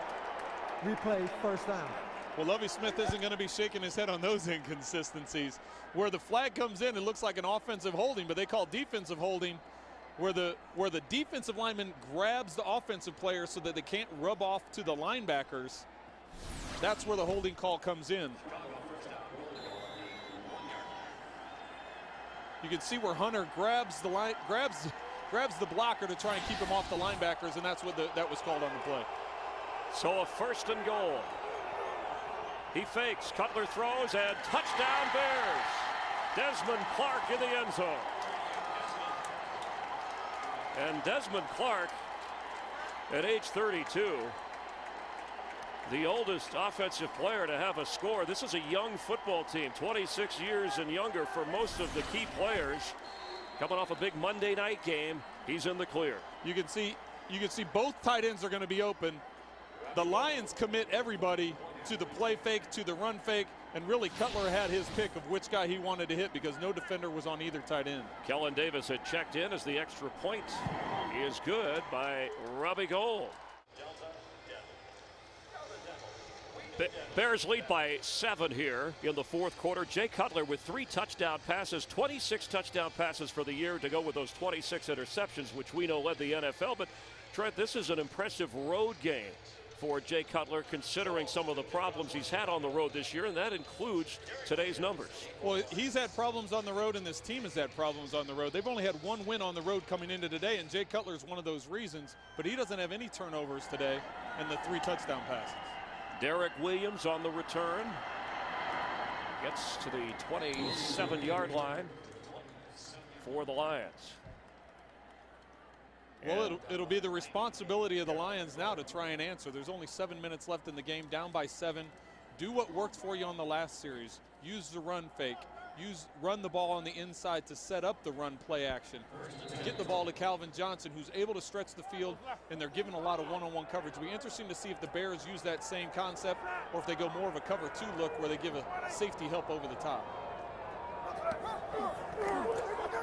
Replay, 1st down. Well, Lovie Smith isn't going to be shaking his head on those inconsistencies. Where the flag comes in, it looks like an offensive holding, but they call defensive holding where the defensive lineman grabs the offensive player so that they can't rub off to the linebackers. That's where the holding call comes in. You can see where Hunter grabs the blocker to try and keep him off the linebackers, and that's what that was called on the play. So a 1st and goal. He fakes, Cutler throws, and touchdown Bears. Desmond Clark in the end zone. And Desmond Clark, at age 32, the oldest offensive player to have a score. This is a young football team, 26 years and younger for most of the key players. Coming off a big Monday night game, he's in the clear. You can see both tight ends are going to be open. The Lions commit everybody to the play fake, to the run fake, and really Cutler had his pick of which guy he wanted to hit because no defender was on either tight end. Kellen Davis had checked in as the extra point is good by Robbie Gould. Bears lead by 7 here in the 4th quarter. Jay Cutler with 3 touchdown passes, 26 touchdown passes for the year to go with those 26 interceptions, which we know led the NFL. But Trent, this is an impressive road game for Jay Cutler, considering some of the problems he's had on the road this year, and that includes today's numbers. Well, he's had problems on the road, and this team has had problems on the road. They've only had 1 win on the road coming into today, and Jay Cutler is one of those reasons, but he doesn't have any turnovers today and the 3 touchdown passes. Derek Williams on the return. Gets to the 27-yard line for the Lions. Well, it'll be the responsibility of the Lions now to try and answer. There's only 7 minutes left in the game, down by 7. Do what worked for you on the last series. Use the run fake. Run the ball on the inside to set up the run play action. Get the ball to Calvin Johnson, who's able to stretch the field, and they're giving a lot of one-on-one coverage. It'll be interesting to see if the Bears use that same concept or if they go more of a cover 2 look where they give a safety help over the top.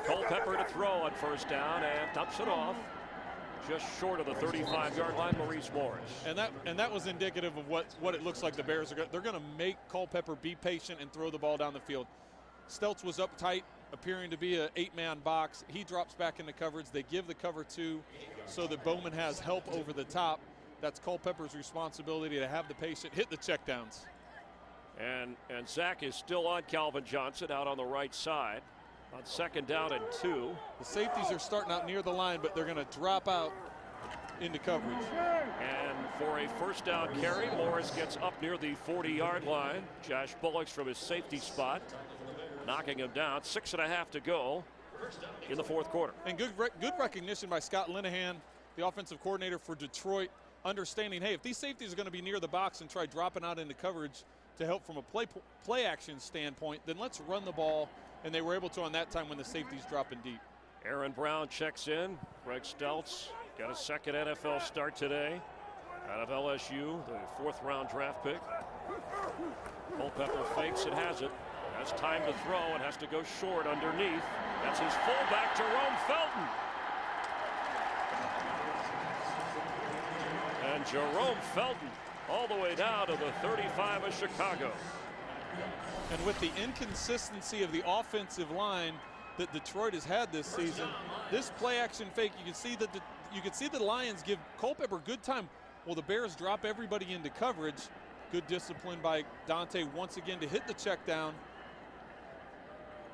Culpepper to throw on 1st down and dumps it off. Just short of the 35-yard line, Maurice Morris. And that was indicative of what it looks like the Bears are going. They're going to make Culpepper be patient and throw the ball down the field. Stelz was up tight, appearing to be an 8-man box. He drops back into coverage. They give the cover 2 so that Bowman has help over the top. That's Culpepper's responsibility to have the patient hit the checkdowns. And Zach is still on Calvin Johnson out on the right side on 2nd down and 2. The safeties are starting out near the line, but they're going to drop out into coverage. And for a 1st down carry, Morris gets up near the 40-yard line. Josh Bullocks from his safety spot, knocking him down. 6.5 to go in the 4th quarter. And good recognition by Scott Linehan, the offensive coordinator for Detroit, understanding, hey, if these safeties are going to be near the box and try dropping out into coverage to help from a play action standpoint, then let's run the ball. And they were able to on that time when the safeties dropping deep. Aaron Brown checks in. Greg Stelz got a 2nd NFL start today out of LSU, the 4th round draft pick. Culpepper fakes and has it. Has time to throw and has to go short underneath. That's his fullback, Jerome Felton. And Jerome Felton all the way down to the 35 of Chicago. And with the inconsistency of the offensive line that Detroit has had this season, this play action fake, you can see the Lions give Culpepper good time. Well, the Bears drop everybody into coverage. Good discipline by Dante once again to hit the check down.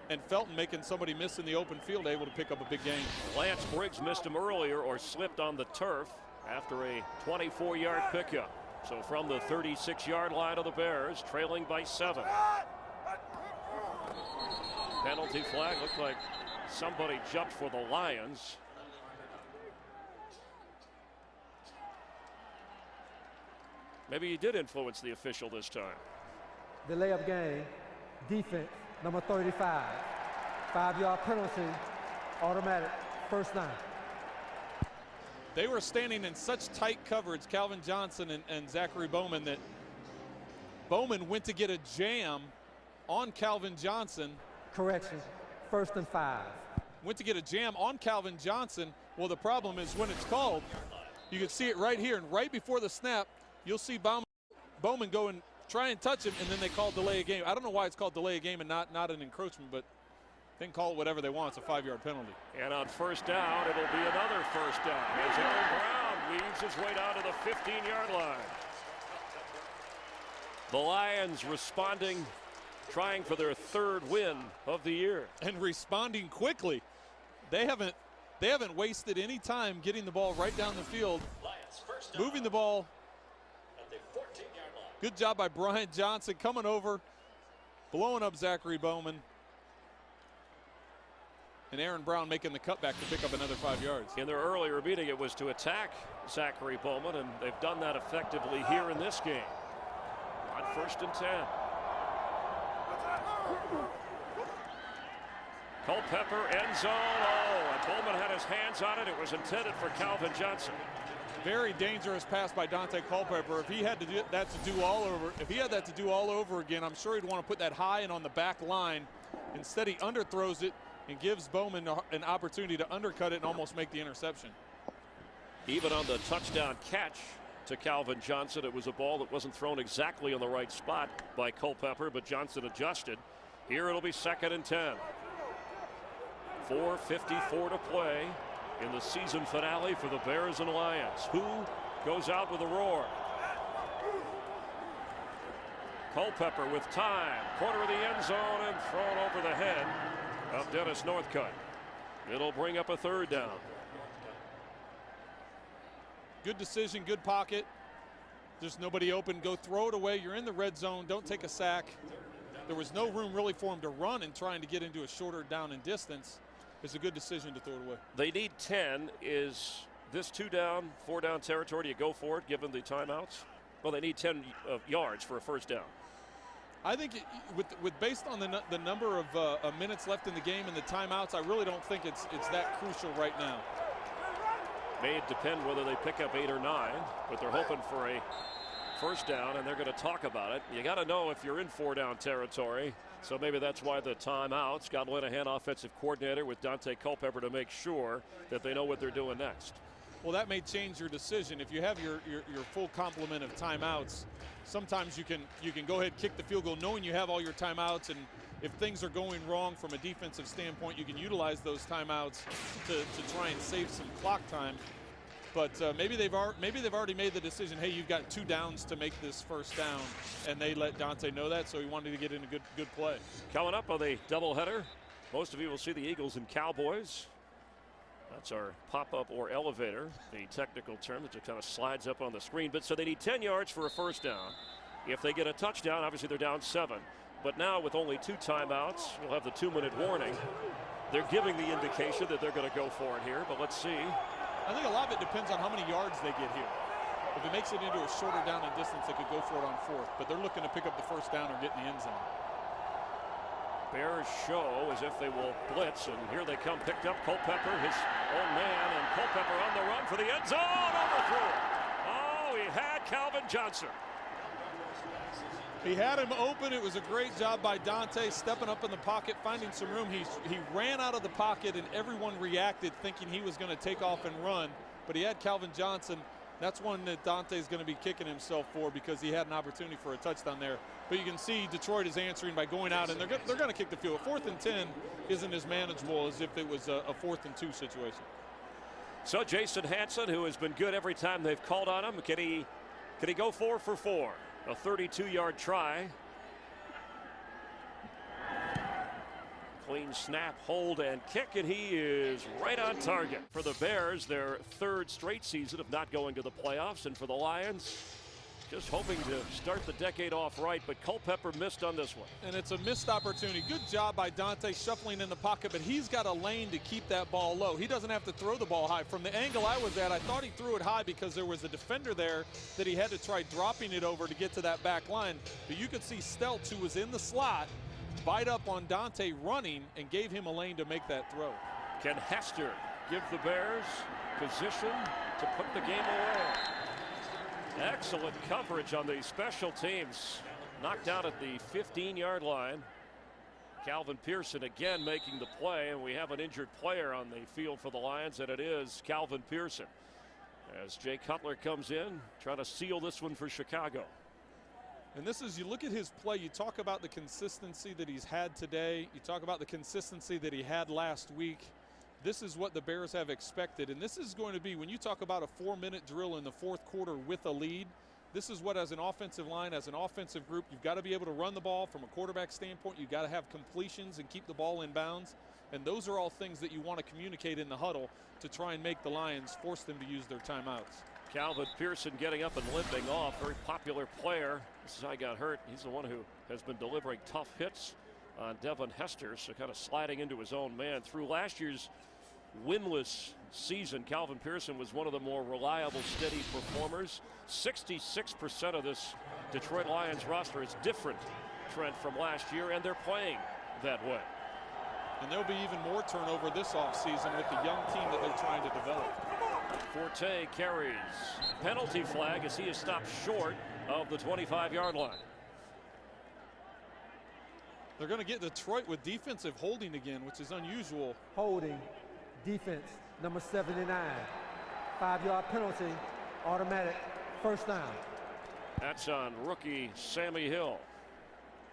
And Felton making somebody miss in the open field, able to pick up a big gain. Lance Briggs missed him earlier or slipped on the turf after a 24-yard pickup. So from the 36-yard line of the Bears, trailing by 7. Penalty flag. Looked like somebody jumped for the Lions. Maybe he did influence the official this time. Delay of game, defense, number 35. 5-yard penalty, automatic, 1st down. They were standing in such tight coverage, Calvin Johnson and Zachary Bowman, that Bowman went to get a jam on Calvin Johnson. Correction, 1st and 5. Went to get a jam on Calvin Johnson. Well, the problem is when it's called, you can see it right here, and right before the snap, you'll see Bowman go and try and touch him, and then they call delay a game. I don't know why it's called delay a game and not an encroachment, but they can call it whatever they want. It's a 5-yard penalty. And on 1st down, it'll be another 1st down as Aaron Brown weaves his way down to the 15-yard line. The Lions responding trying for their third win of the year. And responding quickly. They haven't wasted any time getting the ball right down the field, Lions first down moving the ball. at the 14-yard line. Good job by Brian Johnson coming over, blowing up Zachary Bowman. And Aaron Brown making the cutback to pick up another 5 yards. In their earlier meeting, it was to attack Zachary Bowman, and they've done that effectively here in this game. On 1st and 10. Culpepper, end zone. Oh, and Bowman had his hands on it. It was intended for Calvin Johnson. Very dangerous pass by Dante Culpepper. If he had to do that to do all over, if he had that to do all over again, I'm sure he'd want to put that high and on the back line. Instead, he underthrows it and gives Bowman an opportunity to undercut it and almost make the interception. Even on the touchdown catch to Calvin Johnson, it was a ball that wasn't thrown exactly on the right spot by Culpepper, but Johnson adjusted. Here it'll be 2nd and 10. 4:54 to play in the season finale for the Bears and Lions. Who goes out with a roar? Culpepper with time, corner of the end zone, and thrown over the head of Dennis Northcutt. It'll bring up a 3rd down. Good decision, good pocket. There's nobody open. Go throw it away. You're in the red zone. Don't take a sack. There was no room really for him to run and trying to get into a shorter down and distance. It's a good decision to throw it away. They need 10. Is this 2 down, 4 down territory? Do you go for it given the timeouts? Well, they need 10 yards for a 1st down. I think with based on the number of minutes left in the game and the timeouts, I really don't think it's that crucial right now. May depend whether they pick up 8 or 9, but they're hoping for a 1st down, and they're going to talk about it. You got to know if you're in 4 down territory. So maybe that's why the timeout. Scott Linehan, offensive coordinator, with Dante Culpepper to make sure that they know what they're doing next. Well, that may change your decision. If you have your full complement of timeouts, sometimes you can go ahead and kick the field goal knowing you have all your timeouts, and if things are going wrong from a defensive standpoint, you can utilize those timeouts to try and save some clock time. But maybe they've already made the decision, hey, you've got 2 downs to make this 1st down, and they let Dante know that, so he wanted to get in a good play. Coming up on the doubleheader, most of you will see the Eagles and Cowboys. That's our pop-up or elevator, the technical term that just kind of slides up on the screen. But so they need 10 yards for a 1st down. If they get a touchdown, obviously they're down 7. But now with only 2 timeouts, we'll have the 2-minute warning. They're giving the indication that they're going to go for it here, but let's see. I think a lot of it depends on how many yards they get here. If it makes it into a shorter down and distance, they could go for it on 4th. But they're looking to pick up the 1st down or get in the end zone. Bears show as if they will blitz, and here they come. Picked up Culpepper, his own man, and Culpepper on the run for the end zone. Overthrew. Oh, he had Calvin Johnson. He had him open. It was a great job by Dante stepping up in the pocket, finding some room. He ran out of the pocket, and everyone reacted thinking he was going to take off and run. But he had Calvin Johnson. That's one that Dante's going to be kicking himself for because he had an opportunity for a touchdown there. But you can see Detroit is answering by going out, and they're going to kick the field. 4th and 10 isn't as manageable as if it was a 4th and 2 situation. So Jason Hanson, who has been good every time they've called on him, can he go 4 for 4? A 32-yard try. Clean snap, hold, and kick, and he is right on target. For the Bears, their 3rd straight season of not going to the playoffs, and for the Lions, just hoping to start the decade off right, but Culpepper missed on this one. And it's a missed opportunity. Good job by Dante shuffling in the pocket, but he's got a lane to keep that ball low. He doesn't have to throw the ball high. From the angle I was at, I thought he threw it high because there was a defender there that he had to try dropping it over to get to that back line. But you could see Steltz, who was in the slot, bite up on Dante running and gave him a lane to make that throw. Can Hester give the Bears position to put the game away? Excellent coverage on the special teams. Knocked out at the 15-yard line. Calvin Pearson again making the play, and we have an injured player on the field for the Lions, and it is Calvin Pearson. As Jay Cutler comes in, trying to seal this one for Chicago. And this is, you look at his play, you talk about the consistency that he's had today. You talk about the consistency that he had last week. This is what the Bears have expected. And this is going to be, when you talk about a 4-minute drill in the 4th quarter with a lead, This is what, as an offensive line, as an offensive group, you've got to be able to run the ball from a quarterback standpoint. You've got to have completions and keep the ball in bounds. And those are all things that you want to communicate in the huddle to try and make the Lions force them to use their timeouts. Calvin Pearson getting up and limping off. Very popular player. This is how he got hurt. He's the one who has been delivering tough hits on Devin Hester, so kind of sliding into his own man. Through last year's winless season, Calvin Pearson was one of the more reliable, steady performers. 66% of this Detroit Lions roster is different, Trent, from last year, and they're playing that way. And there'll be even more turnover this offseason with the young team that they're trying to develop. Forte carries. Penalty flag as he is stopped short of the 25-yard line. They're going to get Detroit with defensive holding again, which is unusual. Holding, defense, number 79. 5-yard penalty, automatic, first down. That's on rookie Sammy Hill.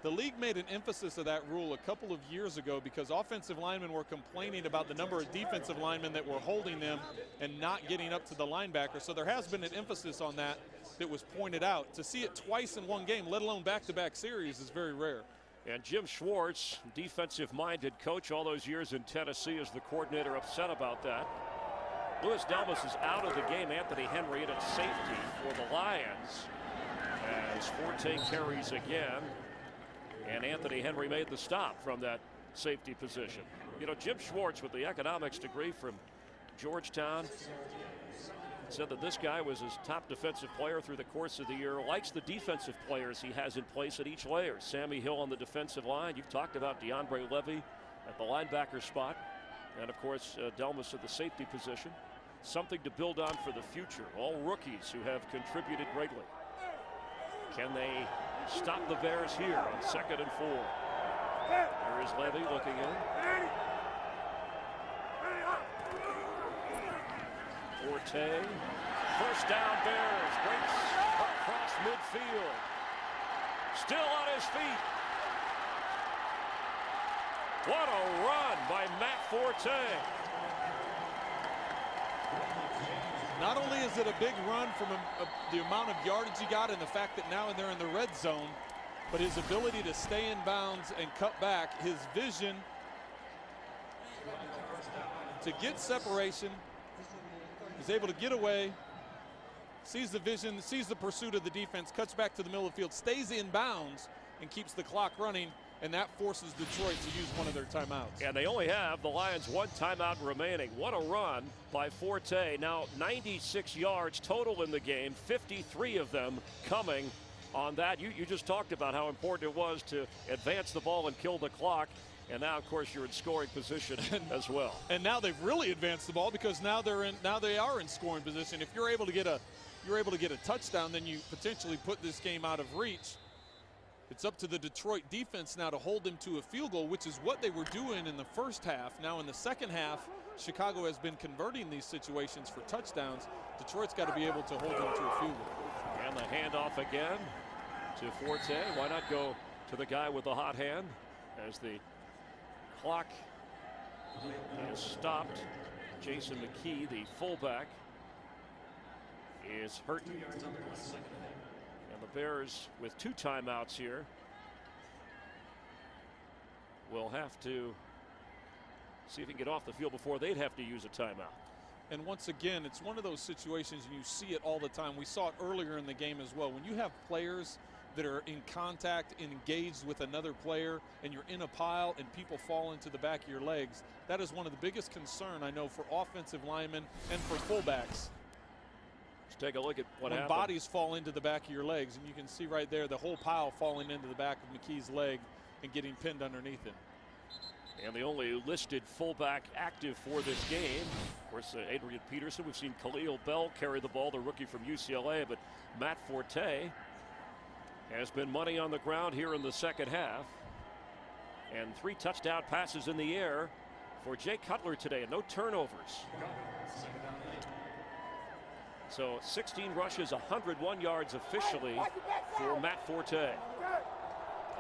The league made an emphasis of that rule a couple of years ago because offensive linemen were complaining about the number of defensive linemen that were holding them and not getting up to the linebacker. So there has been an emphasis on that was pointed out. To see it twice in one game, let alone back-to-back series, is very rare. And Jim Schwartz, defensive-minded coach all those years in Tennessee, as the coordinator, upset about that. Louis Delmas is out of the game. Anthony Henry in at safety for the Lions as Forte carries again. And Anthony Henry made the stop from that safety position. You know, Jim Schwartz, with the economics degree from Georgetown, said that this guy was his top defensive player through the course of the year, likes the defensive players he has in place at each layer. Sammy Hill on the defensive line. You've talked about DeAndre Levy at the linebacker spot. And, of course, Delmas at the safety position. Something to build on for the future. All rookies who have contributed greatly. Can they stop the Bears here on 2nd and 4? There is Levy looking in. Forte. First down Bears. Breaks across midfield. Still on his feet. What a run by Matt Forte. Not only is it a big run from the amount of yardage he got and the fact that now they're in the red zone, but his ability to stay in bounds and cut back, his vision to get separation, is able to get away, sees the vision, sees the pursuit of the defense, cuts back to the middle of the field, stays in bounds, and keeps the clock running. And that forces Detroit to use one of their timeouts. And they only have, the Lions, one timeout remaining. What a run by Forte. Now 96 yards total in the game, 53 of them coming on that. You just talked about how important it was to advance the ball and kill the clock. And now, of course, you're in scoring position as well. And now they've really advanced the ball because now they are in scoring position. If you're able to get a touchdown, then you potentially put this game out of reach. It's up to the Detroit defense now to hold them to a field goal, which is what they were doing in the first half. Now in the second half, Chicago has been converting these situations for touchdowns. Detroit's got to be able to hold them to a field goal. And the handoff again to Forte. Why not go to the guy with the hot hand as the clock is stopped. Jason McKee, the fullback, is hurt. The Bears, with 2 timeouts here, will have to see if he can get off the field before they'd have to use a timeout. And once again, it's one of those situations, and you see it all the time. We saw it earlier in the game as well. When you have players that are in contact and engaged with another player, and you're in a pile and people fall into the back of your legs, that is one of the biggest concern, I know, for offensive linemen and for fullbacks. Take a look at what happened. When bodies fall into the back of your legs, and you can see right there the whole pile falling into the back of McKee's leg and getting pinned underneath him. And the only listed fullback active for this game, of course, Adrian Peterson. We've seen Khalil Bell carry the ball, the rookie from UCLA, but Matt Forte has been money on the ground here in the second half. And 3 touchdown passes in the air for Jay Cutler today, and no turnovers. So 16 rushes, 101 yards officially for Matt Forte.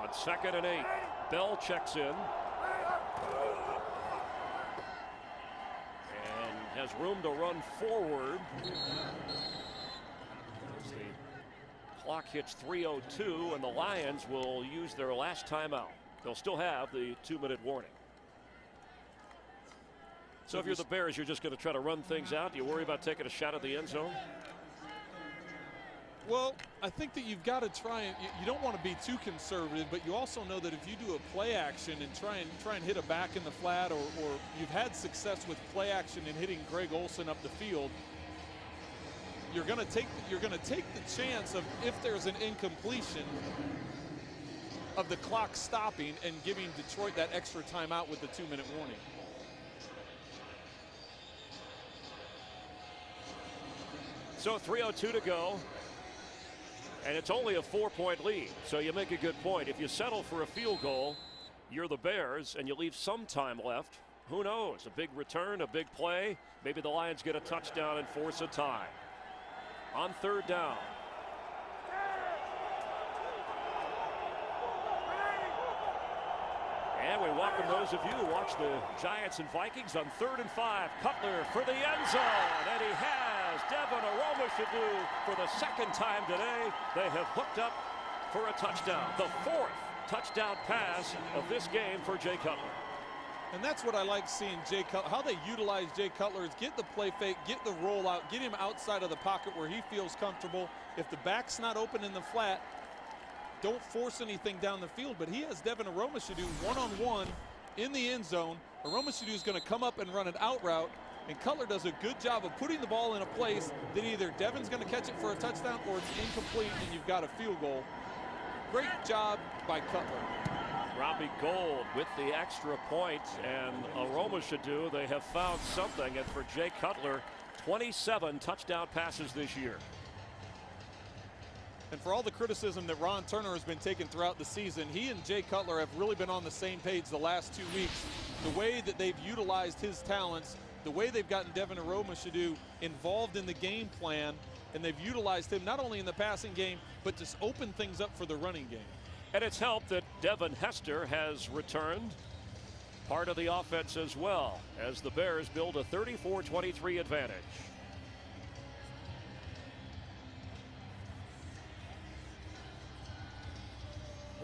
On 2nd and 8, Bell checks in. And has room to run forward. As the Clock hits 3:02, and the Lions will use their last timeout. They'll still have the 2-minute warning. So if you're the Bears, you're just going to try to run things out. Do you worry about taking a shot at the end zone? Well, I think that you've got to try and you don't want to be too conservative, but you also know that if you do a play action and try and hit a back in the flat, or you've had success with play action and hitting Greg Olsen up the field, you're going to take the chance of, if there's an incompletion, of the clock stopping and giving Detroit that extra timeout with the 2-minute warning. So 3:02 to go, and it's only a 4-point lead. So you make a good point. If you settle for a field goal, you're the Bears, and you leave some time left. Who knows? A big return, a big play. Maybe the Lions get a touchdown and force a tie. On 3rd down. And we welcome those of you who watch the Giants and Vikings on 3rd and 5. Cutler for the end zone, and he has Devin Aromashodu for the 2nd time today. They have hooked up for a touchdown. The 4th touchdown pass of this game for Jay Cutler. And that's what I like seeing Jay Cutler, how they utilize Jay Cutler is get the play fake, get the rollout, get him outside of the pocket where he feels comfortable. If the back's not open in the flat, don't force anything down the field, but he has Devin Aromashodu one-on-one in the end zone. Aromashodu is going to come up and run an out route, and Cutler does a good job of putting the ball in a place that either Devin's going to catch it for a touchdown or it's incomplete and you've got a field goal. Great job by Cutler. Robbie Gould with the extra point, and Aromashodu, they have found something. And for Jay Cutler, 27 touchdown passes this year. And for all the criticism that Ron Turner has been taking throughout the season, he and Jay Cutler have really been on the same page the last 2 weeks. The way that they've utilized his talents, the way they've gotten Devin Aromashodu involved in the game plan, and they've utilized him not only in the passing game, but just open things up for the running game. And it's helped that Devin Hester has returned, part of the offense as well, as the Bears build a 34-23 advantage.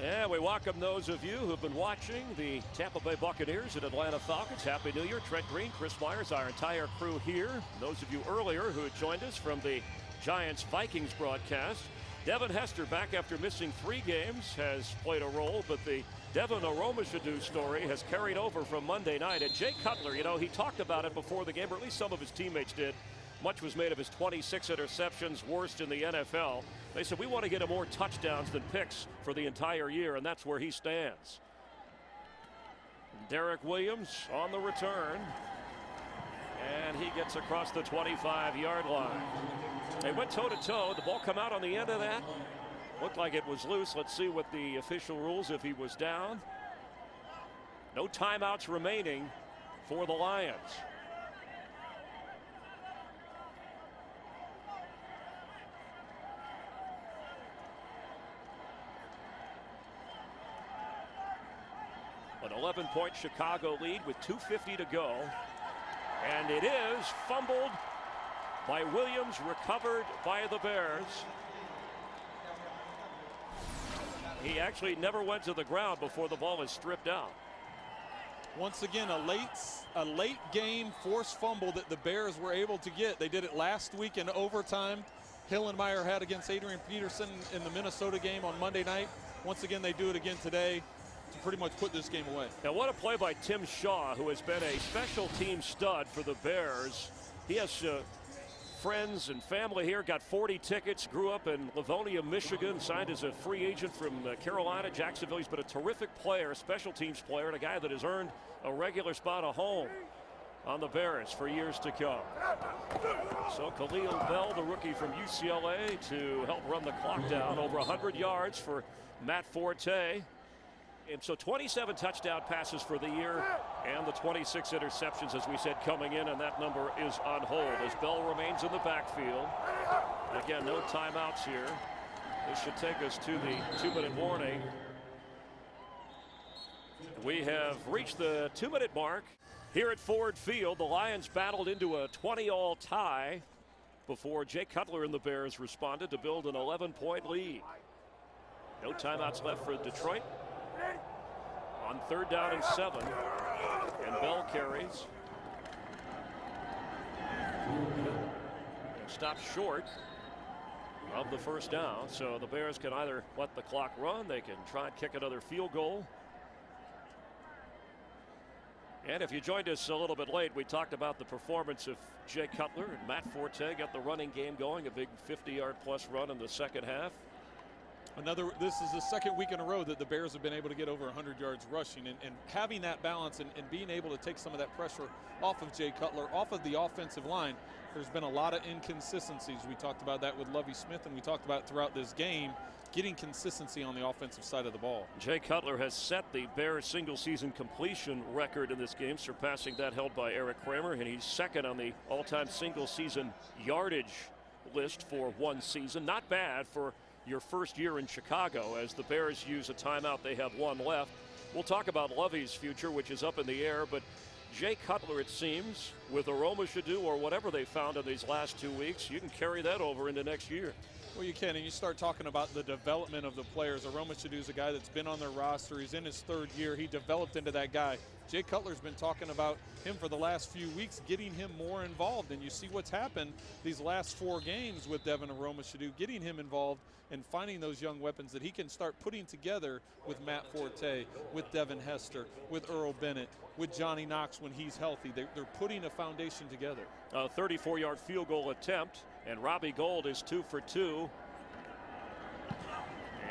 And we welcome those of you who've been watching the Tampa Bay Buccaneers and Atlanta Falcons. Happy New Year. Trent Green, Chris Myers, our entire crew here. Those of you earlier who had joined us from the Giants-Vikings broadcast. Devin Hester, back after missing 3 games, has played a role, but the Devin Aromashodu story has carried over from Monday night. And Jay Cutler, you know, he talked about it before the game, or at least some of his teammates did. Much was made of his 26 interceptions, worst in the NFL. They said, we want to get him more touchdowns than picks for the entire year, and that's where he stands. Derek Williams on the return, and he gets across the 25-yard line. They went toe-to-toe. The ball come out on the end of that. Looked like it was loose. Let's see what the official rules if he was down. No timeouts remaining for the Lions. An 11-point Chicago lead with 2:50 to go. And it is fumbled by Williams, recovered by the Bears. He actually never went to the ground before the ball is stripped out. Once again, a late game forced fumble that the Bears were able to get. They did it last week in overtime. Hillenmeyer had against Adrian Peterson in the Minnesota game on Monday night. Once again, they do it again today to pretty much put this game away. Now, what a play by Tim Shaw, who has been a special team stud for the Bears. He has friends and family here, got 40 tickets, grew up in Livonia, Michigan, signed as a free agent from Carolina, Jacksonville. He's been a terrific player, special teams player, and a guy that has earned a regular spot at home on the Bears for years to come. So Khalil Bell, the rookie from UCLA, to help run the clock down. Over 100 yards for Matt Forte. And so 27 touchdown passes for the year, and the 26 interceptions, as we said, coming in, and that number is on hold as Bell remains in the backfield. Again, no timeouts here. This should take us to the 2-minute warning. We have reached the 2-minute mark here at Ford Field. The Lions battled into a 20-all tie before Jay Cutler and the Bears responded to build an 11-point lead. No timeouts left for Detroit. On 3rd down and 7. And Bell carries. Stops short of the first down. So the Bears can either let the clock run, they can try and kick another field goal. And if you joined us a little bit late, we talked about the performance of Jay Cutler, and Matt Forte got the running game going, a big 50-yard plus run in the second half. This is the second week in a row that the Bears have been able to get over 100 yards rushing, and having that balance and being able to take some of that pressure off of Jay Cutler, off of the offensive line. There's been a lot of inconsistencies. We talked about that with Lovie Smith, and we talked about it throughout this game, getting consistency on the offensive side of the ball. Jay Cutler has set the Bears single-season completion record in this game, surpassing that held by Eric Kramer, and he's second on the all-time single-season yardage list for one season. Not bad for your first year in Chicago. As the Bears use a timeout, they have one left. We'll talk about Lovie's future, which is up in the air, but Jay Cutler, it seems, with Aroma Shadu or whatever they found in these last 2 weeks, you can carry that over into next year. Well, you can, and you start talking about the development of the players. Aroma Shadu is a guy that's been on their roster. He's in his 3rd year. He developed into that guy. Jay Cutler's been talking about him for the last few weeks, getting him more involved, and you see what's happened these last 4 games with Devin Aroma Shadu, getting him involved and finding those young weapons that he can start putting together with Matt Forte, with Devin Hester, with Earl Bennett, with Johnny Knox when he's healthy. They're putting a foundation together. A 34-yard field goal attempt, and Robbie Gould is 2 for 2.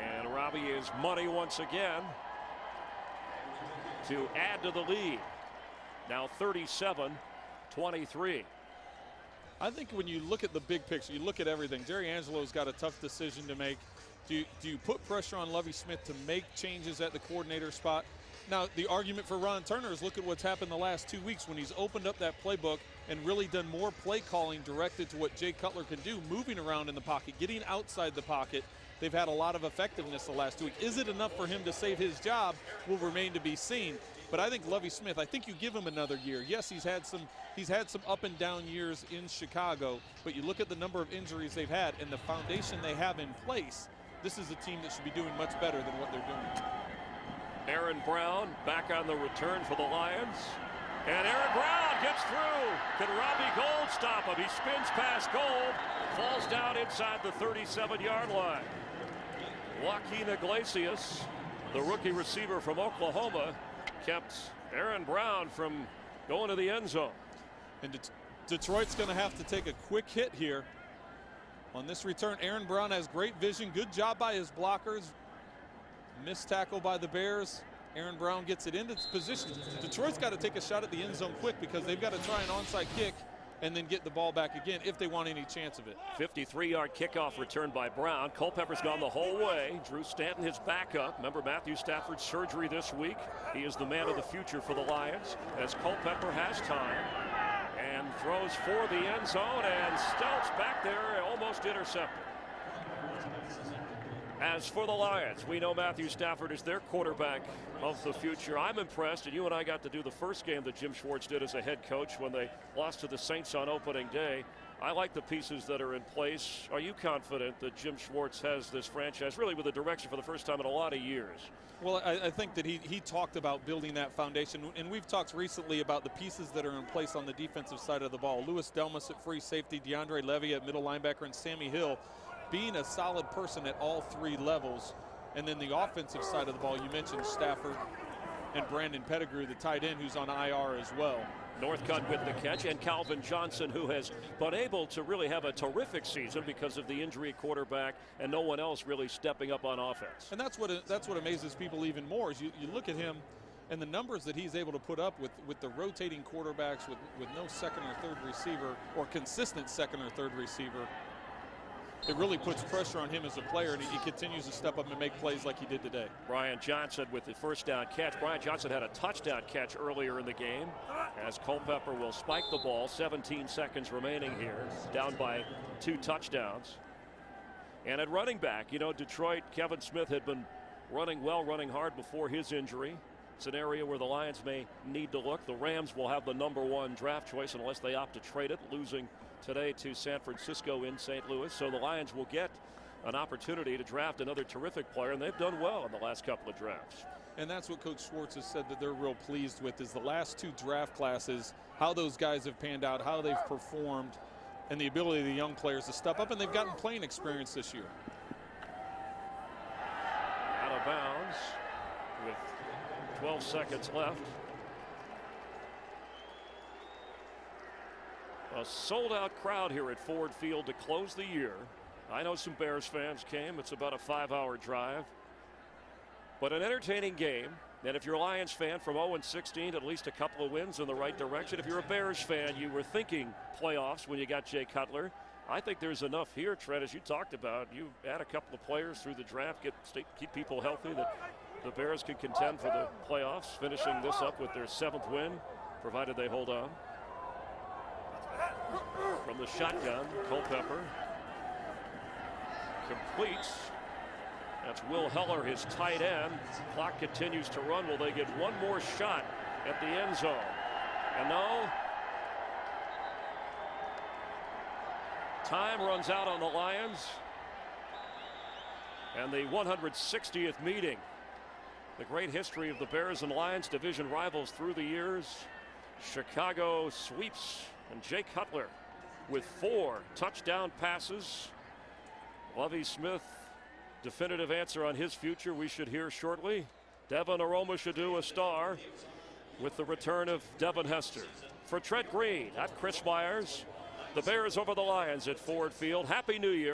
And Robbie is money once again to add to the lead. Now 37-23. I think when you look at the big picture, you look at everything. Jerry Angelo's got a tough decision to make. Do you put pressure on Lovie Smith to make changes at the coordinator spot? Now, the argument for Ron Turner is look at what's happened the last 2 weeks when he's opened up that playbook and really done more play calling directed to what Jay Cutler can do, moving around in the pocket, getting outside the pocket. They've had a lot of effectiveness the last 2 weeks. Is it enough for him to save his job will remain to be seen. But I think Lovie Smith, I think you give him another year. Yes, he's had some up and down years in Chicago, but you look at the number of injuries they've had and the foundation they have in place, this is a team that should be doing much better than what they're doing. Aaron Brown back on the return for the Lions. And Aaron Brown gets through. Can Robbie Gould stop him? He spins past Gould, falls down inside the 37-yard line. Joaquin Iglesias, the rookie receiver from Oklahoma, kept Aaron Brown from going to the end zone. And Detroit's going to have to take a quick hit here on this return. Aaron Brown has great vision. Good job by his blockers. Missed tackle by the Bears. Aaron Brown gets it into position. Detroit's got to take a shot at the end zone quick because they've got to try an onside kick and then get the ball back again if they want any chance of it. 53-yard kickoff return by Brown. Culpepper's gone the whole way. Drew Stanton, his backup. Remember Matthew Stafford's surgery this week. He is the man of the future for the Lions as Culpepper has time and throws for the end zone, and Stelz back there, almost intercepted. As for the Lions, we know Matthew Stafford is their quarterback of the future. I'm impressed, and you and I got to do the first game that Jim Schwartz did as a head coach when they lost to the Saints on opening day. I like the pieces that are in place. Are you confident that Jim Schwartz has this franchise really with a direction for the first time in a lot of years? Well, I think that he talked about building that foundation, and we've talked recently about the pieces that are in place on the defensive side of the ball. Louis Delmas at free safety, DeAndre Levy at middle linebacker, and Sammy Hill being a solid person at all 3 levels. And then the offensive side of the ball, you mentioned Stafford and Brandon Pettigrew, the tight end, who's on IR as well. Northcutt with the catch, and Calvin Johnson, who has been able to really have a terrific season because of the injury at quarterback and no one else really stepping up on offense. And that's what amazes people even more is you look at him and the numbers that he's able to put up with the rotating quarterbacks with no second or third receiver or consistent second or third receiver. It really puts pressure on him as a player, and he continues to step up and make plays like he did today. Brian Johnson with the first down catch. Brian Johnson had a touchdown catch earlier in the game as Culpepper will spike the ball. 17 seconds remaining here, down by 2 touchdowns. And at running back, you know, Detroit, Kevin Smith had been running well, running hard before his injury. It's an area where the Lions may need to look. The Rams will have the #1 draft choice unless they opt to trade it, losing today to San Francisco in St. Louis. So the Lions will get an opportunity to draft another terrific player, and they've done well in the last couple of drafts. And that's what Coach Schwartz has said that they're real pleased with, is the last 2 draft classes, how those guys have panned out, how they've performed, and the ability of the young players to step up, and they've gotten playing experience this year. Out of bounds with 12 seconds left. A sold-out crowd here at Ford Field to close the year. I know some Bears fans came. It's about a 5-hour drive. But an entertaining game. And if you're a Lions fan, from 0-16, at least a couple of wins in the right direction. If you're a Bears fan, you were thinking playoffs when you got Jay Cutler. I think there's enough here, Trent, as you talked about. You add a couple of players through the draft, keep people healthy, that the Bears can contend for the playoffs, finishing this up with their 7th win, provided they hold on. From the shotgun, Culpepper completes. That's Will Heller, his tight end. Clock continues to run. Will they get one more shot at the end zone? And no. Time runs out on the Lions. And the 160th meeting. The great history of the Bears and Lions, division rivals through the years. Chicago sweeps, and Jay Cutler with 4 touchdown passes. Lovie Smith, definitive answer on his future we should hear shortly. Devin Aromashodu, a star, with the return of Devin Hester. For Trent Green, I'm Chris Myers. The Bears over the Lions at Ford Field. Happy New Year.